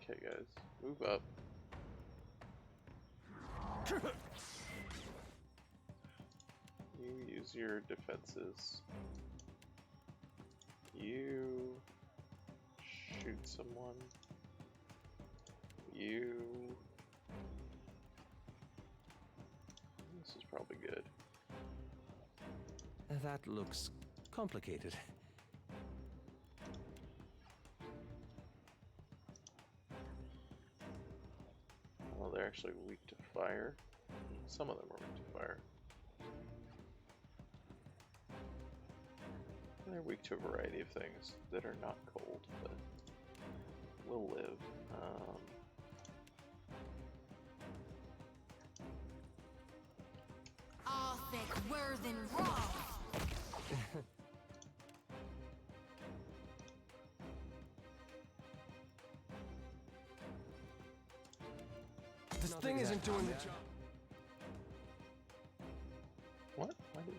Okay, guys. Move up. You use your defenses. You shoot someone. You... This is probably good. That looks complicated. Well, they're actually weak to fire. Some of them are weak to fire. They're weak to a variety of things that are not cold, but will live. All thick, worthen raw. This thing isn't doing the job. What?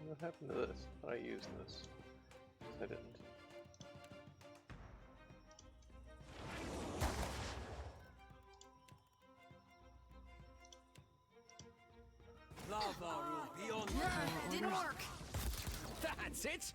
What happened to this? I thought I used this. I didn't. Didn't work. That's it.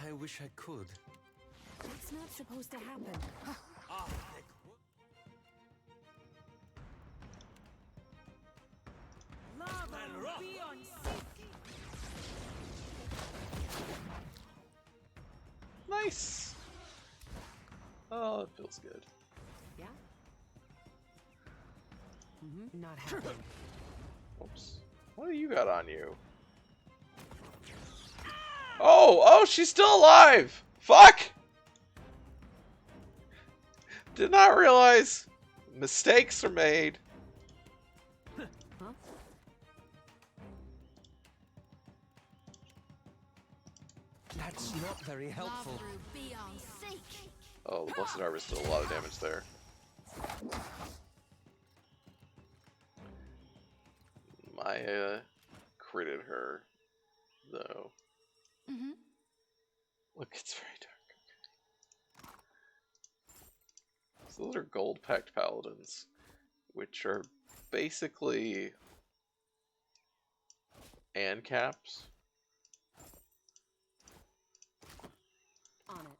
I wish I could. It's not supposed to happen. Lava be on sea. Nice! Oh, it feels good. Yeah? Not happening. Oops. What do you got on you? Oh, she's still alive! Fuck! Did not realize mistakes are made. Huh? That's not very helpful. Be on seek. Oh, the Blessed Harvest did a lot of damage there. Maya critted her, though. Look, it's very dark. So those are gold-packed paladins, which are basically ANCAPs. On it.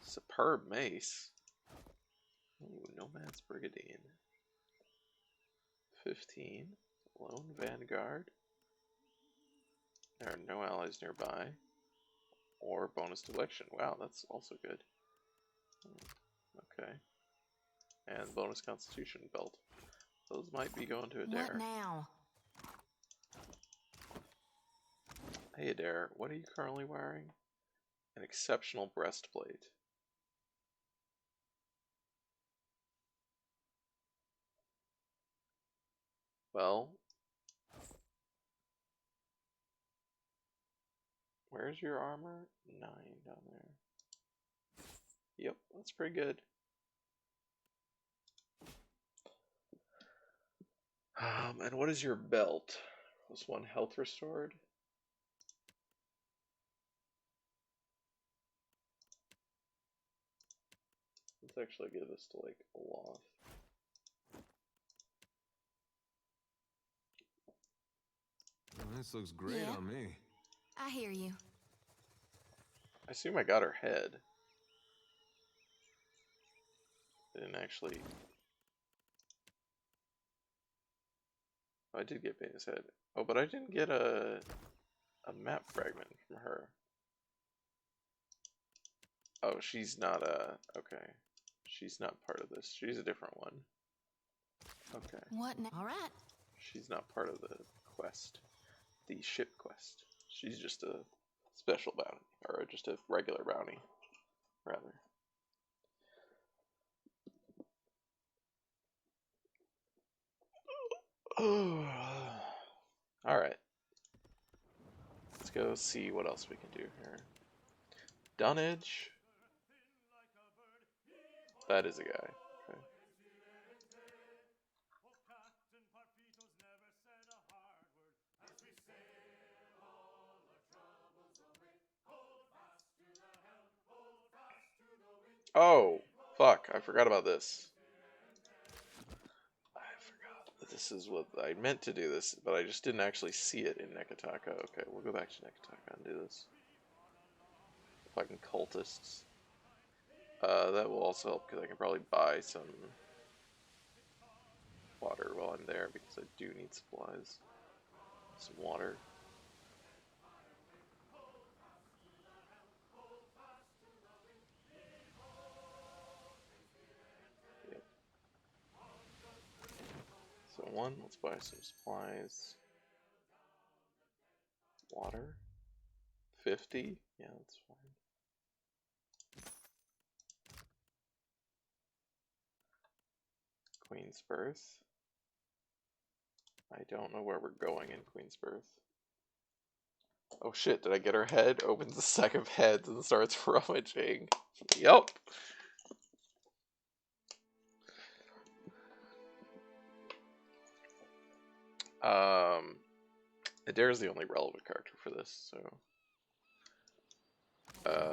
Superb mace. Ooh, Nomad's Brigandine. 15. Lone Vanguard. There are no allies nearby. Or bonus deflection. Wow, that's also good. Okay. And bonus constitution belt. Those might be going to Adair. What now? Hey Adair, what are you currently wearing? An exceptional breastplate. Well, where's your armor? 9 down there. Yep, that's pretty good. And what is your belt? Was 1 health restored? Let's actually give this to like Olof. Well, this looks great on me. I hear you. I assume I got her head. I didn't actually. Oh, I did get Beta's head. Oh, but I didn't get a map fragment from her. Oh, she's not okay. She's not part of this. She's a different one. Okay. What now? All right. She's not part of the quest. The ship quest. She's just a special bounty. Or just a regular bounty, rather. Alright. Let's go see what else we can do here. Dunnage. That is a guy. Okay. Oh, fuck. I forgot about this. I forgot that this is what I meant to do this, but I just didn't actually see it in Nekataka. Okay, we'll go back to Nekataka and do this. Fucking cultists. That will also help because I can probably buy some water while I'm there because I do need supplies. Some water. Yep. So one, let's buy some supplies. Water. 50? Yeah, that's fine. Queen's Birth. I don't know where we're going in Queen's Birth. Oh shit, did I get her head? Opens the stack of heads and starts rummaging. Yup. Adair's the only relevant character for this, so.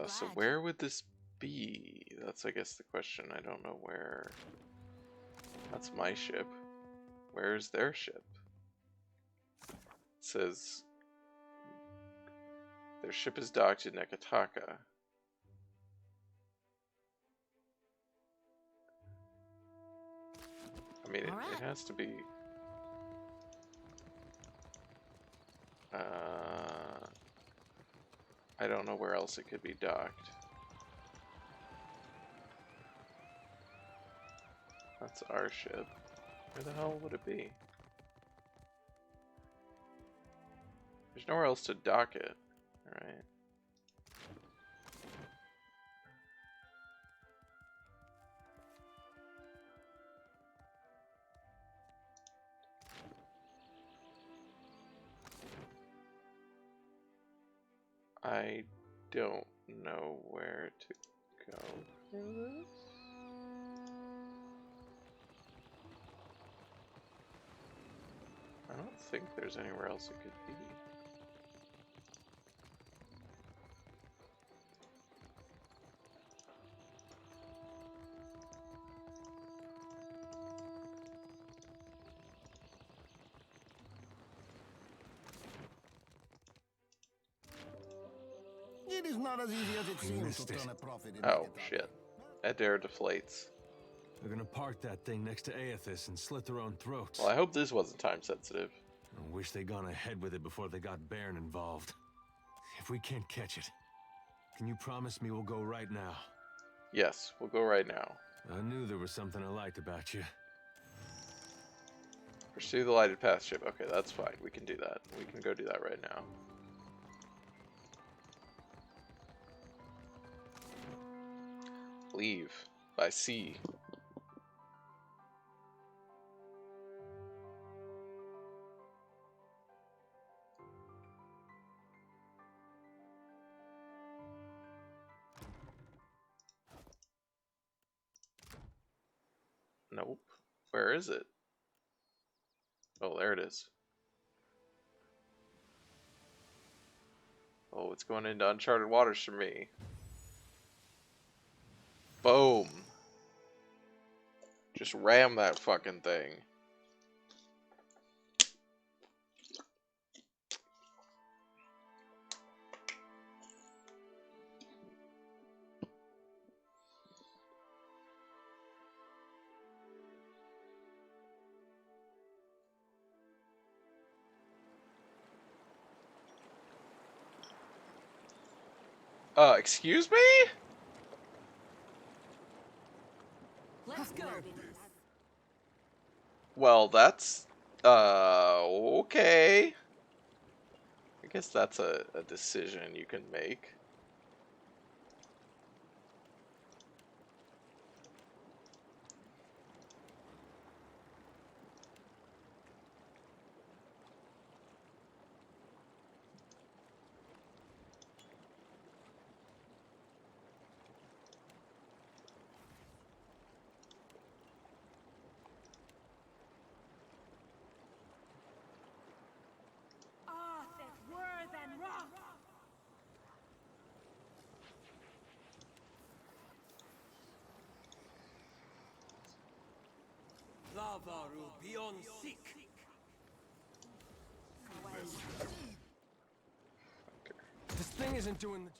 So where would this be? That's, I guess, the question. I don't know where. That's my ship. Where's their ship? It says their ship is docked in Nekataka. I mean, it has to be. I don't know where else it could be docked. That's our ship. Where the hell would it be? There's nowhere else to dock it. Alright. I don't know where to go for this. I don't think there's anywhere else it could be. It is not as easy as it seems to turn a profit in Oh, shit. Adair deflates. They're gonna park that thing next to Aethys and slit their own throats. Well, I hope this wasn't time sensitive. I wish they'd gone ahead with it before they got Baron involved. If we can't catch it, can you promise me we'll go right now? Yes, we'll go right now. I knew there was something I liked about you. Pursue the lighted path ship. Okay, that's fine. We can do that. We can go do that right now. Leave by sea. Nope. Where is it? Oh, there it is. Oh, it's going into uncharted waters for me. Boom. Just ram that fucking thing. Excuse me? Let's go. Well, that's, okay. I guess that's a decision you can make. Lavaru beyond seek. This thing isn't doing the...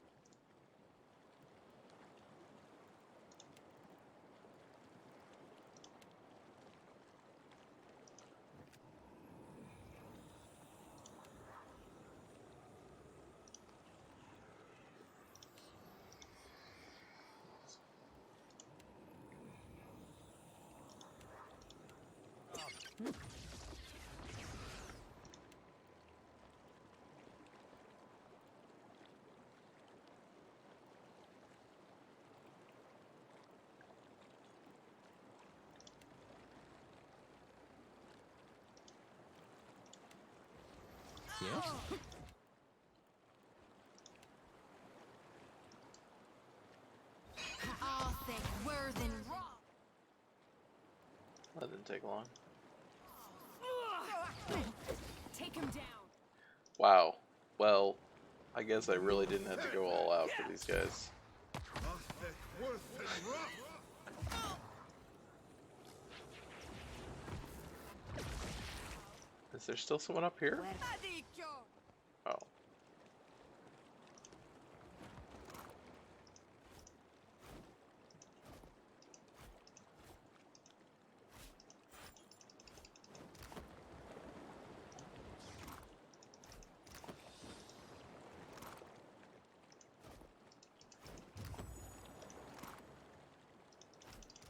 Yes? That didn't take long. Take him down. Wow. Well, I guess I really didn't have to go all out for these guys. Is there still someone up here? Oh.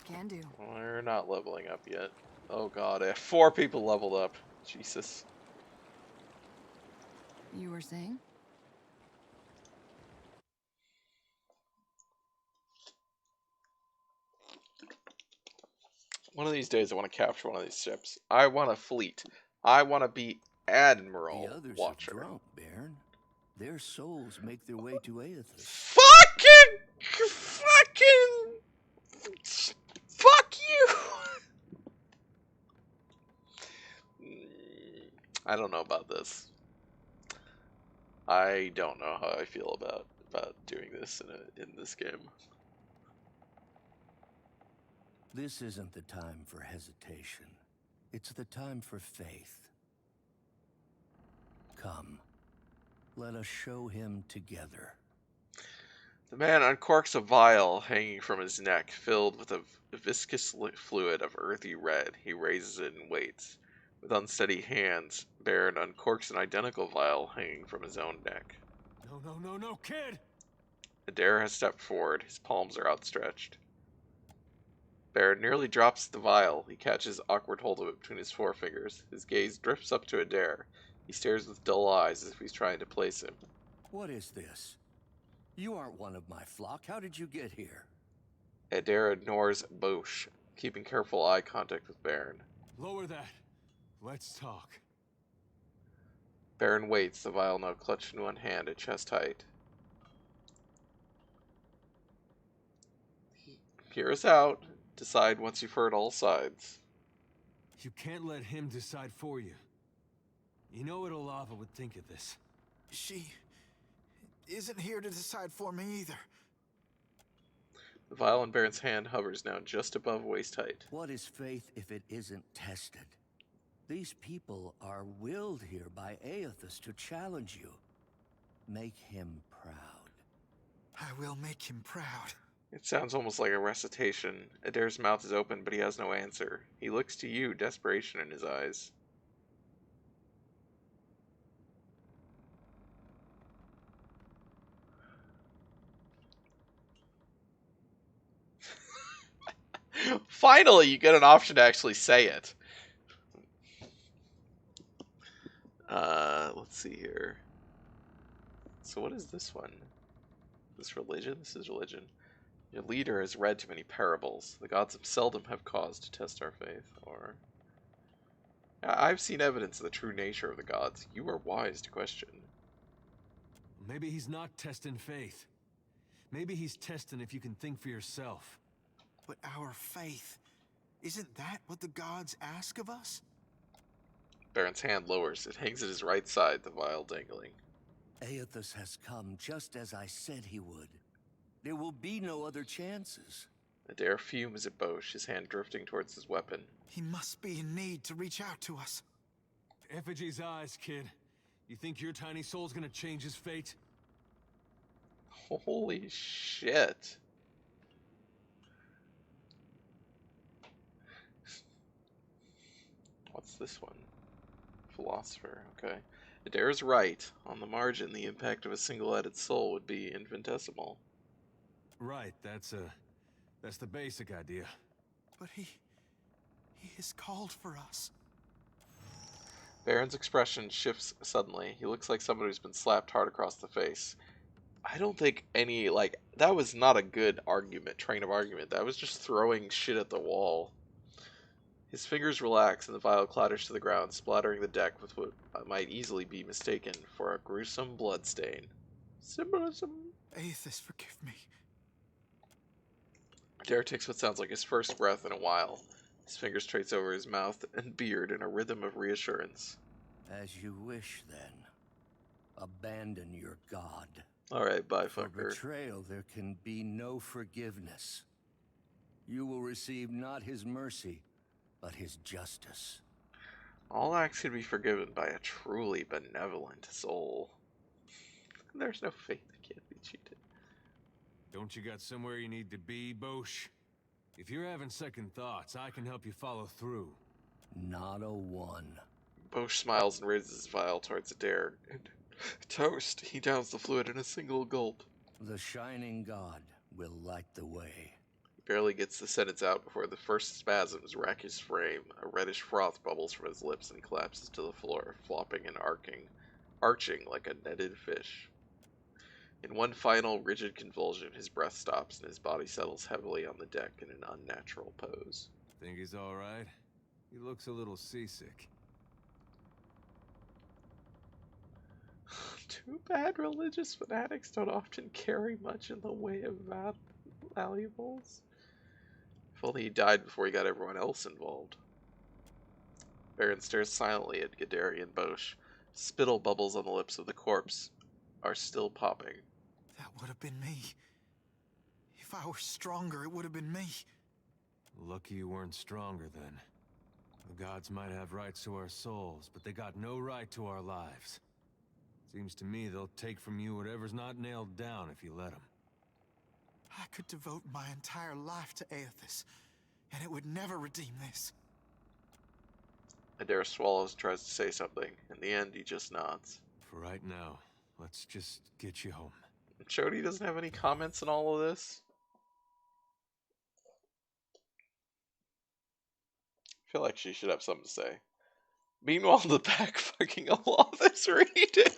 Can do. We're not leveling up yet. Oh god, I have 4 people leveled up. Jesus. You were saying? One of these days I want to capture one of these ships. I want a fleet. I want to be Admiral The others Watcher. have drunk, Baron. Their souls make their way to Aethys. Fucking fuck you. I don't know about this. I don't know how I feel about doing this in this game. This isn't the time for hesitation. It's the time for faith. Come, let us show him together. The man uncorks a vial hanging from his neck, filled with a viscous fluid of earthy red. He raises it and waits. With unsteady hands, Baron uncorks an identical vial hanging from his own neck. No, kid! Adair has stepped forward. His palms are outstretched. Baron nearly drops the vial. He catches awkward hold of it between his forefingers. His gaze drifts up to Adair. He stares with dull eyes as if he's trying to place him. What is this? You aren't one of my flock. How did you get here? Adair ignores Bosch, keeping careful eye contact with Baron. Lower that. Let's talk. Baron waits, the vial now clutched in one hand at chest height. Hear us out. Decide once you've heard all sides. You can't let him decide for you. You know what Olava would think of this. She isn't here to decide for me either. The vial in Baron's hand hovers now just above waist height. What is faith if it isn't tested? These people are willed here by Aethys to challenge you. Make him proud. I will make him proud. It sounds almost like a recitation. Adair's mouth is open, but he has no answer. He looks to you, desperation in his eyes. Finally, you get an option to actually say it. Let's see here. So what is this one? This religion? This is religion. Your leader has read too many parables. The gods have seldom have cause to test our faith. Or, I've seen evidence of the true nature of the gods. You are wise to question. Maybe he's not testing faith. Maybe he's testing if you can think for yourself. But our faith, isn't that what the gods ask of us? Baron's hand lowers. It hangs at his right side, the vial dangling. Aethys has come just as I said he would. There will be no other chances. Adair fumes at Bosch, his hand drifting towards his weapon. He must be in need to reach out to us. Effigy's eyes, kid. You think your tiny soul's gonna change his fate? Holy shit. What's this one? Philosopher, okay. Adair's right. On the margin, the impact of a single-headed soul would be infinitesimal. Right, that's the basic idea. But he has called for us. Baron's expression shifts suddenly. He looks like somebody who's been slapped hard across the face. I don't think any, that was not a good train of argument. That was just throwing shit at the wall. His fingers relax and the vial clatters to the ground, splattering the deck with what might easily be mistaken for a gruesome bloodstain. Symbolism. Aethys, forgive me. Adair takes what sounds like his first breath in a while. His fingers trace over his mouth and beard in a rhythm of reassurance. As you wish, then. Abandon your god. Alright, bye, For fucker. betrayal, there can be no forgiveness. You will receive not his mercy, but his justice. All acts can be forgiven by a truly benevolent soul. There's no fate that can't be cheated. Don't you got somewhere you need to be, Bosch? If you're having second thoughts, I can help you follow through. Not a one. Bosch smiles and raises his vial towards Adair. And toast! He downs the fluid in a single gulp. The shining god will light the way. He barely gets the sentence out before the first spasms rack his frame. A reddish froth bubbles from his lips and collapses to the floor, flopping and arching like a netted fish. In one final, rigid convulsion, his breath stops and his body settles heavily on the deck in an unnatural pose. Think he's all right? He looks a little seasick. Too bad religious fanatics don't often carry much in the way of valuables. If only he died before he got everyone else involved. Baron stares silently at Gadari and Bosch. Spittle bubbles on the lips of the corpse are still popping. That would have been me. If I were stronger, it would have been me. Lucky you weren't stronger then. The gods might have rights to our souls, but they got no right to our lives. Seems to me they'll take from you whatever's not nailed down if you let them. I could devote my entire life to Aethys, and it would never redeem this. Adair swallows and tries to say something. In the end, he just nods. For right now, let's just get you home. Jody doesn't have any comments on all of this. I feel like she should have something to say. Meanwhile, the back fucking Aloth is reading.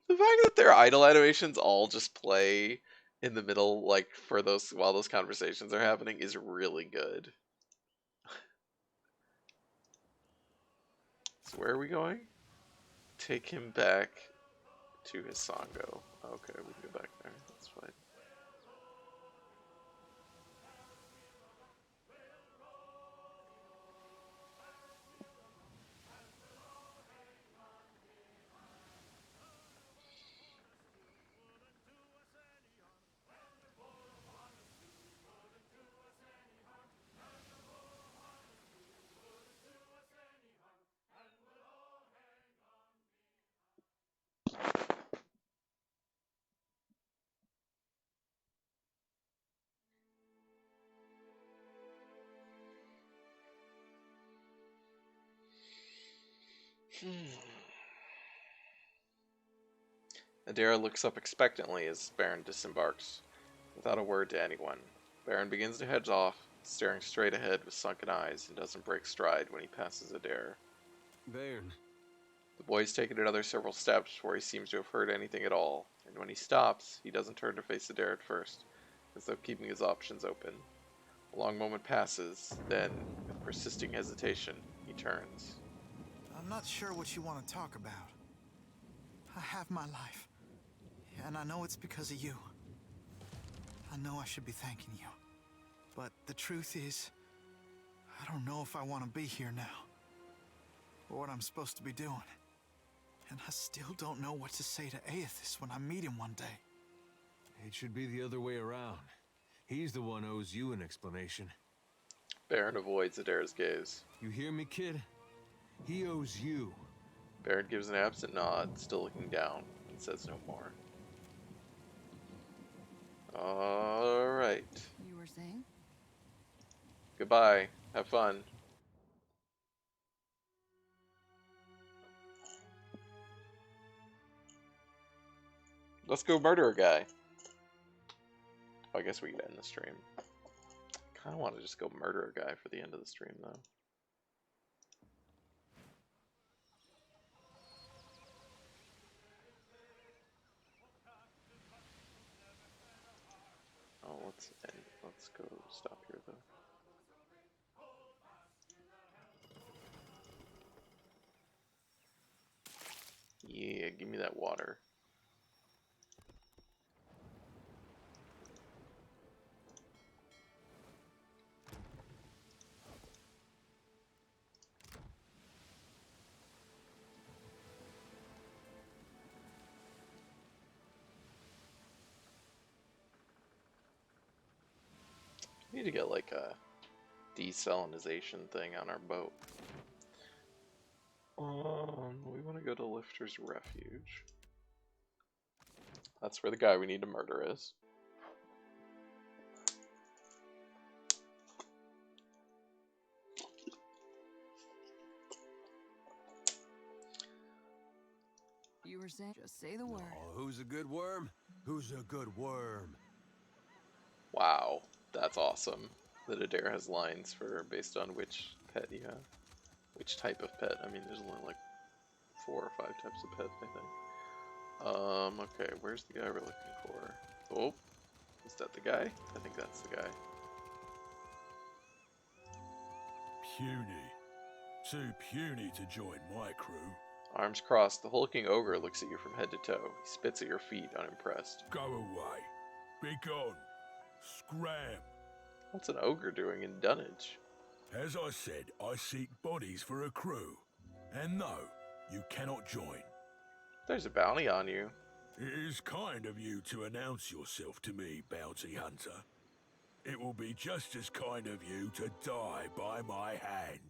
The fact that their idle animations all just play in the middle, like for those while those conversations are happening, is really good. So where are we going? Take him back to his Sango. Okay, we can go back there. That's fine. Adara looks up expectantly as Baron disembarks, without a word to anyone. Baron begins to head off, staring straight ahead with sunken eyes, and doesn't break stride when he passes Adair. Baron. The boy's taken another several steps before he seems to have heard anything at all, and when he stops, he doesn't turn to face Adair at first, as though keeping his options open. A long moment passes, then, with persisting hesitation, he turns. I'm not sure what you want to talk about. I have my life, and I know it's because of you. I know I should be thanking you, but the truth is, I don't know if I want to be here now, or what I'm supposed to be doing. And I still don't know what to say to Aethys when I meet him one day. It should be the other way around. He's the one who owes you an explanation. Baron avoids Adair's gaze. You hear me, kid? He owes you. Baron gives an absent nod, still looking down, and says no more. Alright. You were saying? Goodbye. Have fun. Let's go murder a guy. Oh, I guess we could end the stream. I kind of want to just go murder a guy for the end of the stream, though. Oh, let's go stop here, though. Yeah, give me that water. need to get like a desalinization thing on our boat. We want to go to Lifter's Refuge. That's where the guy we need to murder is. You were saying, just say the word. Oh, who's a good worm? Who's a good worm? Wow, that's awesome. That Adair has lines for based on which pet you have. Which type of pet. I mean, there's only like 4 or 5 types of pets, I think. Okay, where's the guy we're looking for? Oh, is that the guy? I think that's the guy. Puny. Too puny to join my crew. Arms crossed, the hulking ogre looks at you from head to toe. He spits at your feet, unimpressed. Go away. Be gone. Scram. What's an ogre doing in Dunwich? As I said, I seek bodies for a crew. And no, you cannot join. There's a bounty on you. It is kind of you to announce yourself to me, bounty hunter. It will be just as kind of you to die by my hand.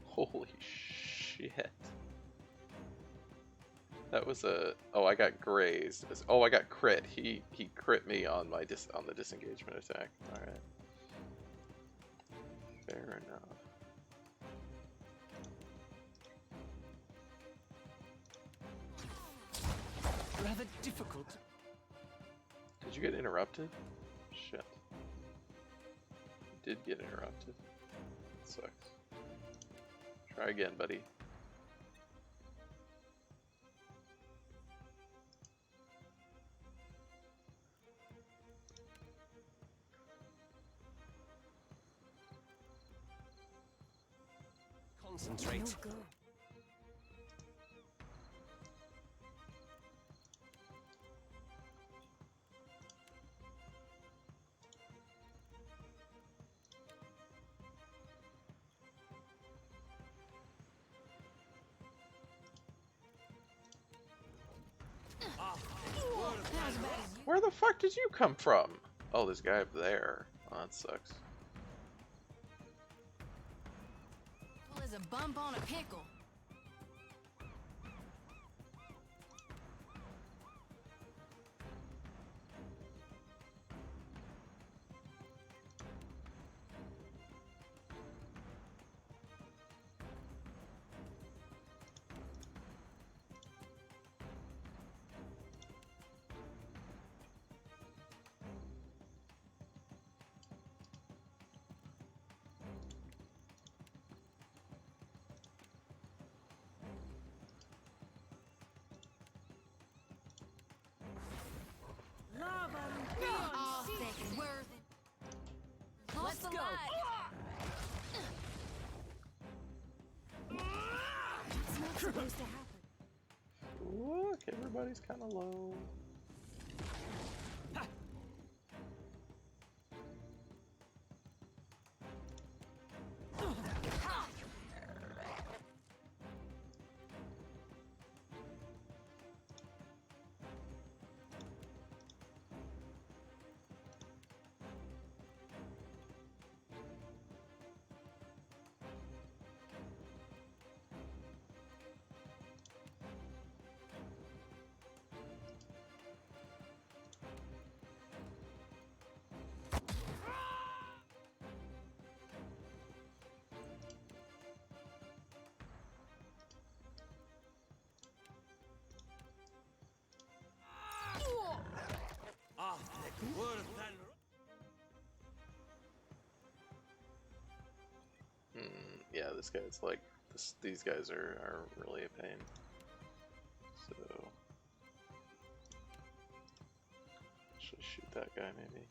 Holy shit. That was a... Oh, I got grazed. Oh, I got crit. He crit me on my on the disengagement attack. Alright. Fair enough. Rather difficult. Did you get interrupted? Shit. You did get interrupted. Sucks. Try again, buddy. Concentrate. No good. Where the fuck did you come from? Oh, this guy up there. Oh, that sucks. Well, there's a bump on a pickle. Let's go. That's not supposed to happen. Look, everybody's kind of low. Yeah, this guy's like, these guys are really a pain. So, that guy, maybe.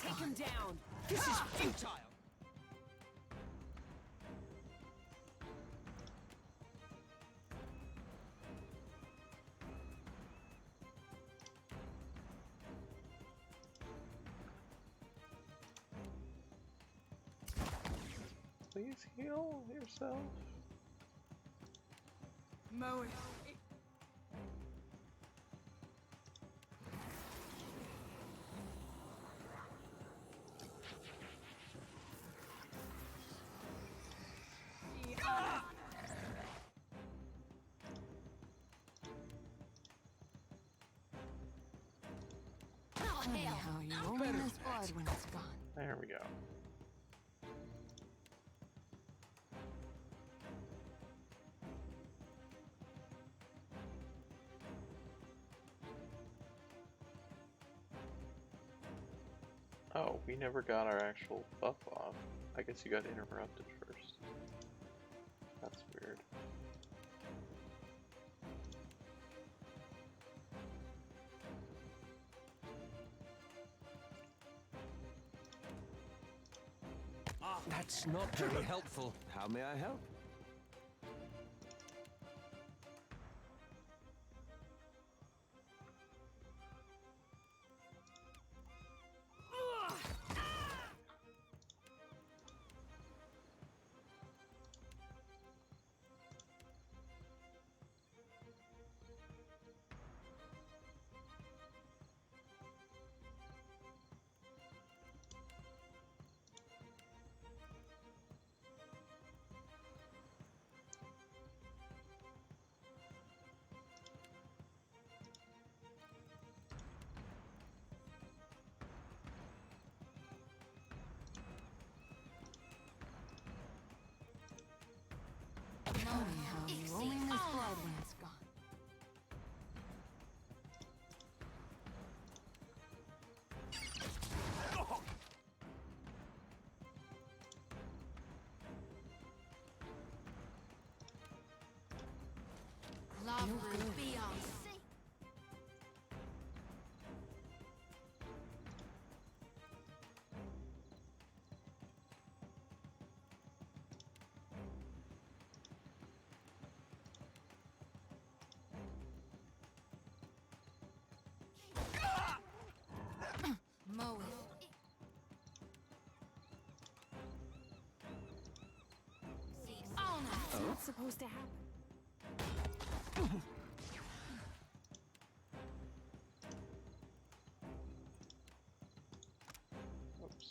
Take him down! This is futile! Please heal yourself. Mow it. How you only miss blood when it's gone. There we go. Oh, we never got our actual buff off. I guess you got interrupted first. That's weird. That's not very helpful. How may I help? How you only miss blood when it's gone. Love will be on sea. Mow it. Oh, no. That's not supposed to happen. Oops.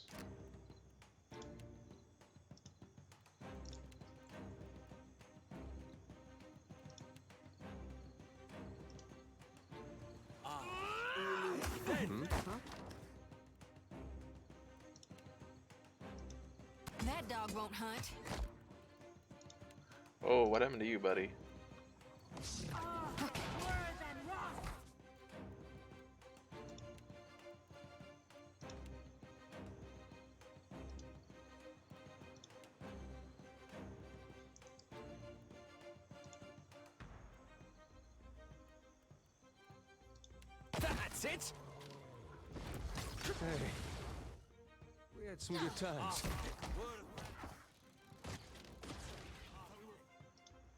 That dog won't hunt. Oh, what happened to you, buddy? That's it! Hey, we had some good times.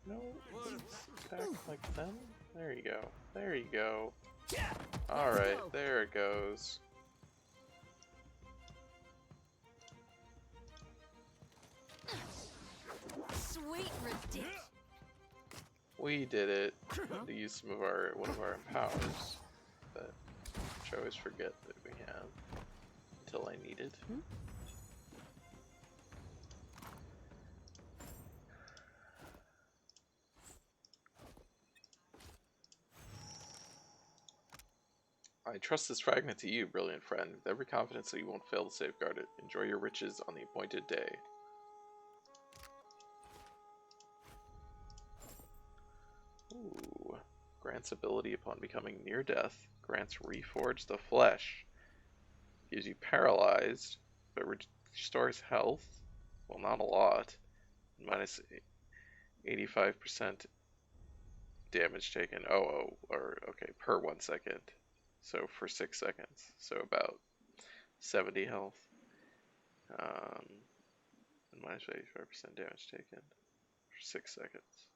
No, back like them. There you go. There you go. Alright, there it goes. Sweet ridiculous. We did it. To use some of one of our empowers, but which I always forget that we have until I need it. I trust this fragment to you, brilliant friend, with every confidence that you won't fail to safeguard it. Enjoy your riches on the appointed day. Ooh. Grants ability upon becoming near death. Grants reforge the flesh. Gives you paralyzed, but restores health. Well, not a lot. Minus 85% damage taken. Okay, per 1 second. So for 6 seconds. So about 70 health. And minus 85% damage taken for 6 seconds.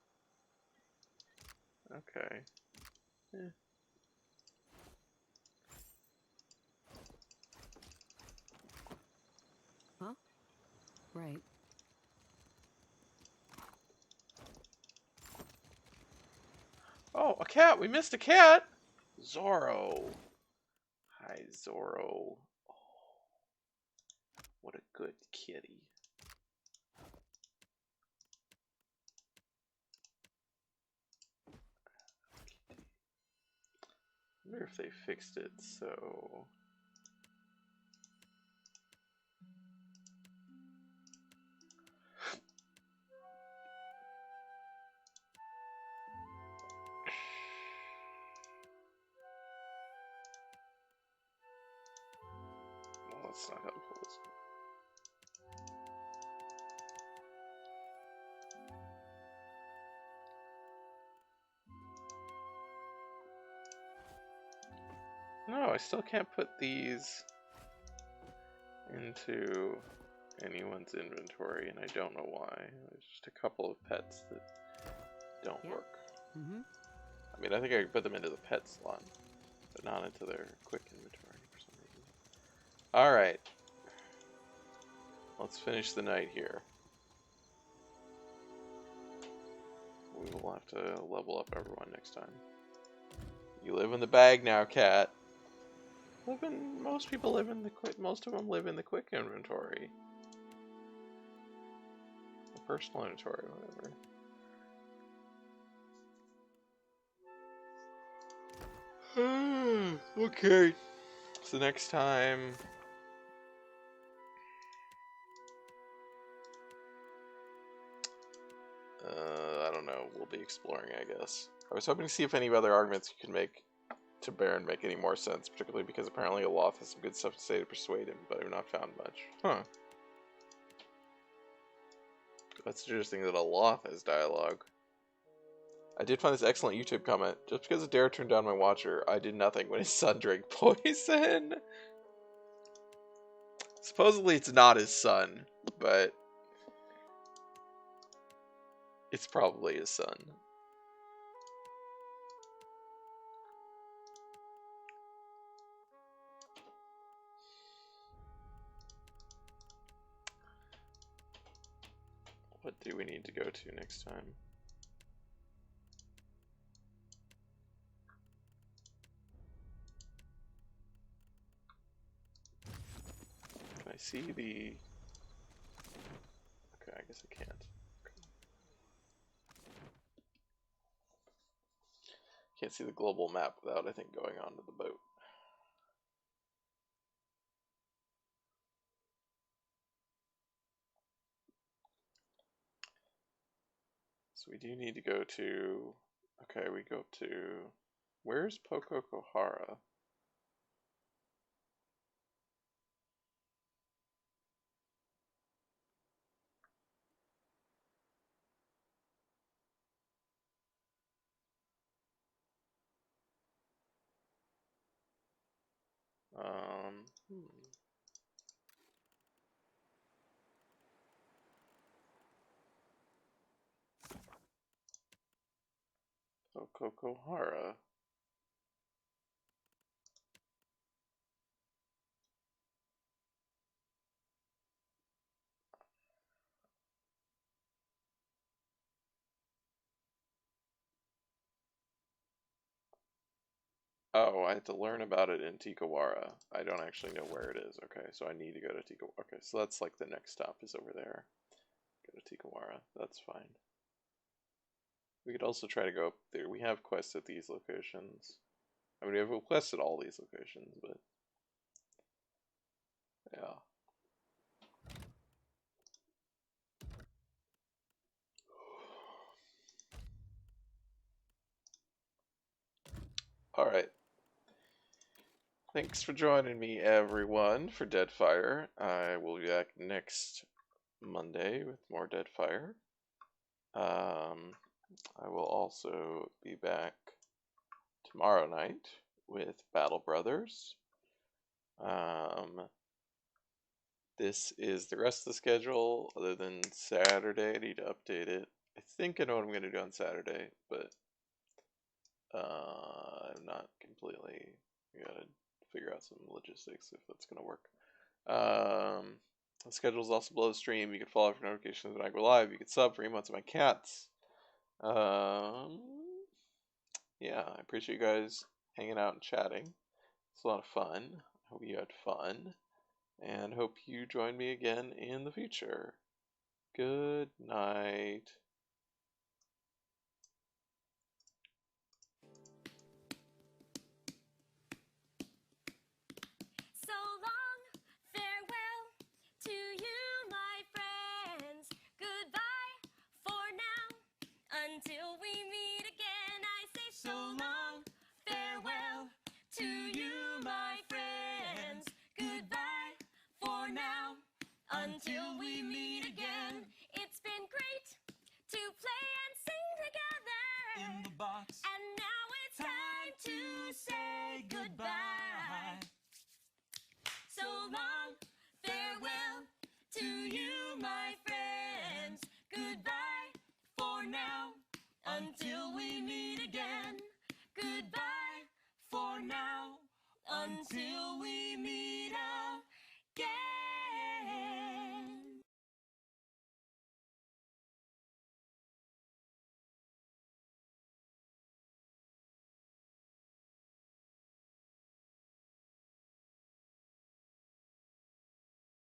Okay. Eh. Huh? Right. Oh, a cat! We missed a cat! Zorro. Hi, Zorro. Oh, what a good kitty. I wonder if they fixed it so... Well, that's not helpful, is it? No, I still can't put these into anyone's inventory, and I don't know why. There's just a couple of pets that don't work. I mean, I think I could put them into the pet slot, but not into their quick inventory for some reason. Alright. Let's finish the night here. We will have to level up everyone next time. You live in the bag now, cat. Most people live in the quick. Most of them live in the quick inventory, the personal inventory, whatever. Okay. So next time, I don't know. We'll be exploring, I guess. I was hoping to see if any other arguments you could make to Baron make any more sense, particularly because apparently Aloth has some good stuff to say to persuade him, but I've not found much. Huh. That's interesting that Aloth has dialogue. I did find this excellent YouTube comment. Just because Adair turned down my watcher, I did nothing when his son drank poison. Supposedly it's not his son, but it's probably his son. What do we need to go to next time? Can I see the... Okay, I guess I can't. Okay. Can't see the global map without, I think, going onto the boat. So we do need to go to... Okay, we go to... Where's Pococohara? Hmm. Pococohara. Oh, I had to learn about it in Tikawara. I don't actually know where it is. Okay, so I need to go to Tikawara. Okay, so that's like the next stop is over there. Go to Tikawara. That's fine. We could also try to go up there. We have quests at these locations. I mean, I've requested all these locations, but yeah. Alright. Thanks for joining me, everyone, for Deadfire. I will be back next Monday with more Deadfire. I will also be back tomorrow night with Battle Brothers. This is the rest of the schedule, other than Saturday. I need to update it. I think I know what I'm going to do on Saturday, but I'm not completely. I gotta figure out some logistics if that's going to work. The schedule is also below the stream. You can follow for notifications when I go live. You can sub for emotes of my cats. Yeah, I appreciate you guys hanging out and chatting. It's a lot of fun. Hope you had fun. And hope you join me again in the future. Good night.